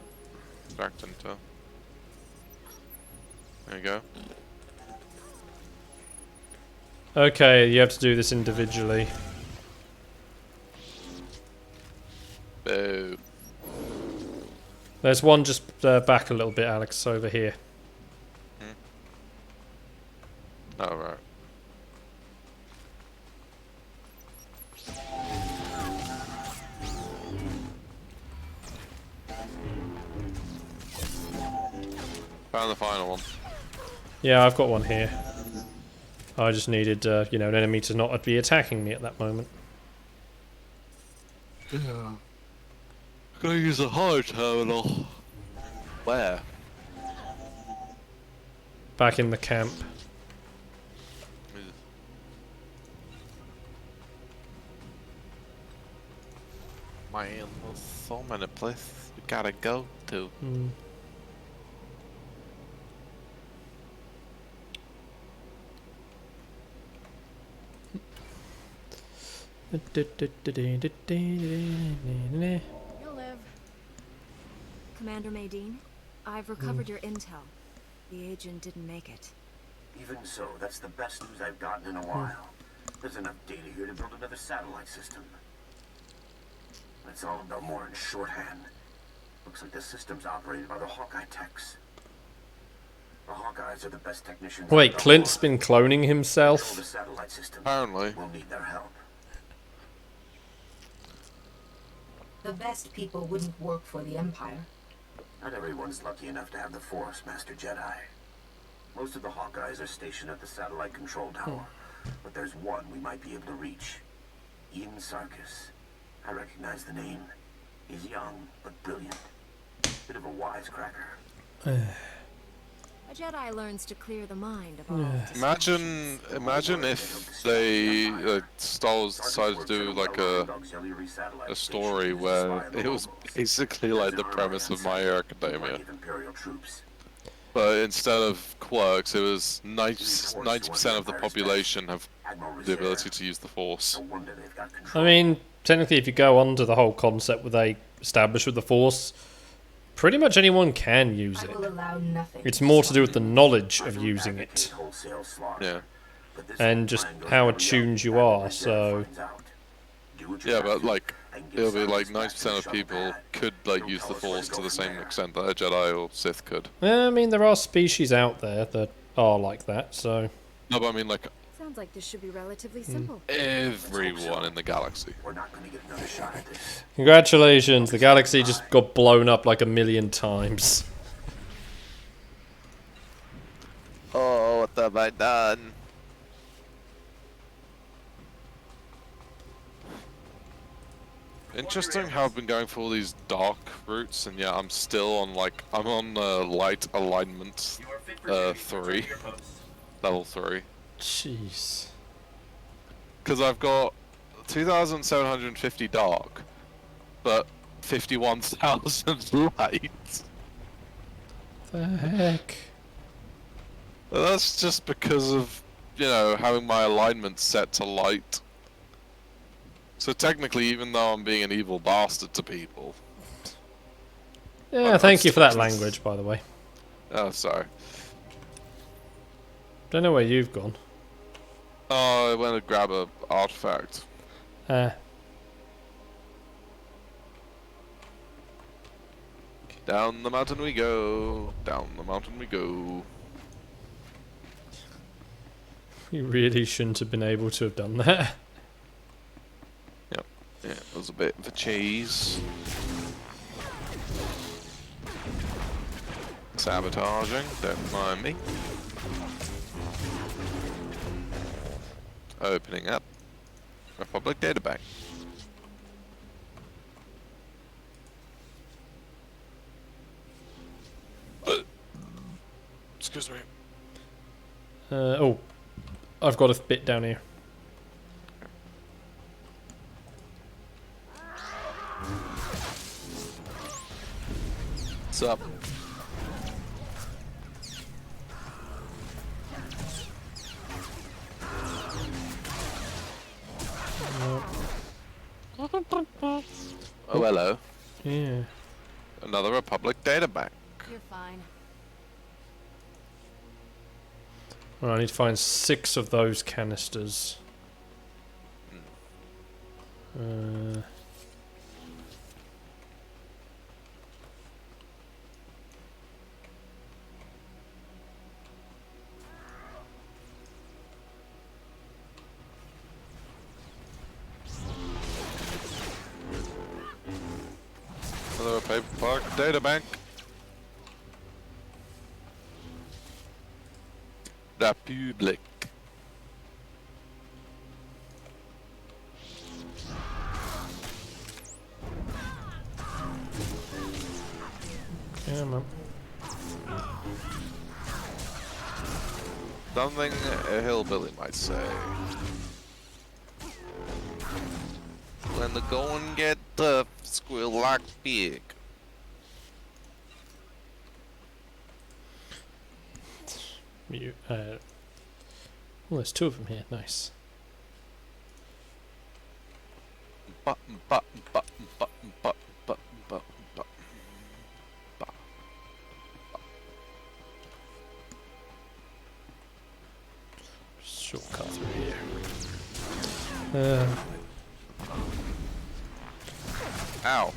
[SPEAKER 2] Extract intel. There you go.
[SPEAKER 1] Okay, you have to do this individually.
[SPEAKER 2] Boo.
[SPEAKER 1] There's one just back a little bit, Alex, over here.
[SPEAKER 2] Oh, right. Found the final one.
[SPEAKER 1] Yeah, I've got one here. I just needed, you know, an enemy to not be attacking me at that moment.
[SPEAKER 2] Yeah. Gonna use a hard terminal. Where?
[SPEAKER 1] Back in the camp.
[SPEAKER 2] Man, there's so many places we gotta go to.
[SPEAKER 5] You'll live. Commander Maydeen, I've recovered your intel. The agent didn't make it.
[SPEAKER 11] Even so, that's the best news I've gotten in a while. There's enough data here to build another satellite system. It's all about more in shorthand. Looks like the system's operated by the Hawkeye techs. The Hawkeyes are the best technicians.
[SPEAKER 1] Wait, Clint's been cloning
[SPEAKER 11] The
[SPEAKER 1] himself?
[SPEAKER 11] satellite system.
[SPEAKER 2] Apparently.
[SPEAKER 11] We'll need their help.
[SPEAKER 14] The best people wouldn't work for the Empire.
[SPEAKER 11] Not everyone's lucky enough to have the Force, Master Jedi. Most of the Hawkeyes are stationed at the satellite control tower, but there's one we might be able to reach. Ian Sarkis. I recognize the name. He's young, but brilliant. Bit of a wisecracker.
[SPEAKER 5] A Jedi learns to clear the mind of all
[SPEAKER 2] Imagine if they Star Wars decided to do like a story where it was basically like the premise of My Hero Academia, but instead of quirks, it was 90% of the population have the ability to use the Force.
[SPEAKER 1] I mean, technically, if you go on to the whole concept where they establish with the Force, pretty much anyone can use it. It's more to do with the knowledge of using it.
[SPEAKER 2] Yeah.
[SPEAKER 1] And just how attuned you are, so...
[SPEAKER 2] Yeah, but like, it'll be like 90% of people could like use the Force to the same extent that a Jedi or Sith could.
[SPEAKER 1] I mean, there are species out there that are like that, so...
[SPEAKER 2] No, but I mean like...
[SPEAKER 5] Sounds like this should be relatively simple.
[SPEAKER 2] Everyone in the galaxy.
[SPEAKER 1] Congratulations, the galaxy just got blown up like 1,000,000 times.
[SPEAKER 2] Oh, what have I done? Interesting how I've been going for all these dark routes, and yeah, I'm still on like, I'm on light alignment 3. Level 3.
[SPEAKER 1] Jeez.
[SPEAKER 2] Because I've got 2,750 dark, but 51,000 light.
[SPEAKER 1] The heck?
[SPEAKER 2] Well, that's just because of, you know, having my alignment set to light. So technically, even though I'm being an evil bastard to people...
[SPEAKER 1] Yeah, thank you for that language, by the way.
[SPEAKER 2] Oh, sorry.
[SPEAKER 1] Don't know where you've gone.
[SPEAKER 2] Oh, I went to grab a artifact. Down the mountain we go. Down the mountain we go.
[SPEAKER 1] You really shouldn't have been able to have done that.
[SPEAKER 2] Yep. Yeah, it was a bit of a cheese. Sabotaging, don't mind me. Opening up Republic data bank. Excuse me.
[SPEAKER 1] Oh, I've got a bit down here.
[SPEAKER 2] What's up? Oh, hello.
[SPEAKER 1] Yeah.
[SPEAKER 2] Another Republic data bank.
[SPEAKER 5] You're fine.
[SPEAKER 1] Well, I need to find 6 of those canisters.
[SPEAKER 2] Another paper park data bank. Republic.
[SPEAKER 1] Yeah, man.
[SPEAKER 2] Something a hillbilly might say. When the going get tough, squeal like pig.
[SPEAKER 1] Well, there's two of them here. Nice.
[SPEAKER 2] Button, button, button, button, button, button, button, button.
[SPEAKER 1] Shortcut through here.
[SPEAKER 2] Ow.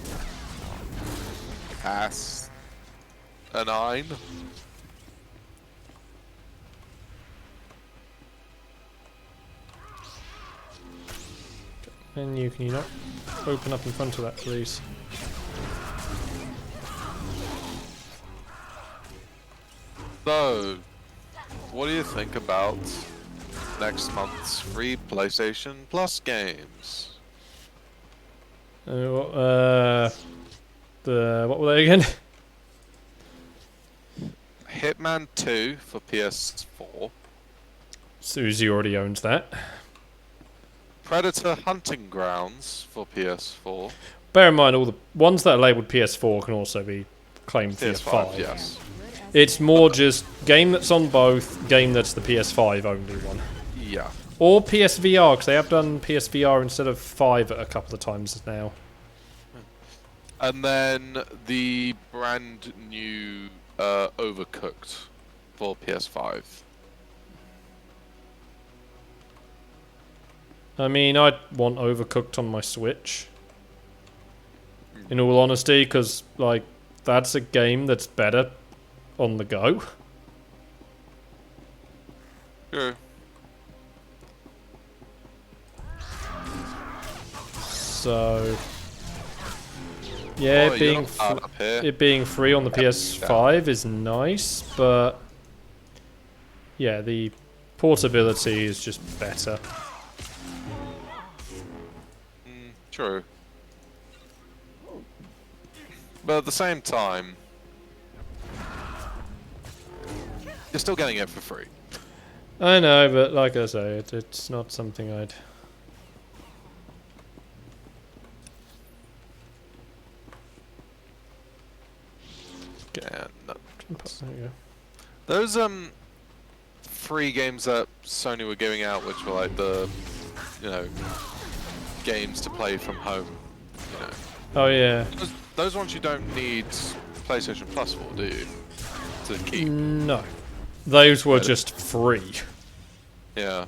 [SPEAKER 2] Ass. A 9.
[SPEAKER 1] And can you not open up in front of that, please?
[SPEAKER 2] So, what do you think about next month's free PlayStation Plus games?
[SPEAKER 1] What were they again?
[SPEAKER 2] Hitman 2 for PS4.
[SPEAKER 1] Susie already owns that.
[SPEAKER 2] Predator Hunting Grounds for PS4.
[SPEAKER 1] Bear in mind, all the ones that are labelled PS4 can also be claimed PS5.
[SPEAKER 2] Yes.
[SPEAKER 1] It's more just game that's on both, game that's the PS5 only one.
[SPEAKER 2] Yeah.
[SPEAKER 1] Or PSVR, because they have done PSVR instead of 5 a couple of times now.
[SPEAKER 2] And then the brand new Overcooked for PS5.
[SPEAKER 1] I mean, I'd want Overcooked on my Switch. In all honesty, because, like, that's a game that's better on the go.
[SPEAKER 2] Sure.
[SPEAKER 1] So, yeah, it being free on the PS5 is nice, but yeah, the portability is just better.
[SPEAKER 2] True. But at the same time, you're still getting it for free.
[SPEAKER 1] I know, but like I say, it's not something I'd...
[SPEAKER 2] Yeah, no.
[SPEAKER 1] There you go.
[SPEAKER 2] Those free games that Sony were giving out, which were like the, you know, games to play from home, you know.
[SPEAKER 1] Oh yeah.
[SPEAKER 2] Those ones you don't need PlayStation Plus for, do you? To keep.
[SPEAKER 1] No. Those were just free.
[SPEAKER 2] Yeah.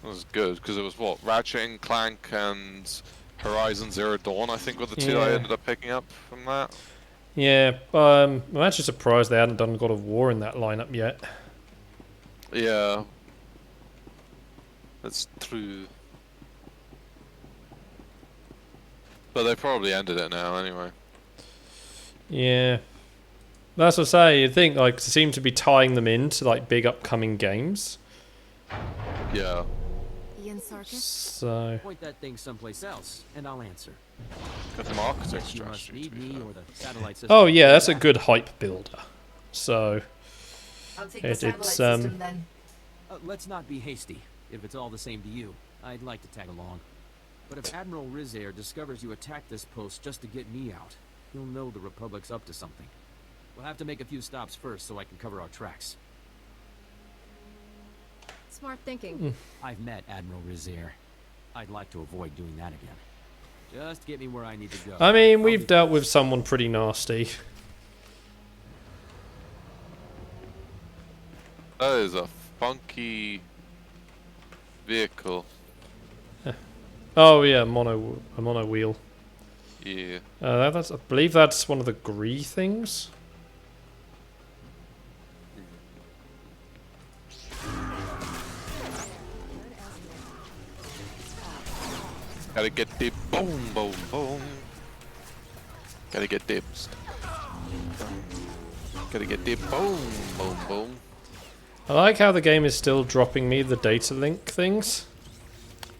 [SPEAKER 2] That was good, because it was what? Ratchet and Clank and Horizon Zero Dawn, I think, were the two I ended up picking up from that.
[SPEAKER 1] Yeah, I'm actually surprised they hadn't done God of War in that lineup yet.
[SPEAKER 2] Yeah. That's true. But they probably ended it now anyway.
[SPEAKER 1] Yeah. That's what I say, you'd think, like, they seem to be tying them into, like, big upcoming games.
[SPEAKER 2] Yeah.
[SPEAKER 5] Ian Sarkis?
[SPEAKER 1] So...
[SPEAKER 13] Point that thing someplace else, and I'll answer.
[SPEAKER 2] Good marketing
[SPEAKER 13] You must
[SPEAKER 2] strategy,
[SPEAKER 13] need
[SPEAKER 2] to be
[SPEAKER 13] me
[SPEAKER 2] fair.
[SPEAKER 13] or the satellite system.
[SPEAKER 1] Oh yeah, that's a good hype builder. So...
[SPEAKER 14] I'll take the satellite
[SPEAKER 1] it's,
[SPEAKER 14] system then.
[SPEAKER 13] Let's not be hasty. If it's all the same to you, I'd like to tag along. But if Admiral Rizair discovers you attacked this post just to get me out, he'll know the Republic's up to something. We'll have to make a few stops first so I can cover our tracks.
[SPEAKER 15] Smart thinking.
[SPEAKER 13] I've met Admiral Rizair. I'd like to avoid doing that again. Just get me where I need to go.
[SPEAKER 1] I mean, we've dealt with someone pretty nasty.
[SPEAKER 2] That is a funky vehicle.
[SPEAKER 1] Oh yeah, a mono wheel.
[SPEAKER 2] Yeah.
[SPEAKER 1] That's, I believe that's one of the Gree things.
[SPEAKER 2] Gotta get the boom, boom, boom. Gotta get dibs. Gotta get the boom, boom, boom.
[SPEAKER 1] I like how the game is still dropping me the data link things.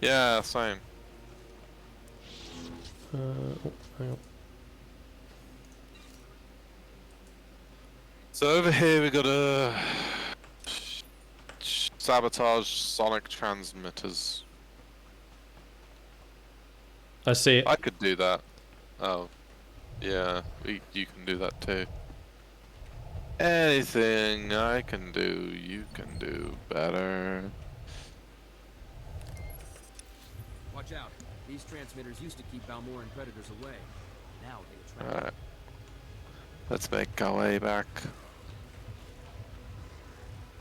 [SPEAKER 2] Yeah, same.
[SPEAKER 1] Oh, hang on.
[SPEAKER 2] So over here we got a sabotage sonic transmitters.
[SPEAKER 1] I see it.
[SPEAKER 2] I could do that. Oh, yeah, you can do that too. Anything I can do, you can do better.
[SPEAKER 13] Watch out. These transmitters used to keep Balmoran predators away. Now they attract.
[SPEAKER 2] Alright. Let's make our way back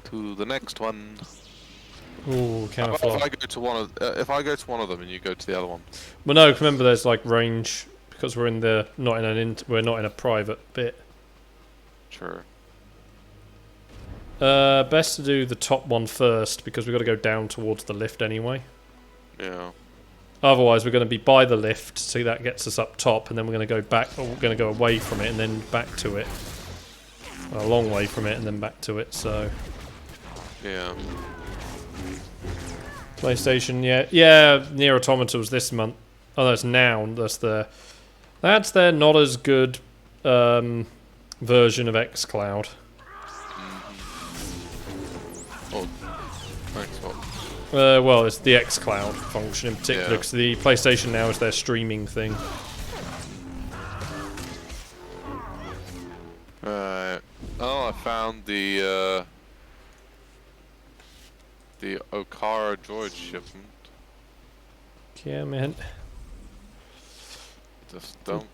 [SPEAKER 2] to the next one.
[SPEAKER 1] Ooh,
[SPEAKER 2] How about
[SPEAKER 1] camouflage.
[SPEAKER 2] if I go to one of if I go to one of them and you go to the other one?
[SPEAKER 1] Well, no, remember there's like range because we're in the we're not in a private bit.
[SPEAKER 2] True.
[SPEAKER 1] Best to do the top one first because we've got to go down towards the lift anyway.
[SPEAKER 2] Yeah.
[SPEAKER 1] Otherwise, we're going to be by the lift, so that gets us up top, and then we're going to go back, or we're going to go away from it and then back to it. A long way from it and then back to it. So.
[SPEAKER 2] Yeah.
[SPEAKER 1] PlayStation, yeah. Nier Automata was this month. Oh, that's now. That's their not as good version of xCloud.
[SPEAKER 2] Oh, thanks. What?
[SPEAKER 1] Well, it's the xCloud function in particular, because the PlayStation Now is their streaming thing.
[SPEAKER 2] Right. Oh, I found the Okara droid shipment.
[SPEAKER 1] Yeah, man.
[SPEAKER 2] Just don't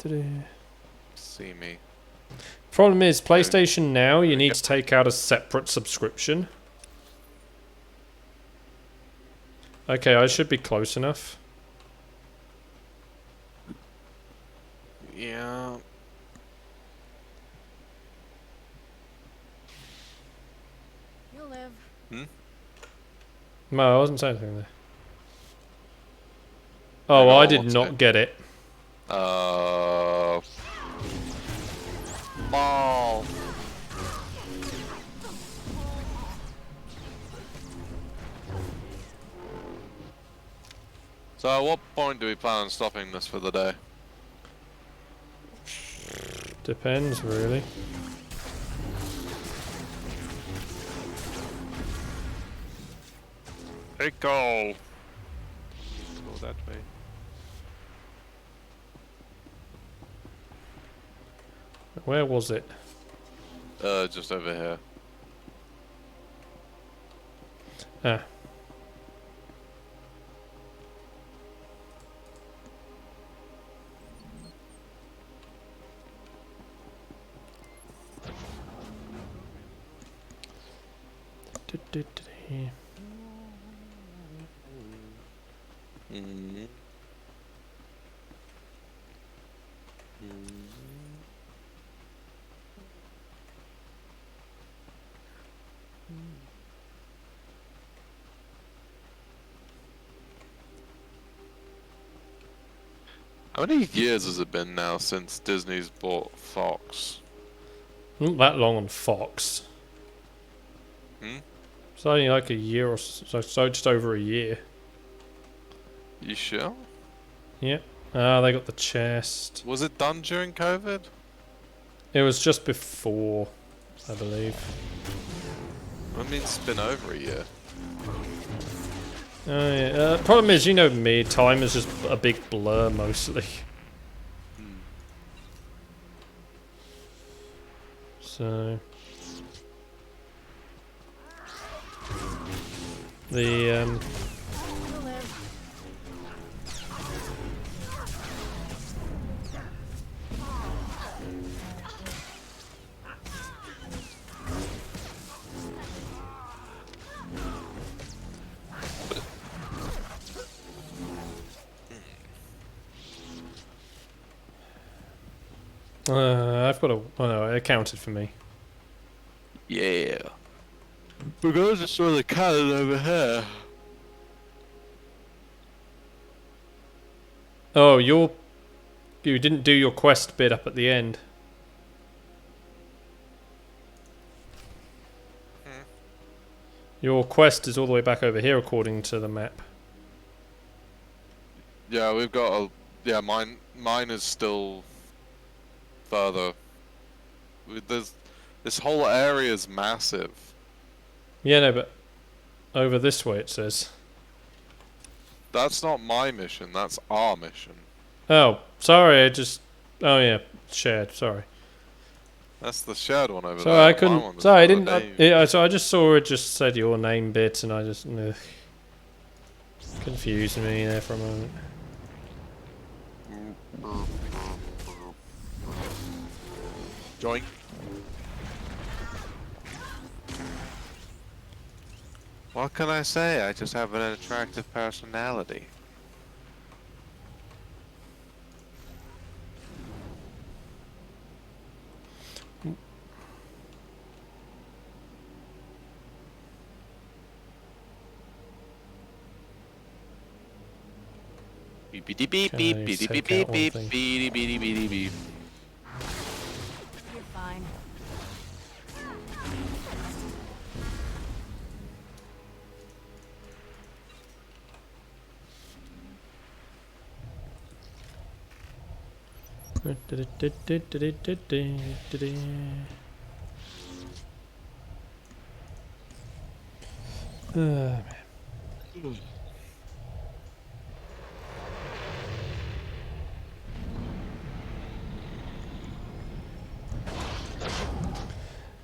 [SPEAKER 2] see me.
[SPEAKER 1] Problem is, PlayStation Now, you need to take out a separate subscription. Okay, I should be close enough.
[SPEAKER 2] Yeah.
[SPEAKER 15] You'll live.
[SPEAKER 1] No, I wasn't saying anything there. Oh, I did not get it.
[SPEAKER 2] Ball. So at what point do we plan on stopping this for the day?
[SPEAKER 1] Depends, really.
[SPEAKER 2] Hey, go. Go that way.
[SPEAKER 1] Where was it?
[SPEAKER 2] Just over here.
[SPEAKER 1] Ah.
[SPEAKER 2] How many years has it been now since Disney's bought Fox?
[SPEAKER 1] Not that long on Fox.
[SPEAKER 2] Hmm?
[SPEAKER 1] It's only like a year or so, just over a year.
[SPEAKER 2] You sure?
[SPEAKER 1] Yeah. Ah, they got the chest.
[SPEAKER 2] Was it done during COVID?
[SPEAKER 1] It was just before, I believe.
[SPEAKER 2] I mean, it's been over a year.
[SPEAKER 1] Oh yeah. Problem is, you know me, time is just a big blur mostly. So the I've got a. Oh no, it counted for me.
[SPEAKER 2] Yeah. Because I saw the cannon over here.
[SPEAKER 1] Oh, you didn't do your quest bit up at the end. Your quest is all the way back over here according to the map.
[SPEAKER 2] Yeah, we've got a... Yeah, mine is still further. This whole area is massive.
[SPEAKER 1] Yeah, no, but over this way it says.
[SPEAKER 2] That's not my mission, that's our mission.
[SPEAKER 1] Oh, sorry, oh yeah, shared, sorry.
[SPEAKER 2] That's the shared one over there.
[SPEAKER 1] Sorry, I couldn't... Sorry, I didn't... so I just saw it just said your name bit and I just... confused me there for a moment.
[SPEAKER 2] Joink. What can I say? I just have an attractive personality. Beep beep beep beep beep beep beep beep beep beep beep beep beep.
[SPEAKER 5] You're fine.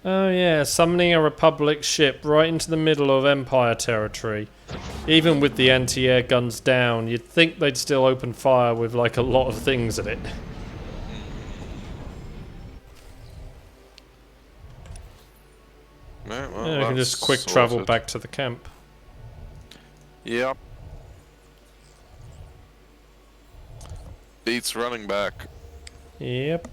[SPEAKER 1] Oh yeah, summoning a Republic ship right into the middle of Empire territory. Even with the anti-air guns down, you'd think they'd still open fire with like a lot of things at it.
[SPEAKER 2] Right, well,
[SPEAKER 1] Yeah, I can just quick travel back to the camp.
[SPEAKER 2] Yep. Beats running back.
[SPEAKER 1] Yep.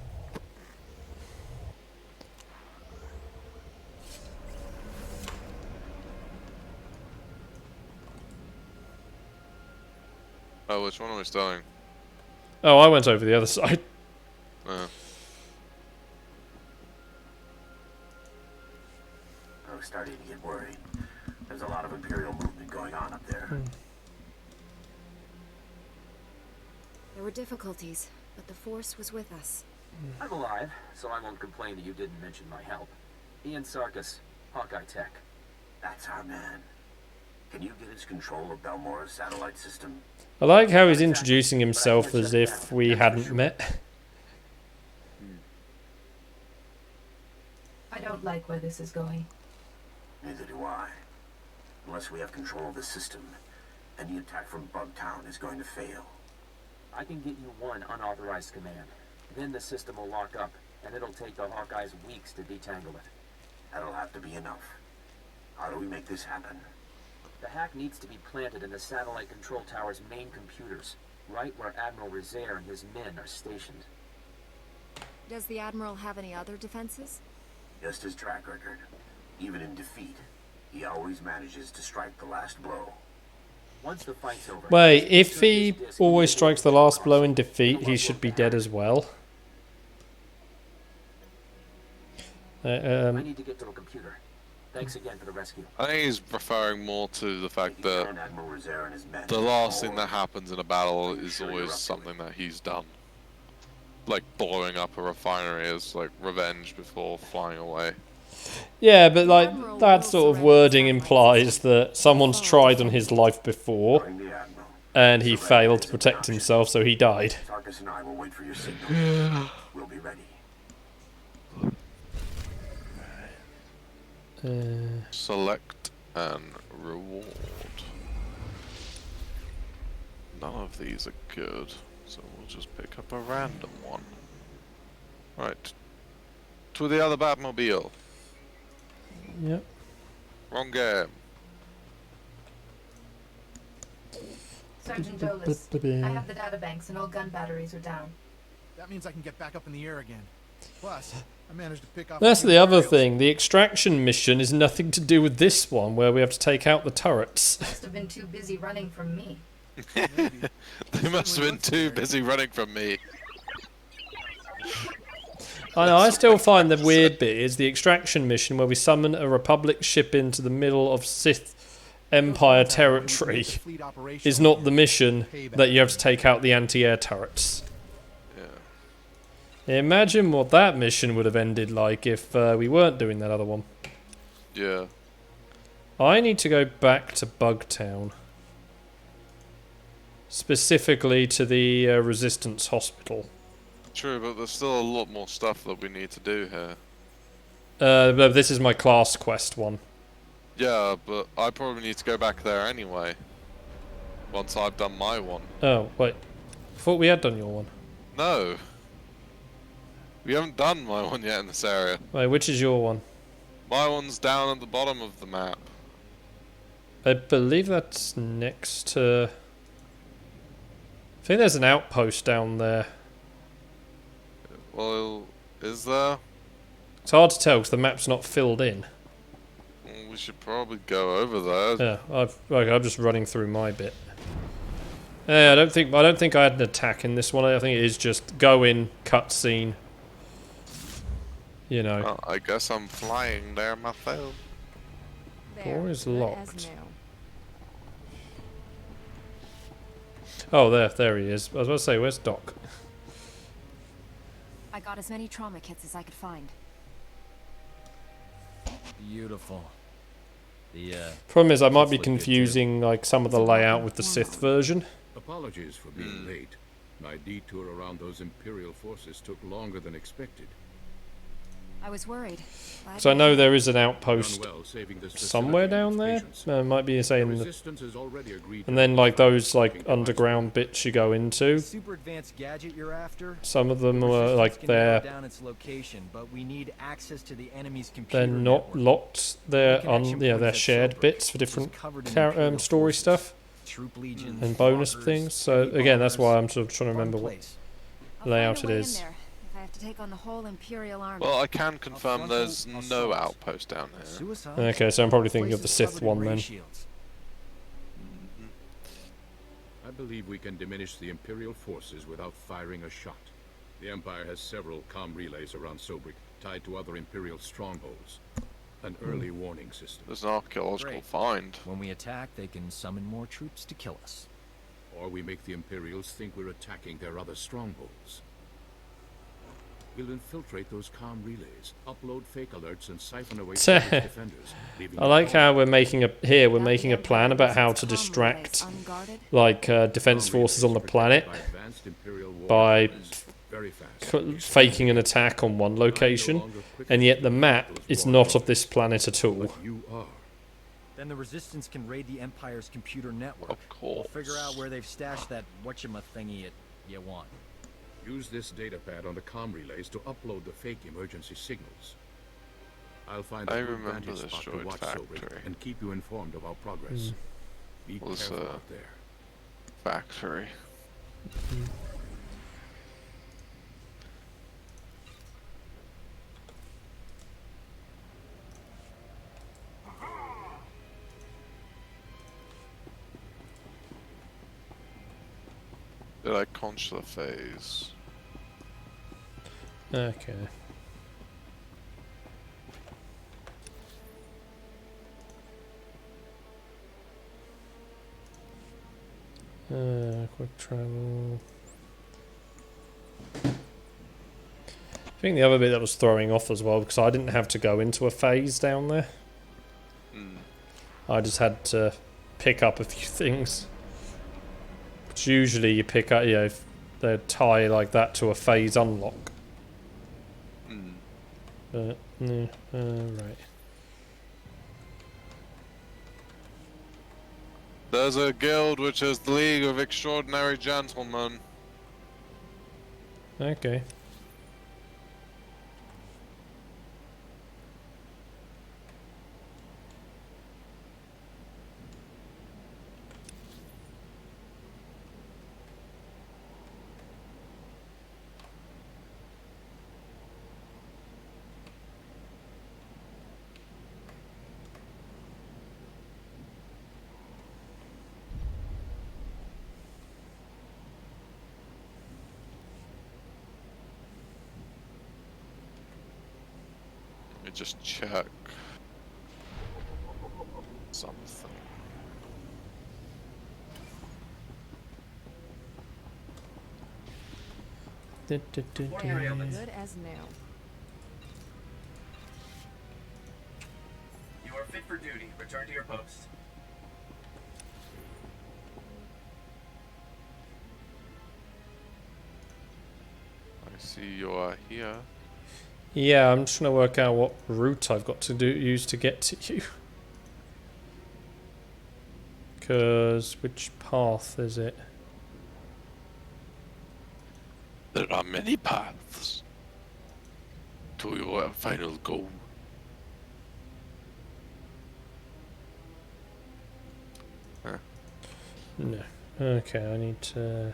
[SPEAKER 2] Oh, which one are we starting?
[SPEAKER 1] Oh, I went over the other side.
[SPEAKER 11] I was starting to get worried. There's a lot of Imperial movement going on up there.
[SPEAKER 5] There were difficulties, but the Force was with us.
[SPEAKER 13] I'm alive, so I won't complain that you didn't mention my help. Ian Sarkis, Hawkeye Tech.
[SPEAKER 11] That's our man. Can you get us control of Balmora's satellite system?
[SPEAKER 1] I like how he's introducing himself as if we hadn't met.
[SPEAKER 14] I don't like where this is going.
[SPEAKER 11] Neither do I. Unless we have control of the system, any attack from Bugtown is going to fail.
[SPEAKER 13] I can get you one unauthorized command. Then the system will lock up, and it'll take the Hawkeyes weeks to detangle it.
[SPEAKER 11] That'll have to be enough. How do we make this happen?
[SPEAKER 13] The hack needs to be planted in the satellite control tower's main computers, right where Admiral Rizair and his men are stationed.
[SPEAKER 5] Does the Admiral have any other defenses?
[SPEAKER 11] Just his track record. Even in defeat, he always manages to strike the last blow.
[SPEAKER 13] Once the fight's over...
[SPEAKER 1] Wait, if he always strikes the last blow in defeat, he should be dead as well.
[SPEAKER 13] I need to get to a computer. Thanks again for the rescue.
[SPEAKER 2] I think he's referring more to the fact that the last thing that happens in a battle is always something that he's done. Like blowing up a refinery as like revenge before flying away.
[SPEAKER 1] Yeah, but like that sort of wording implies that someone's tried on his life before and he failed to protect himself, so he died.
[SPEAKER 11] Sarkis and I will wait for your signal. We'll be ready.
[SPEAKER 2] Select and reward. None of these are good, so we'll just pick up a random one. Right. To the other Batmobile.
[SPEAKER 1] Yep.
[SPEAKER 2] Wrong game.
[SPEAKER 14] Sergeant Dolis, I have the databanks and all gun batteries are down.
[SPEAKER 3] That means I can get back up in the air again. Plus, I managed to pick up...
[SPEAKER 1] That's the other thing. The extraction mission is nothing to do with this one, where we have to take out the turrets.
[SPEAKER 14] Must have been too busy running from me.
[SPEAKER 2] They must have been too busy running from me.
[SPEAKER 1] I know, I still find the weird bit is the extraction mission where we summon a Republic ship into the middle of Sith Empire territory is not the mission that you have to take out the anti-air turrets.
[SPEAKER 2] Yeah.
[SPEAKER 1] Imagine what that mission would have ended like if we weren't doing that other one.
[SPEAKER 2] Yeah.
[SPEAKER 1] I need to go back to Bugtown. Specifically to the Resistance Hospital.
[SPEAKER 2] True, but there's still a lot more stuff that we need to do here.
[SPEAKER 1] But this is my class quest one.
[SPEAKER 2] Yeah, but I probably need to go back there anyway. Once I've done my one.
[SPEAKER 1] Oh, wait. I thought we had done your one.
[SPEAKER 2] No. We haven't done my one yet in this area.
[SPEAKER 1] Wait, which is your one?
[SPEAKER 2] My one's down at the bottom of the map.
[SPEAKER 1] I believe that's next to... I think there's an outpost down there.
[SPEAKER 2] Well, is there?
[SPEAKER 1] It's hard to tell because the map's not filled in.
[SPEAKER 2] Well, we should probably go over there.
[SPEAKER 1] Yeah, I'm just running through my bit. Yeah, I don't think I had an attack in this one. I think it is just go in, cutscene. You know.
[SPEAKER 2] Well, I guess I'm flying there myself.
[SPEAKER 1] Door is locked. Oh, there he is. I was about to say, where's Doc?
[SPEAKER 5] I got as many trauma kits as I could find.
[SPEAKER 13] Beautiful. The
[SPEAKER 1] problem is I might be confusing like some of the layout with the Sith version.
[SPEAKER 7] Apologies for being late. My detour around those Imperial forces took longer than expected.
[SPEAKER 5] I was worried.
[SPEAKER 1] So I know there is an outpost somewhere down there. Might be saying and then like those like underground bits you go into.
[SPEAKER 3] Super advanced gadget you're after?
[SPEAKER 1] Some of them are like they're not locked. They're shared bits for different story stuff and bonus things. So again, that's why I'm sort of trying to remember what layout it is.
[SPEAKER 5] To take on the whole Imperial army.
[SPEAKER 2] Well, I can confirm there's no outpost down here.
[SPEAKER 1] Okay, so I'm probably thinking of the Sith one then.
[SPEAKER 7] I believe we can diminish the Imperial forces without firing a shot. The Empire has several comm relays around Sobrik, tied to other Imperial strongholds. An early warning system.
[SPEAKER 2] There's an archaeological find.
[SPEAKER 13] When we attack, they can summon more troops to kill us.
[SPEAKER 7] Or we make the Imperials think we're attacking their other strongholds. We'll infiltrate those comm relays, upload fake alerts, and siphon away defenders.
[SPEAKER 1] I like how we're making a plan about how to distract like defense forces on the planet by faking an attack on one location, and yet the map is not of this planet at all.
[SPEAKER 16] Then the Resistance can raid the Empire's computer network.
[SPEAKER 2] Of course.
[SPEAKER 16] We'll figure out where they've stashed that whatchamacallit you want.
[SPEAKER 7] Use this datapad on the comm relays to upload the fake emergency signals. I'll find a good vantage spot to watch Sobrik and keep you informed of our progress. Be careful out there.
[SPEAKER 2] Factory. Did I conch the phase?
[SPEAKER 1] Okay. Quick travel. I think the other bit that was throwing off as well, because I didn't have to go into a phase down there. I just had to pick up a few things. Which usually you pick up, if they tie like that to a phase unlock. But, right.
[SPEAKER 2] There's a guild which is the League of Extraordinary Gentlemen.
[SPEAKER 1] Okay.
[SPEAKER 2] me just check something.
[SPEAKER 15] Good as new.
[SPEAKER 12] You are fit for duty. Return to your post.
[SPEAKER 2] I see you are here.
[SPEAKER 1] Yeah, I'm just trying to work out what route I've got to use to get to you. Because which path is it?
[SPEAKER 2] There are many paths to your final goal. Huh.
[SPEAKER 1] No. Okay, I need to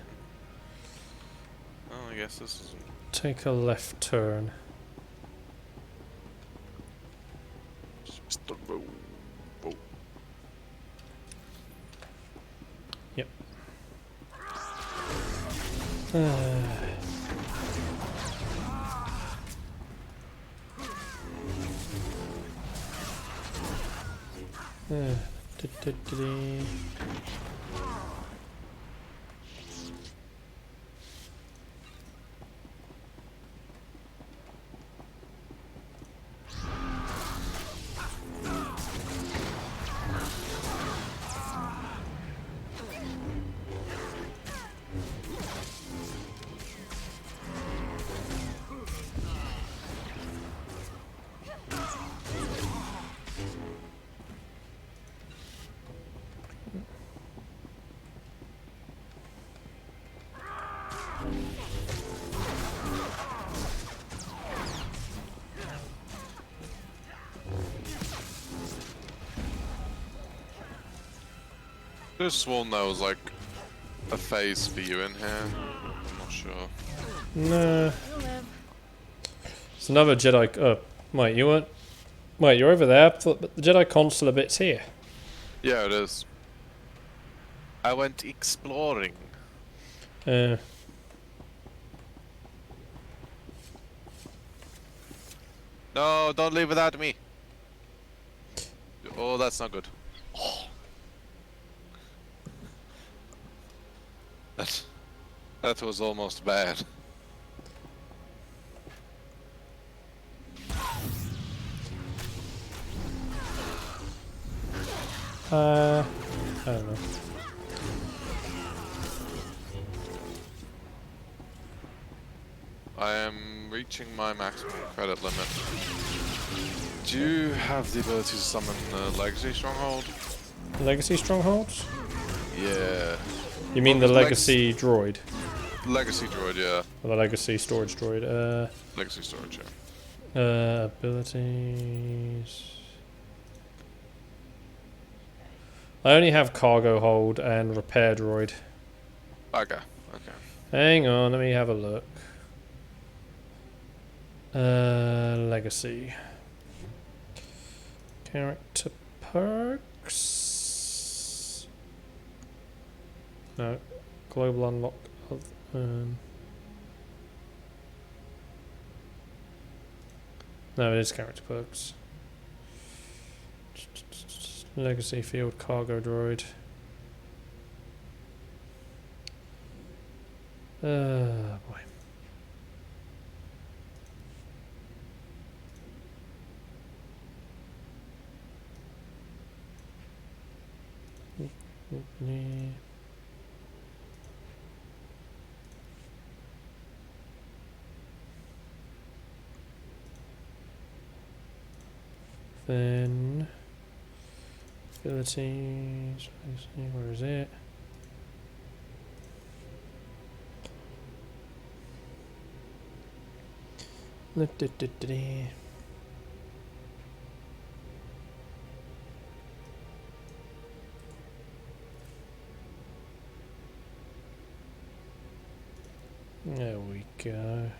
[SPEAKER 2] Oh, I guess this isn't.
[SPEAKER 1] take a left turn.
[SPEAKER 2] Just the road.
[SPEAKER 1] Yep.
[SPEAKER 2] Just sworn there was like a phase for you in here. I'm not sure.
[SPEAKER 1] No. It's another Jedi. Wait, you weren't. Wait, you're over there. But the Jedi consular bit's here.
[SPEAKER 2] Yeah, it is. I went exploring.
[SPEAKER 1] No,
[SPEAKER 2] don't leave without me. Oh, that's not good. Oh. That was almost bad.
[SPEAKER 1] I don't know.
[SPEAKER 2] I am reaching my maximum credit limit. Do you have the ability to summon the Legacy Stronghold?
[SPEAKER 1] Legacy strongholds?
[SPEAKER 2] Yeah.
[SPEAKER 1] You mean the Legacy droid?
[SPEAKER 2] Legacy droid, yeah.
[SPEAKER 1] Or the Legacy storage droid?
[SPEAKER 2] Legacy storage, yeah.
[SPEAKER 1] Abilities. I only have cargo hold and repair droid.
[SPEAKER 2] Okay.
[SPEAKER 1] Hang on, let me have a look. Legacy. Character perks. No. Global unlock. No, it is character perks. Legacy field cargo droid. Boy. Then abilities, where is it? There we go.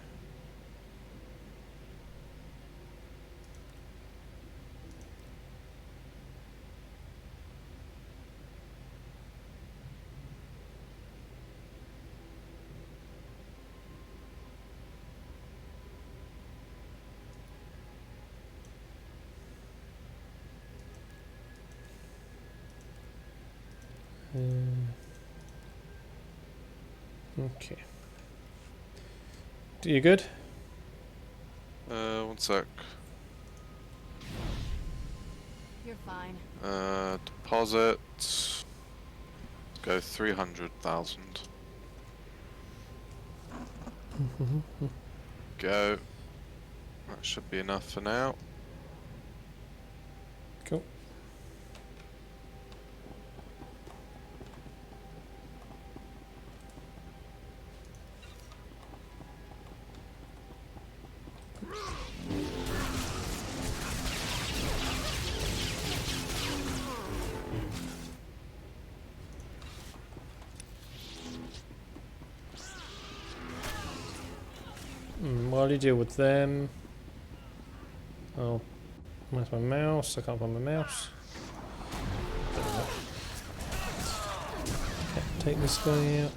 [SPEAKER 1] Okay. You good?
[SPEAKER 2] One sec.
[SPEAKER 15] You're fine.
[SPEAKER 2] Deposit. Let's go 300,000. Go. That should be enough for now.
[SPEAKER 1] Cool. While you deal with them, oh, where's my mouse? I can't find my mouse. Okay, take this guy out.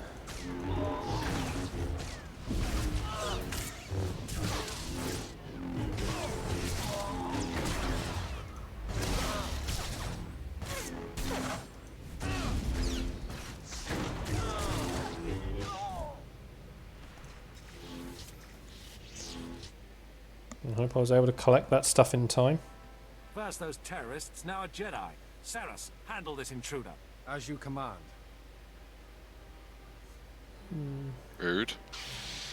[SPEAKER 1] I hope I was able to collect that stuff in time.
[SPEAKER 17] First those terrorists, now a Jedi. Saras, handle this intruder.
[SPEAKER 3] As you command.
[SPEAKER 2] Rude.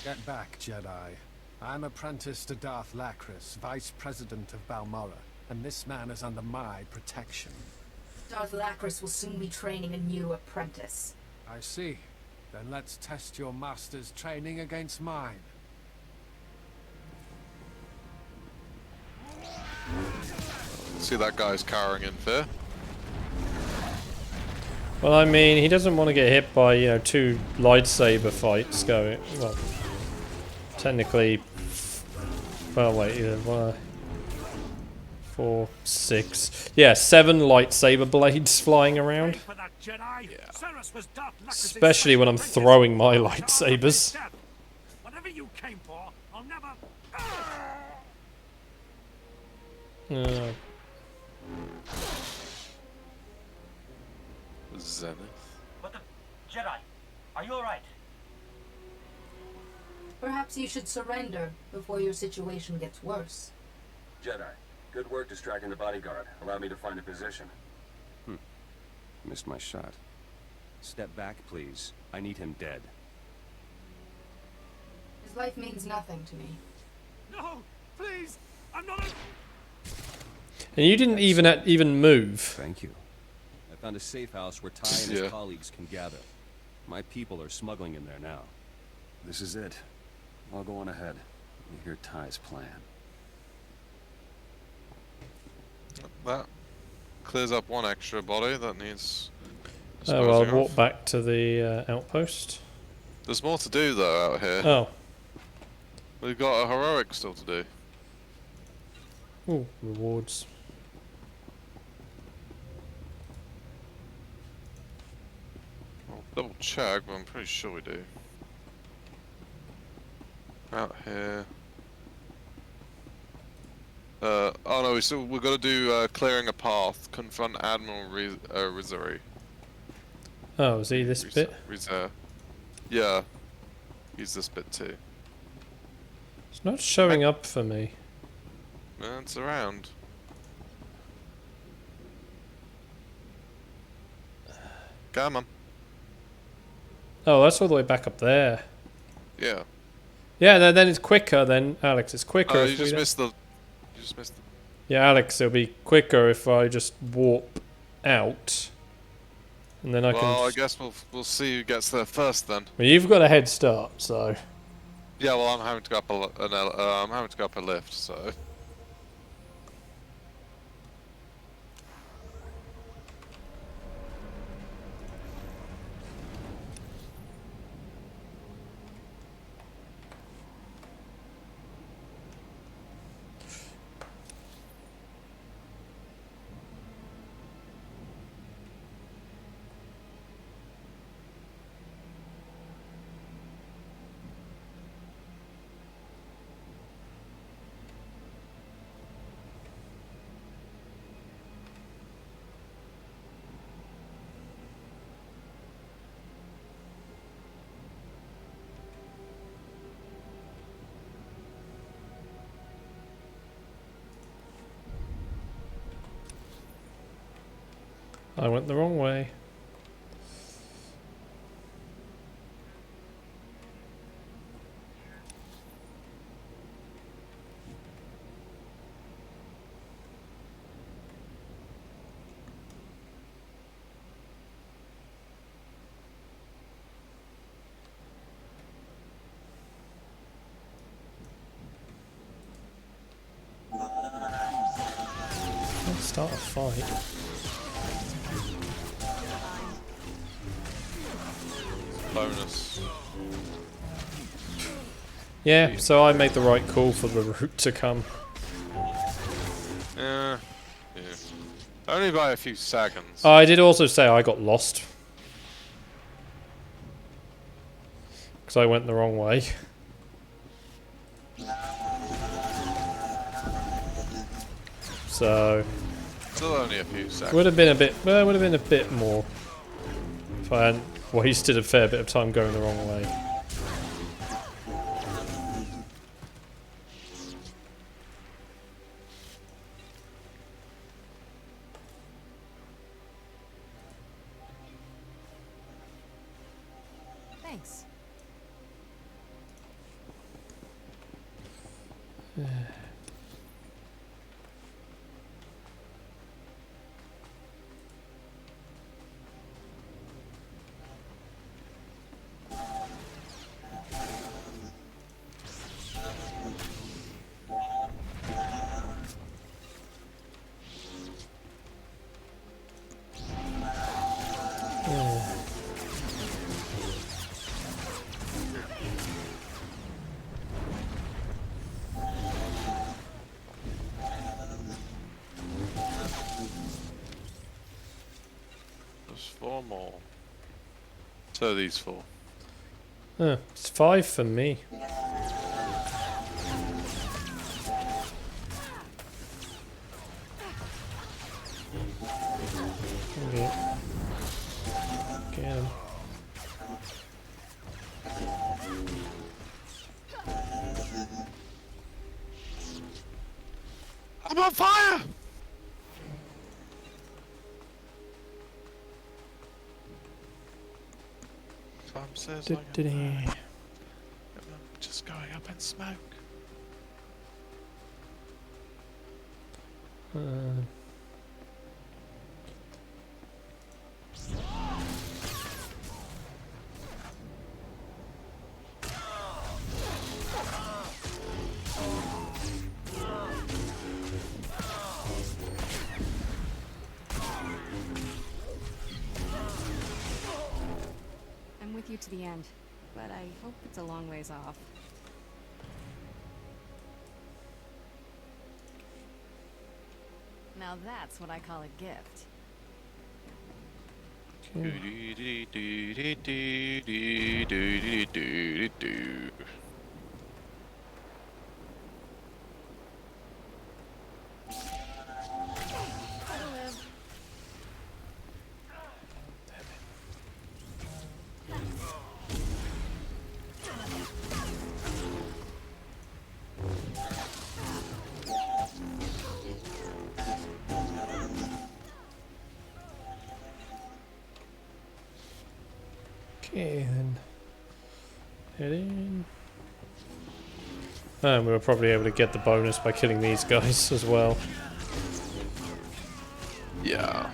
[SPEAKER 18] Get back, Jedi. I'm apprentice to Darth Lacris, Vice President of Balmorra, and this man is under my protection.
[SPEAKER 14] Darth Lacris will soon be training a new apprentice.
[SPEAKER 18] I see. Then let's test your master's training against mine.
[SPEAKER 2] See that guy's cowering in fear.
[SPEAKER 1] Well, I mean, he doesn't want to get hit by, you know, 2 lightsaber fights going. Well, technically. Well, wait, 4, 6. Yeah, 7 lightsaber blades flying around. Especially when I'm throwing my lightsabers.
[SPEAKER 17] Whatever you came for, I'll never.
[SPEAKER 2] Zenith.
[SPEAKER 12] What the? Jedi, are you alright?
[SPEAKER 14] Perhaps you should surrender before your situation gets worse.
[SPEAKER 11] Jedi, good work distracting the bodyguard. Allow me to find a position.
[SPEAKER 19] Missed my shot. Step back, please. I need him dead.
[SPEAKER 14] His life means nothing to me.
[SPEAKER 17] No, please, I'm not.
[SPEAKER 1] And you didn't even move.
[SPEAKER 19] Thank you. I found a safe house where Ty and his colleagues can gather. My people are smuggling in there now.
[SPEAKER 20] This is it. I'll go on ahead. You hear Ty's plan.
[SPEAKER 2] That clears up one extra body that needs.
[SPEAKER 1] Oh, well, I'll walk back to the outpost.
[SPEAKER 2] There's more to do though out here.
[SPEAKER 1] Oh.
[SPEAKER 2] We've got a heroic still to do.
[SPEAKER 1] Ooh, rewards.
[SPEAKER 2] I'll double check, but I'm pretty sure we do. Out here. Oh no, we've got to do clearing a path. Confront Admiral Rizuri.
[SPEAKER 1] Oh, is he this bit?
[SPEAKER 2] Yeah. He's this bit too.
[SPEAKER 1] It's not showing up for me.
[SPEAKER 2] It's around. Come on.
[SPEAKER 1] Oh, that's all the way back up there.
[SPEAKER 2] Yeah.
[SPEAKER 1] Yeah, then it's quicker then, Alex. It's quicker.
[SPEAKER 2] Oh, you just missed the.
[SPEAKER 1] Yeah, Alex, it'll be quicker if I just warp out. And then I can.
[SPEAKER 2] Well, I guess we'll see who gets there first then.
[SPEAKER 1] Well, you've got a head start, so.
[SPEAKER 2] Yeah, well, I'm having to go up I'm having to go up a lift, so.
[SPEAKER 1] I went the wrong way. Let's start a fight.
[SPEAKER 2] Bonus.
[SPEAKER 1] Yeah, so I made the right call for the route to come.
[SPEAKER 2] Yeah. Only by a few seconds.
[SPEAKER 1] I did also say I got lost. Because I went the wrong way. So
[SPEAKER 2] Still only a few seconds.
[SPEAKER 1] would have been a bit. Well, would have been a bit more if I hadn't wasted a fair bit of time going the wrong way.
[SPEAKER 15] Thanks.
[SPEAKER 2] There's 4 more. So these 4.
[SPEAKER 1] It's 5 for me. Okay. Get him.
[SPEAKER 2] I'm on fire! Tom says like I'm just going up in smoke.
[SPEAKER 15] I'm with you to the end, but I hope it's a long ways off. Now that's what I call a gift.
[SPEAKER 1] Okay then. Head in. And we were probably able to get the bonus by killing these guys as well.
[SPEAKER 2] Yeah.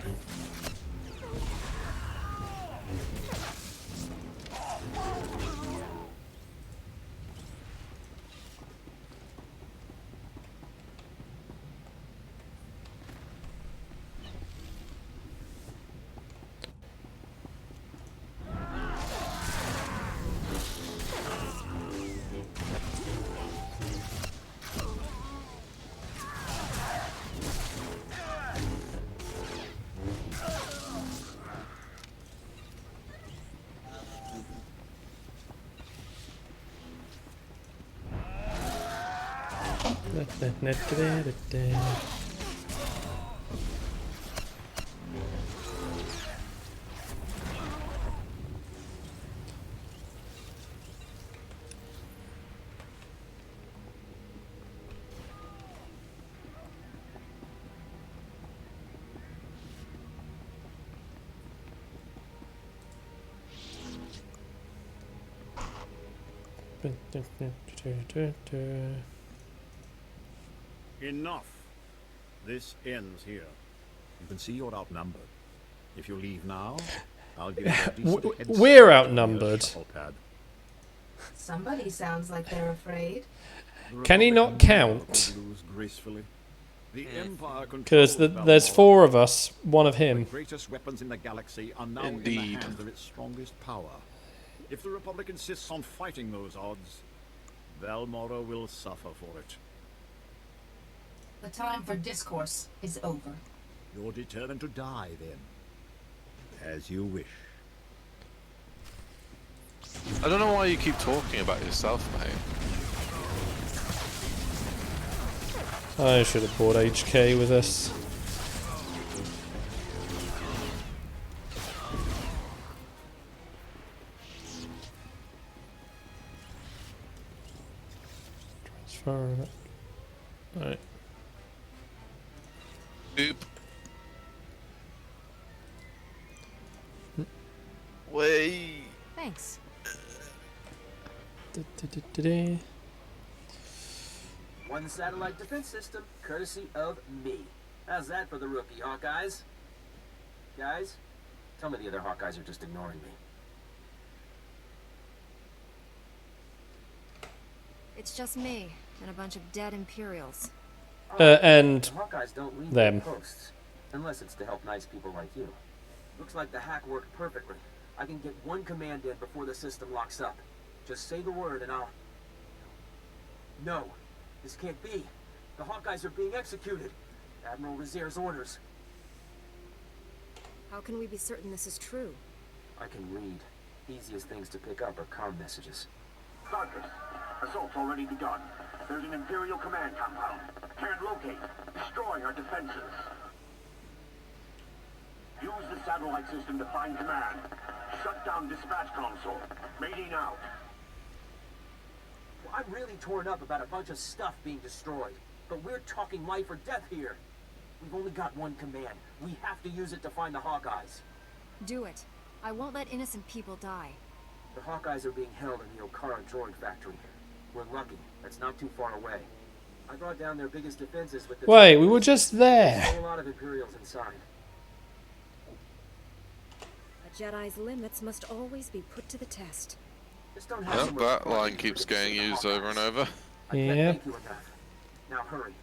[SPEAKER 21] Enough. This ends here. You can see you're outnumbered. If you leave now, I'll give you a decent head
[SPEAKER 1] We're
[SPEAKER 21] start
[SPEAKER 1] outnumbered.
[SPEAKER 21] on your shuttle pad.
[SPEAKER 14] Somebody sounds like they're afraid.
[SPEAKER 1] Can he not count?
[SPEAKER 21] Lose gracefully. The Empire
[SPEAKER 1] Because
[SPEAKER 21] controls
[SPEAKER 1] there's
[SPEAKER 21] Balmora.
[SPEAKER 1] 4 of us, 1 of him.
[SPEAKER 21] The greatest weapons in the galaxy are now in the hands of its strongest power. If the Republic insists on fighting those odds, Balmora will suffer for it.
[SPEAKER 14] The time for discourse is over.
[SPEAKER 21] You're determined to die, then. As you wish.
[SPEAKER 2] I don't know why you keep talking about yourself, mate.
[SPEAKER 1] I should have brought HK with us. Transfer. Alright.
[SPEAKER 2] Boop. Way.
[SPEAKER 15] Thanks.
[SPEAKER 13] One satellite defense system, courtesy of me. How's that for the rookie, Hawkeyes? Guys, tell me the other Hawkeyes are just ignoring me.
[SPEAKER 5] It's just me and a bunch of dead Imperials.
[SPEAKER 1] And
[SPEAKER 13] The Hawkeyes don't read
[SPEAKER 1] them.
[SPEAKER 13] their posts, unless it's to help nice people like you. Looks like the hack worked perfectly. I can get one command in before the system locks up. Just say the word and I'll... No, this can't be. The Hawkeyes are being executed. Admiral Rezaire's orders.
[SPEAKER 5] How can we be certain this is true?
[SPEAKER 13] I can read. Easiest things to pick up are comm messages.
[SPEAKER 11] Sergeant, assault's already begun. There's an Imperial command compound. Can't locate. Destroying our defenses. Use the satellite system to find command. Shut down dispatch console. Mating out.
[SPEAKER 13] Well, I'm really torn up about a bunch of stuff being destroyed. But we're talking life or death here. We've only got one command. We have to use it to find the Hawkeyes.
[SPEAKER 5] Do it. I won't let innocent people die.
[SPEAKER 13] The Hawkeyes are being held in the Okara droid factory. We're lucky. That's not too far away. I brought down their biggest defenses with the...
[SPEAKER 1] Wait, we were just there.
[SPEAKER 13] There's a lot of Imperials inside.
[SPEAKER 5] A Jedi's limits must always be put to the test.
[SPEAKER 13] Just don't have
[SPEAKER 2] Yep,
[SPEAKER 13] so much
[SPEAKER 2] that
[SPEAKER 13] fun
[SPEAKER 2] line
[SPEAKER 13] with
[SPEAKER 2] keeps
[SPEAKER 13] the
[SPEAKER 2] getting used over and over.
[SPEAKER 13] I can't
[SPEAKER 1] Yep.
[SPEAKER 13] thank you enough. Now hurry.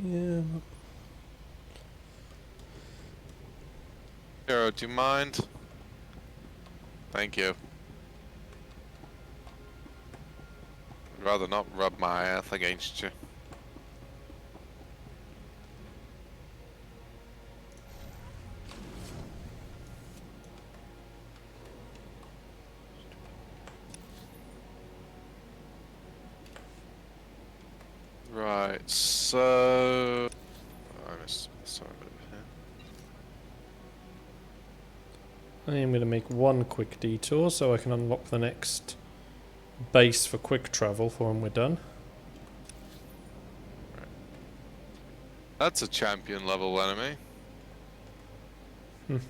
[SPEAKER 1] Yeah.
[SPEAKER 2] Hero, do you mind? Thank you. I'd rather not rub my ass against you. Right, so... I missed sorry over here.
[SPEAKER 1] I am going to make one quick detour so I can unlock the next base for quick travel for when we're done.
[SPEAKER 2] That's a champion level enemy.
[SPEAKER 1] And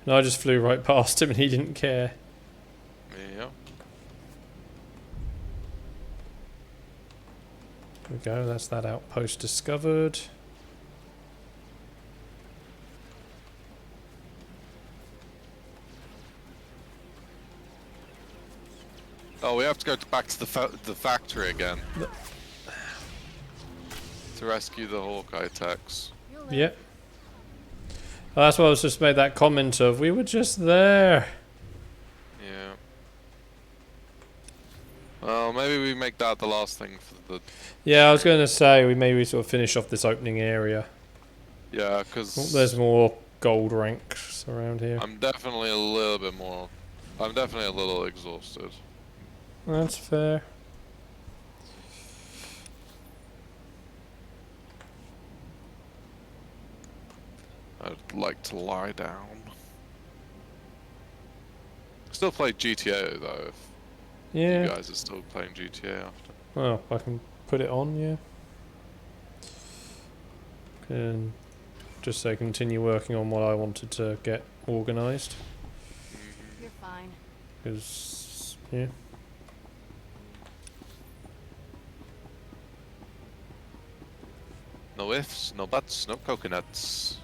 [SPEAKER 1] I just flew right past him and he didn't care.
[SPEAKER 2] Yeah.
[SPEAKER 1] There we go, that's that outpost discovered.
[SPEAKER 2] Oh, we have to go back to the factory again. To rescue the Hawkeye techs.
[SPEAKER 1] Yep. Well, that's why I was just made that comment of, we were just there.
[SPEAKER 2] Yeah. Well, maybe we make that the last thing for the...
[SPEAKER 1] Yeah, I was going to say, we sort of finish off this opening area.
[SPEAKER 2] Yeah, because...
[SPEAKER 1] there's more gold ranks around here.
[SPEAKER 2] I'm definitely a little bit more... I'm definitely a little exhausted.
[SPEAKER 1] That's fair.
[SPEAKER 2] I'd like to lie down. Still play GTA though, if
[SPEAKER 1] Yeah.
[SPEAKER 2] you guys are still playing GTA after.
[SPEAKER 1] Well, I can put it on, yeah. And just so continue working on what I wanted to get organised.
[SPEAKER 15] You're fine.
[SPEAKER 1] Because, yeah.
[SPEAKER 2] No ifs, no buts, no coconuts.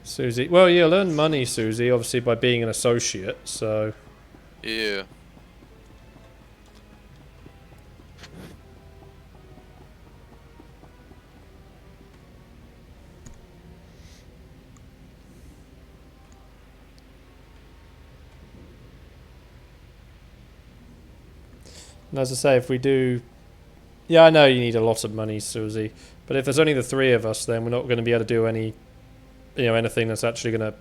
[SPEAKER 1] Susie. Well, you'll earn money, Susie, obviously by being an associate, so...
[SPEAKER 2] Yeah.
[SPEAKER 1] And as I say, if we do... Yeah, I know you need a lot of money, Susie, but if there's only the three of us, then we're not going to be able to do any... You know, anything that's actually going to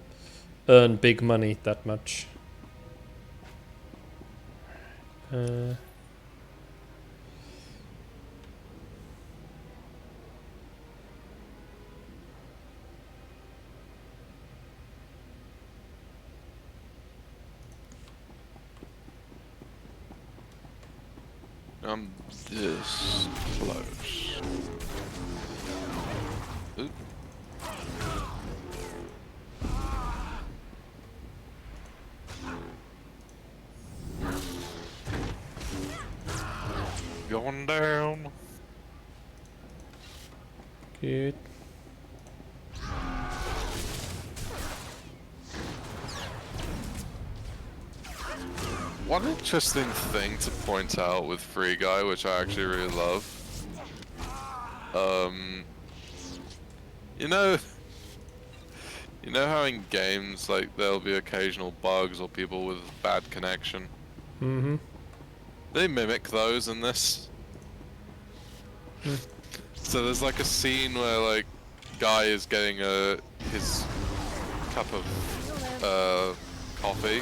[SPEAKER 1] earn big money that much.
[SPEAKER 2] I'm this close. Oop. Going down.
[SPEAKER 1] Good.
[SPEAKER 2] One interesting thing to point out with Free Guy, which I actually really love, you know how in games like there'll be occasional bugs or people with bad connection.
[SPEAKER 1] Mm-hmm.
[SPEAKER 2] They mimic those in this. So there's like a scene where like Guy is getting his cup of coffee.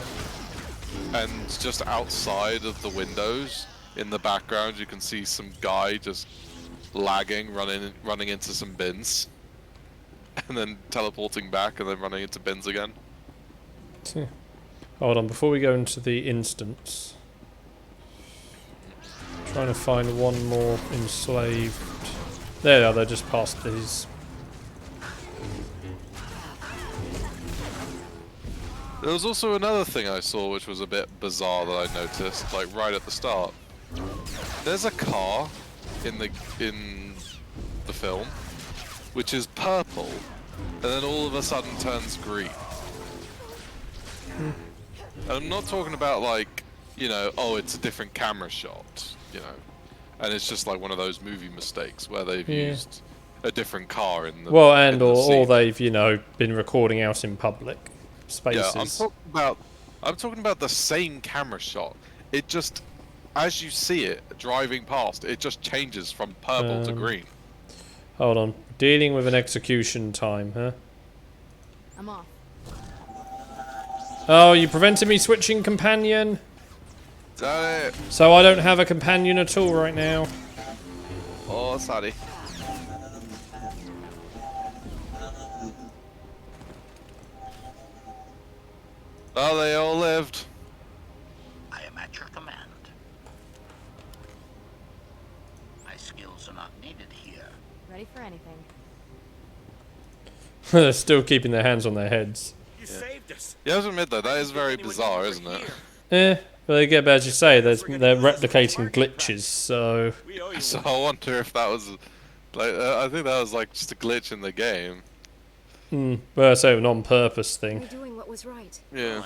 [SPEAKER 2] And just outside of the windows, in the background, you can see some guy just lagging, running into some bins, and then teleporting back, and then running into bins again.
[SPEAKER 1] Hold on, before we go into the instance, I'm trying to find one more enslaved. There they are. They're just past these.
[SPEAKER 2] There was also another thing I saw which was a bit bizarre that I noticed, like right at the start. There's a car in the film which is purple and then all of a sudden turns green. And I'm not talking about like, you know, oh it's a different camera shot, you know. And it's just like one of those movie mistakes where they've used a different car in the
[SPEAKER 1] or they've, you know, been recording out in public spaces.
[SPEAKER 2] Yeah, I'm talking about the same camera shot. It just, as you see it driving past, it just changes from purple to green.
[SPEAKER 1] Hold on, dealing with an execution time, huh?
[SPEAKER 15] I'm off.
[SPEAKER 1] Oh, you prevented me switching companion.
[SPEAKER 2] Is that it?
[SPEAKER 1] So I don't have a companion at all right now.
[SPEAKER 2] Oh, sorry. Oh, they all lived.
[SPEAKER 11] I am at your command. My skills are not needed here.
[SPEAKER 15] Ready for anything.
[SPEAKER 1] They're still keeping their hands on their heads.
[SPEAKER 2] You saved us. You have to admit though, that is very bizarre, isn't it?
[SPEAKER 1] Well, they get, as you say, they're replicating glitches, so...
[SPEAKER 2] So I wonder if that was, like, I think that was like just a glitch in the game.
[SPEAKER 1] Well, so an on-purpose thing.
[SPEAKER 5] We're doing what was right.
[SPEAKER 2] Yeah.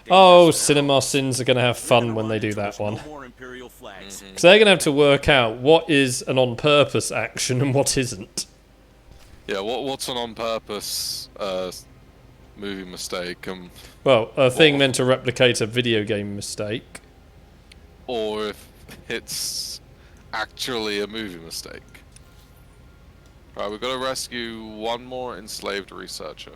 [SPEAKER 1] Oh, Cinema Sins are going to have fun when they do that one. Because they're going to have to work out what is an on-purpose action and what isn't.
[SPEAKER 2] Yeah, what's an on-purpose movie mistake,
[SPEAKER 1] well, a thing meant to replicate a video game mistake,
[SPEAKER 2] or if it's actually a movie mistake. Right, we've got to rescue one more enslaved researcher.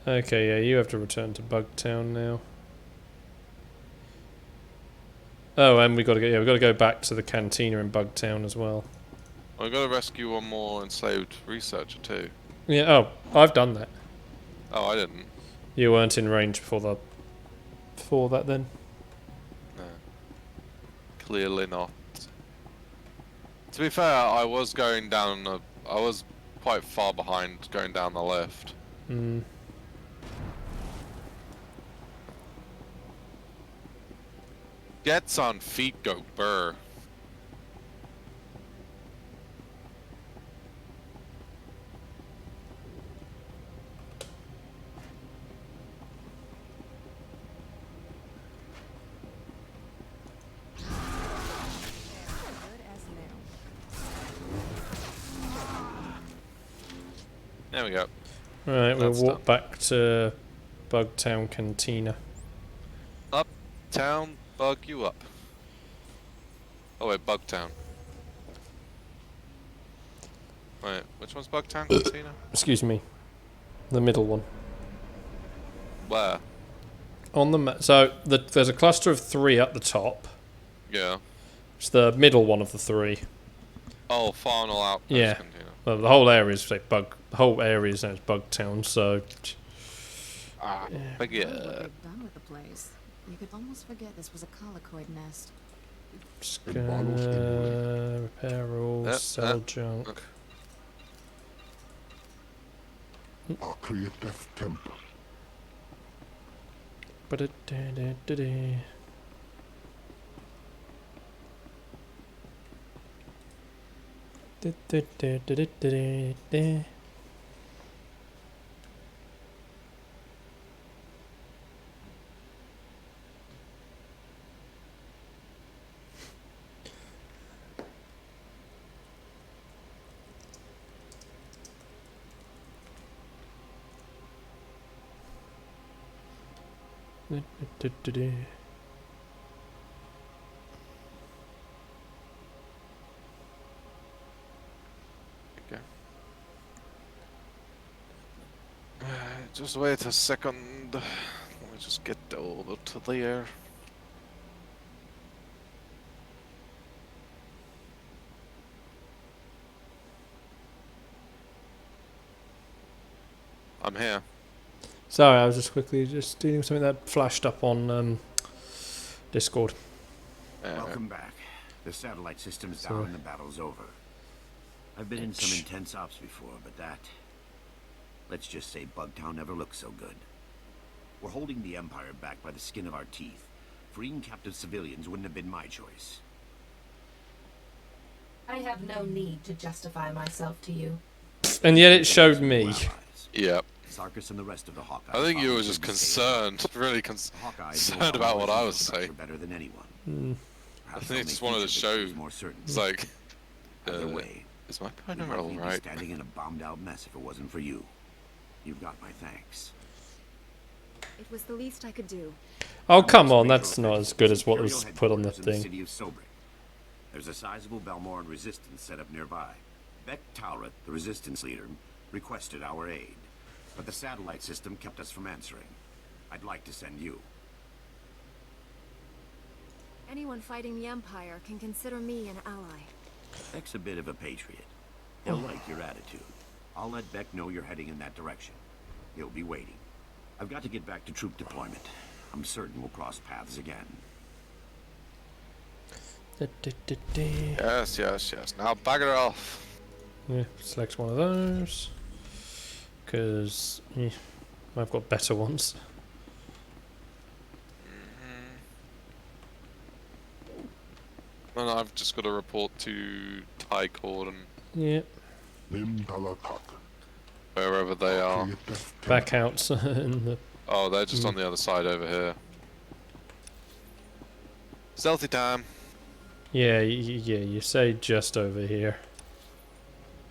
[SPEAKER 1] Okay, yeah, you have to return to Bugtown now. Oh, and we got to go back to the cantina in Bugtown as well.
[SPEAKER 2] We've got to rescue one more enslaved researcher too.
[SPEAKER 1] Yeah. Oh, I've done that.
[SPEAKER 2] Oh, I didn't.
[SPEAKER 1] You weren't in range before that then.
[SPEAKER 2] No. Clearly not. To be fair, I was going down. I was quite far behind going down the left.
[SPEAKER 1] Hmm.
[SPEAKER 2] Gets on feet, go burr. There we go.
[SPEAKER 1] Right, we'll walk back to Bugtown Cantina.
[SPEAKER 2] Uptown, bug you up. Oh wait, Bugtown. Wait, which one's Bugtown Cantina?
[SPEAKER 1] Excuse me. The middle one.
[SPEAKER 2] Where?
[SPEAKER 1] On the so there's a cluster of 3 at the top.
[SPEAKER 2] Yeah.
[SPEAKER 1] It's the middle one of the 3.
[SPEAKER 2] Oh, final outpost
[SPEAKER 1] yeah.
[SPEAKER 2] Cantina.
[SPEAKER 1] Well, the whole area is like The whole area is known as Bugtown, so.
[SPEAKER 2] But yeah.
[SPEAKER 15] Done with the place. You could almost forget this was a colicoid nest.
[SPEAKER 1] Just gonna repair all, sell junk.
[SPEAKER 6] Creative temple.
[SPEAKER 2] Okay. Just wait a second. Let me just get over to there. I'm here.
[SPEAKER 1] Sorry, I was just quickly doing something that flashed up on Discord.
[SPEAKER 21] Welcome back. The satellite system's down and the battle's over. I've been in some intense ops before, but that... let's just say Bugtown never looked so good. We're holding the Empire back by the skin of our teeth. Freeing captive civilians wouldn't have been my choice.
[SPEAKER 14] I have no need to justify myself to you.
[SPEAKER 1] And yet it showed me.
[SPEAKER 2] Yep.
[SPEAKER 21] Sarkis and the rest of the Hawkeye.
[SPEAKER 2] I think you were just concerned, really concerned about what I was saying.
[SPEAKER 21] Better than anyone.
[SPEAKER 2] I think I just wanted to show. It's like, is my partner all right?
[SPEAKER 21] Standing in a bombed-out mess if it wasn't for you. You've got my thanks.
[SPEAKER 5] It was the least I could do.
[SPEAKER 1] Oh come on, that's not as good as what was put on the thing.
[SPEAKER 21] City of Sobrik. There's a sizable Balmoran resistance set up nearby. Beck Tauret, the resistance leader, requested our aid. But the satellite system kept us from answering. I'd like to send you.
[SPEAKER 5] Anyone fighting the Empire can consider me an ally.
[SPEAKER 21] Beck's a bit of a patriot. He'll like your attitude. I'll let Beck know you're heading in that direction. He'll be waiting. I've got to get back to troop deployment. I'm certain we'll cross paths again.
[SPEAKER 2] Yes. Now bugger off.
[SPEAKER 1] Yeah, select one of those. Because I've got better ones.
[SPEAKER 2] And I've just got to report to Ty Corden.
[SPEAKER 1] Yeah.
[SPEAKER 2] Wherever they are.
[SPEAKER 1] Back out in the...
[SPEAKER 2] Oh, they're just on the other side over here. Stealthy time.
[SPEAKER 1] Yeah, you say just over here.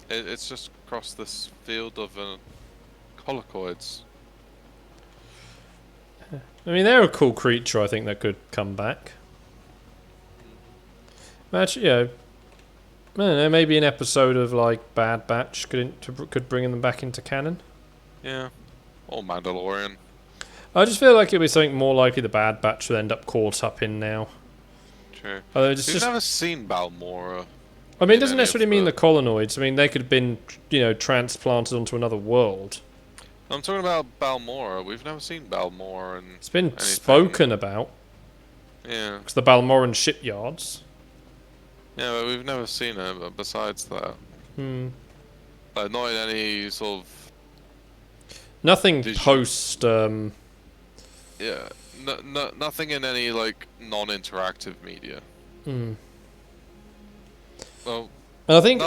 [SPEAKER 2] It's just across this field of collocoids.
[SPEAKER 1] I mean, they're a cool creature. I think that could come back. Actually, I don't know. Maybe an episode of like Bad Batch could bring them back into canon.
[SPEAKER 2] Yeah, or Mandalorian.
[SPEAKER 1] I just feel like it'd be something more likely the Bad Batch would end up caught up in now.
[SPEAKER 2] True.
[SPEAKER 1] We've
[SPEAKER 2] never seen Balmora.
[SPEAKER 1] I mean, it doesn't necessarily mean the collonoids. I mean, they could have been, transplanted onto another world.
[SPEAKER 2] I'm talking about Balmora. We've never seen Balmora, and
[SPEAKER 1] it's been spoken about.
[SPEAKER 2] Yeah.
[SPEAKER 1] It's the Balmoran shipyards.
[SPEAKER 2] Yeah, but we've never seen it. Besides that, like not in any sort of
[SPEAKER 1] nothing post.
[SPEAKER 2] Yeah, nothing in any like non-interactive media. Well,
[SPEAKER 1] I think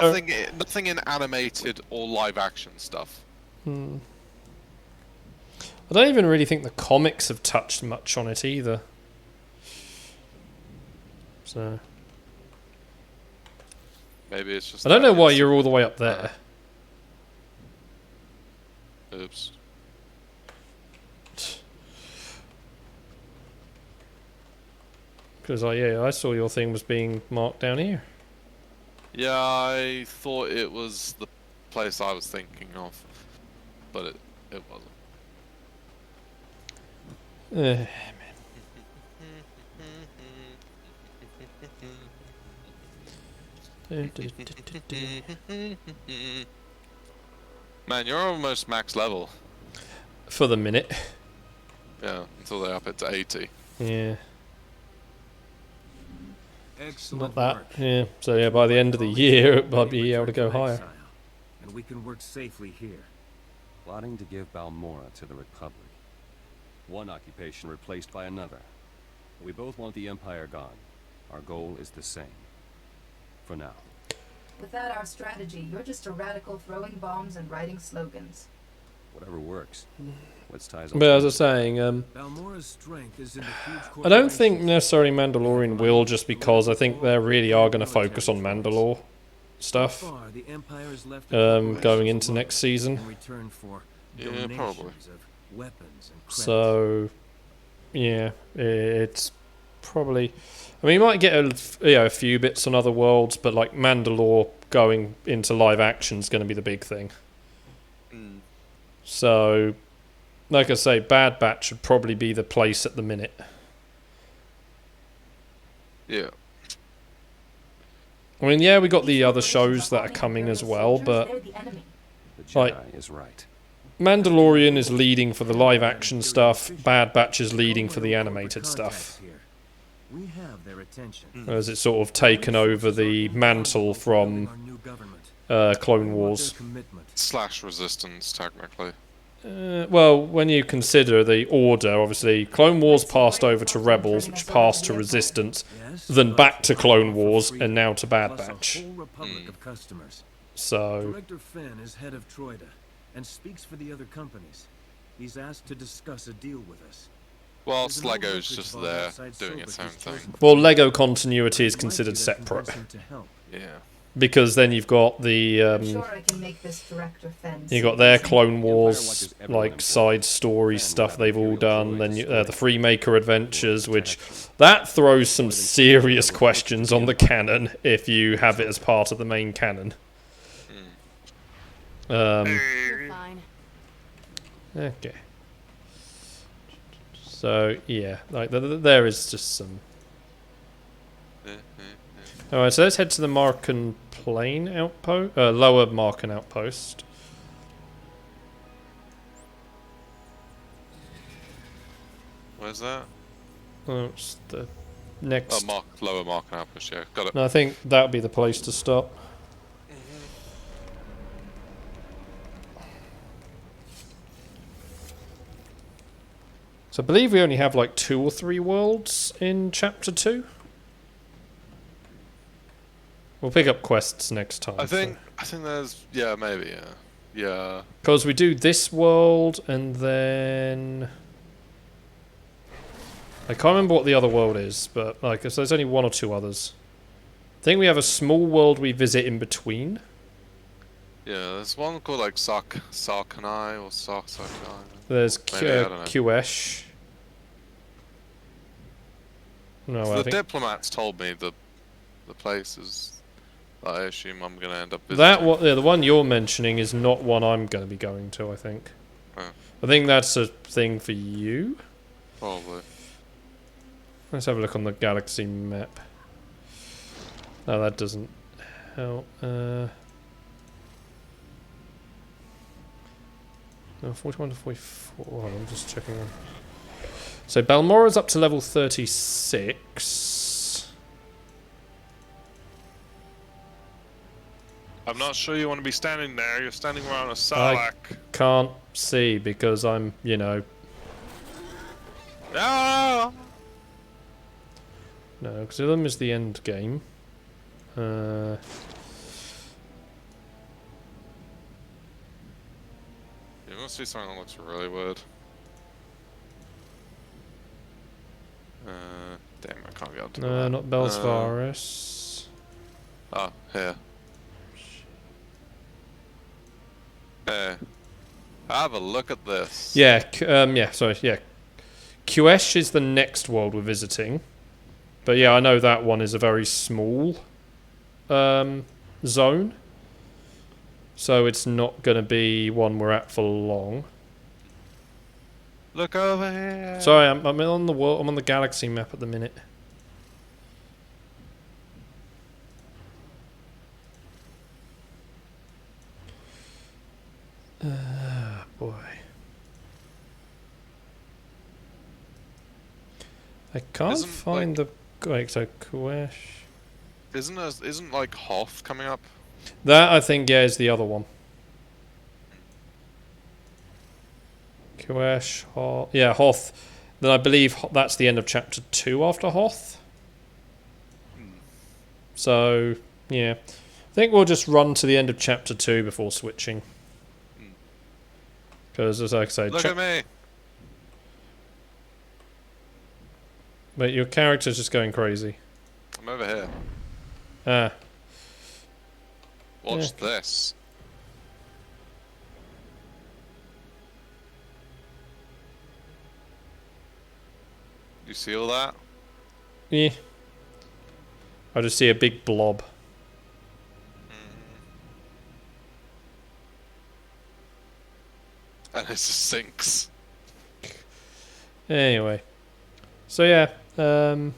[SPEAKER 2] nothing in animated or live-action stuff.
[SPEAKER 1] I don't even really think the comics have touched much on it either. So
[SPEAKER 2] maybe it's just.
[SPEAKER 1] I don't know why you're all the way up there.
[SPEAKER 2] Oops.
[SPEAKER 1] Because I saw your thing was being marked down here.
[SPEAKER 2] Yeah, I thought it was the place I was thinking of, but it wasn't. Man, you're almost max level.
[SPEAKER 1] For the minute.
[SPEAKER 2] Yeah, until they up it to 80.
[SPEAKER 1] Yeah.
[SPEAKER 13] Excellent
[SPEAKER 1] Not
[SPEAKER 13] work.
[SPEAKER 1] that. Yeah. So yeah, by the end of the year, it might be able to go higher.
[SPEAKER 13] And we can work safely here.
[SPEAKER 19] Plotting to give Balmora to the Republic. One occupation replaced by another. We both want the Empire gone. Our goal is the same. For now.
[SPEAKER 14] Without our strategy, you're just a radical throwing bombs and writing slogans.
[SPEAKER 19] Whatever works. Let's ties.
[SPEAKER 1] But as I was saying,
[SPEAKER 13] Balmora's strength is in the huge
[SPEAKER 1] I don't think necessarily Mandalorian will, just because I think they really are going to focus on Mandalore stuff going into next season.
[SPEAKER 2] Yeah, probably.
[SPEAKER 1] So, yeah, it's probably. I mean, you might get a few bits on other worlds, but like Mandalore going into live action is going to be the big thing. So, like I say, Bad Batch would probably be the place at the minute.
[SPEAKER 2] Yeah.
[SPEAKER 1] I mean, yeah, we got the other shows that are coming as well, but like,
[SPEAKER 19] is right.
[SPEAKER 1] Mandalorian is leading for the live action stuff. Bad Batch is leading for the animated stuff.
[SPEAKER 13] We have their attention.
[SPEAKER 1] Whereas it's sort of taken over the mantle from Clone Wars.
[SPEAKER 2] / Resistance, technically.
[SPEAKER 1] Well, when you consider the order, obviously, Clone Wars passed over to Rebels, which passed to Resistance, then back to Clone Wars, and now to Bad Batch. So...
[SPEAKER 13] Director Fenn is head of Troida, and speaks for the other companies. He's asked to discuss a deal with us.
[SPEAKER 2] Whilst Lego's just there, doing its own thing.
[SPEAKER 1] Well, Lego continuity is considered separate.
[SPEAKER 2] Yeah.
[SPEAKER 1] Because then you've got the you've got their Clone Wars like side story stuff they've all done. Then the Freemaker Adventures, which that throws some serious questions on the canon if you have it as part of the main canon. Okay. So yeah, like there is just some. Alright, so let's head to the Markan Plain outpost, lower Markan outpost.
[SPEAKER 2] Where's that?
[SPEAKER 1] Oh, it's the next.
[SPEAKER 2] Oh, lower Markan outpost. Yeah, got it.
[SPEAKER 1] No, I think that would be the place to start. So I believe we only have like 2 or 3 worlds in Chapter 2. We'll pick up quests next time.
[SPEAKER 2] I think there's maybe yeah.
[SPEAKER 1] Because we do this world and then I can't remember what the other world is, but like so there's only 1 or 2 others. I think we have a small world we visit in between.
[SPEAKER 2] Yeah, there's one called like Sarkanai or Sarkanai.
[SPEAKER 1] There's
[SPEAKER 2] Maybe,
[SPEAKER 1] Qesh. No,
[SPEAKER 2] So
[SPEAKER 1] I
[SPEAKER 2] the
[SPEAKER 1] think
[SPEAKER 2] diplomats told me the place is that I assume I'm gonna end up visiting.
[SPEAKER 1] yeah, the one you're mentioning is not one I'm going to be going to. I think.
[SPEAKER 2] Oh.
[SPEAKER 1] I think that's a thing for you.
[SPEAKER 2] Probably.
[SPEAKER 1] Let's have a look on the galaxy map. No, that doesn't help. No, 41 to 44. Hold on, I'm just checking on. So Balmora's up to level 36.
[SPEAKER 4] I'm not sure you want to be standing there. You're standing around a Sarlacc.
[SPEAKER 1] I can't see because I'm, you know.
[SPEAKER 4] Ah!
[SPEAKER 1] No, Xilum is the end game.
[SPEAKER 2] You must see something that looks really weird. Damn, I can't get up to
[SPEAKER 1] No,
[SPEAKER 2] that.
[SPEAKER 1] not Belsvaris.
[SPEAKER 2] Here. Hey, have a look at this.
[SPEAKER 1] Yeah, sorry, yeah. Qesh is the next world we're visiting. But yeah, I know that one is a very small zone. So it's not going to be one we're at for long.
[SPEAKER 2] Look over here.
[SPEAKER 1] Sorry, I'm on the world. I'm on the galaxy map at the minute. Boy. I can't find the. Wait, so Qesh.
[SPEAKER 2] Isn't like Hoth coming up?
[SPEAKER 1] That I think is the other one. Qesh, Hoth. Yeah, Hoth. Then I believe that's the end of chapter 2 after Hoth. So yeah, I think we'll just run to the end of chapter 2 before switching. Because as I say,
[SPEAKER 2] look at me.
[SPEAKER 1] But your character's just going crazy.
[SPEAKER 2] I'm over here.
[SPEAKER 1] Ah.
[SPEAKER 2] Watch this. You see all that?
[SPEAKER 1] Yeah. I just see a big blob.
[SPEAKER 2] And it just sinks.
[SPEAKER 1] Anyway. So yeah, we'll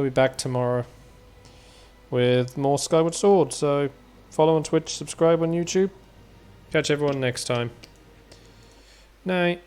[SPEAKER 1] be back tomorrow with more Skyward Sword. So follow on Twitch, subscribe on YouTube. Catch everyone next time. Night.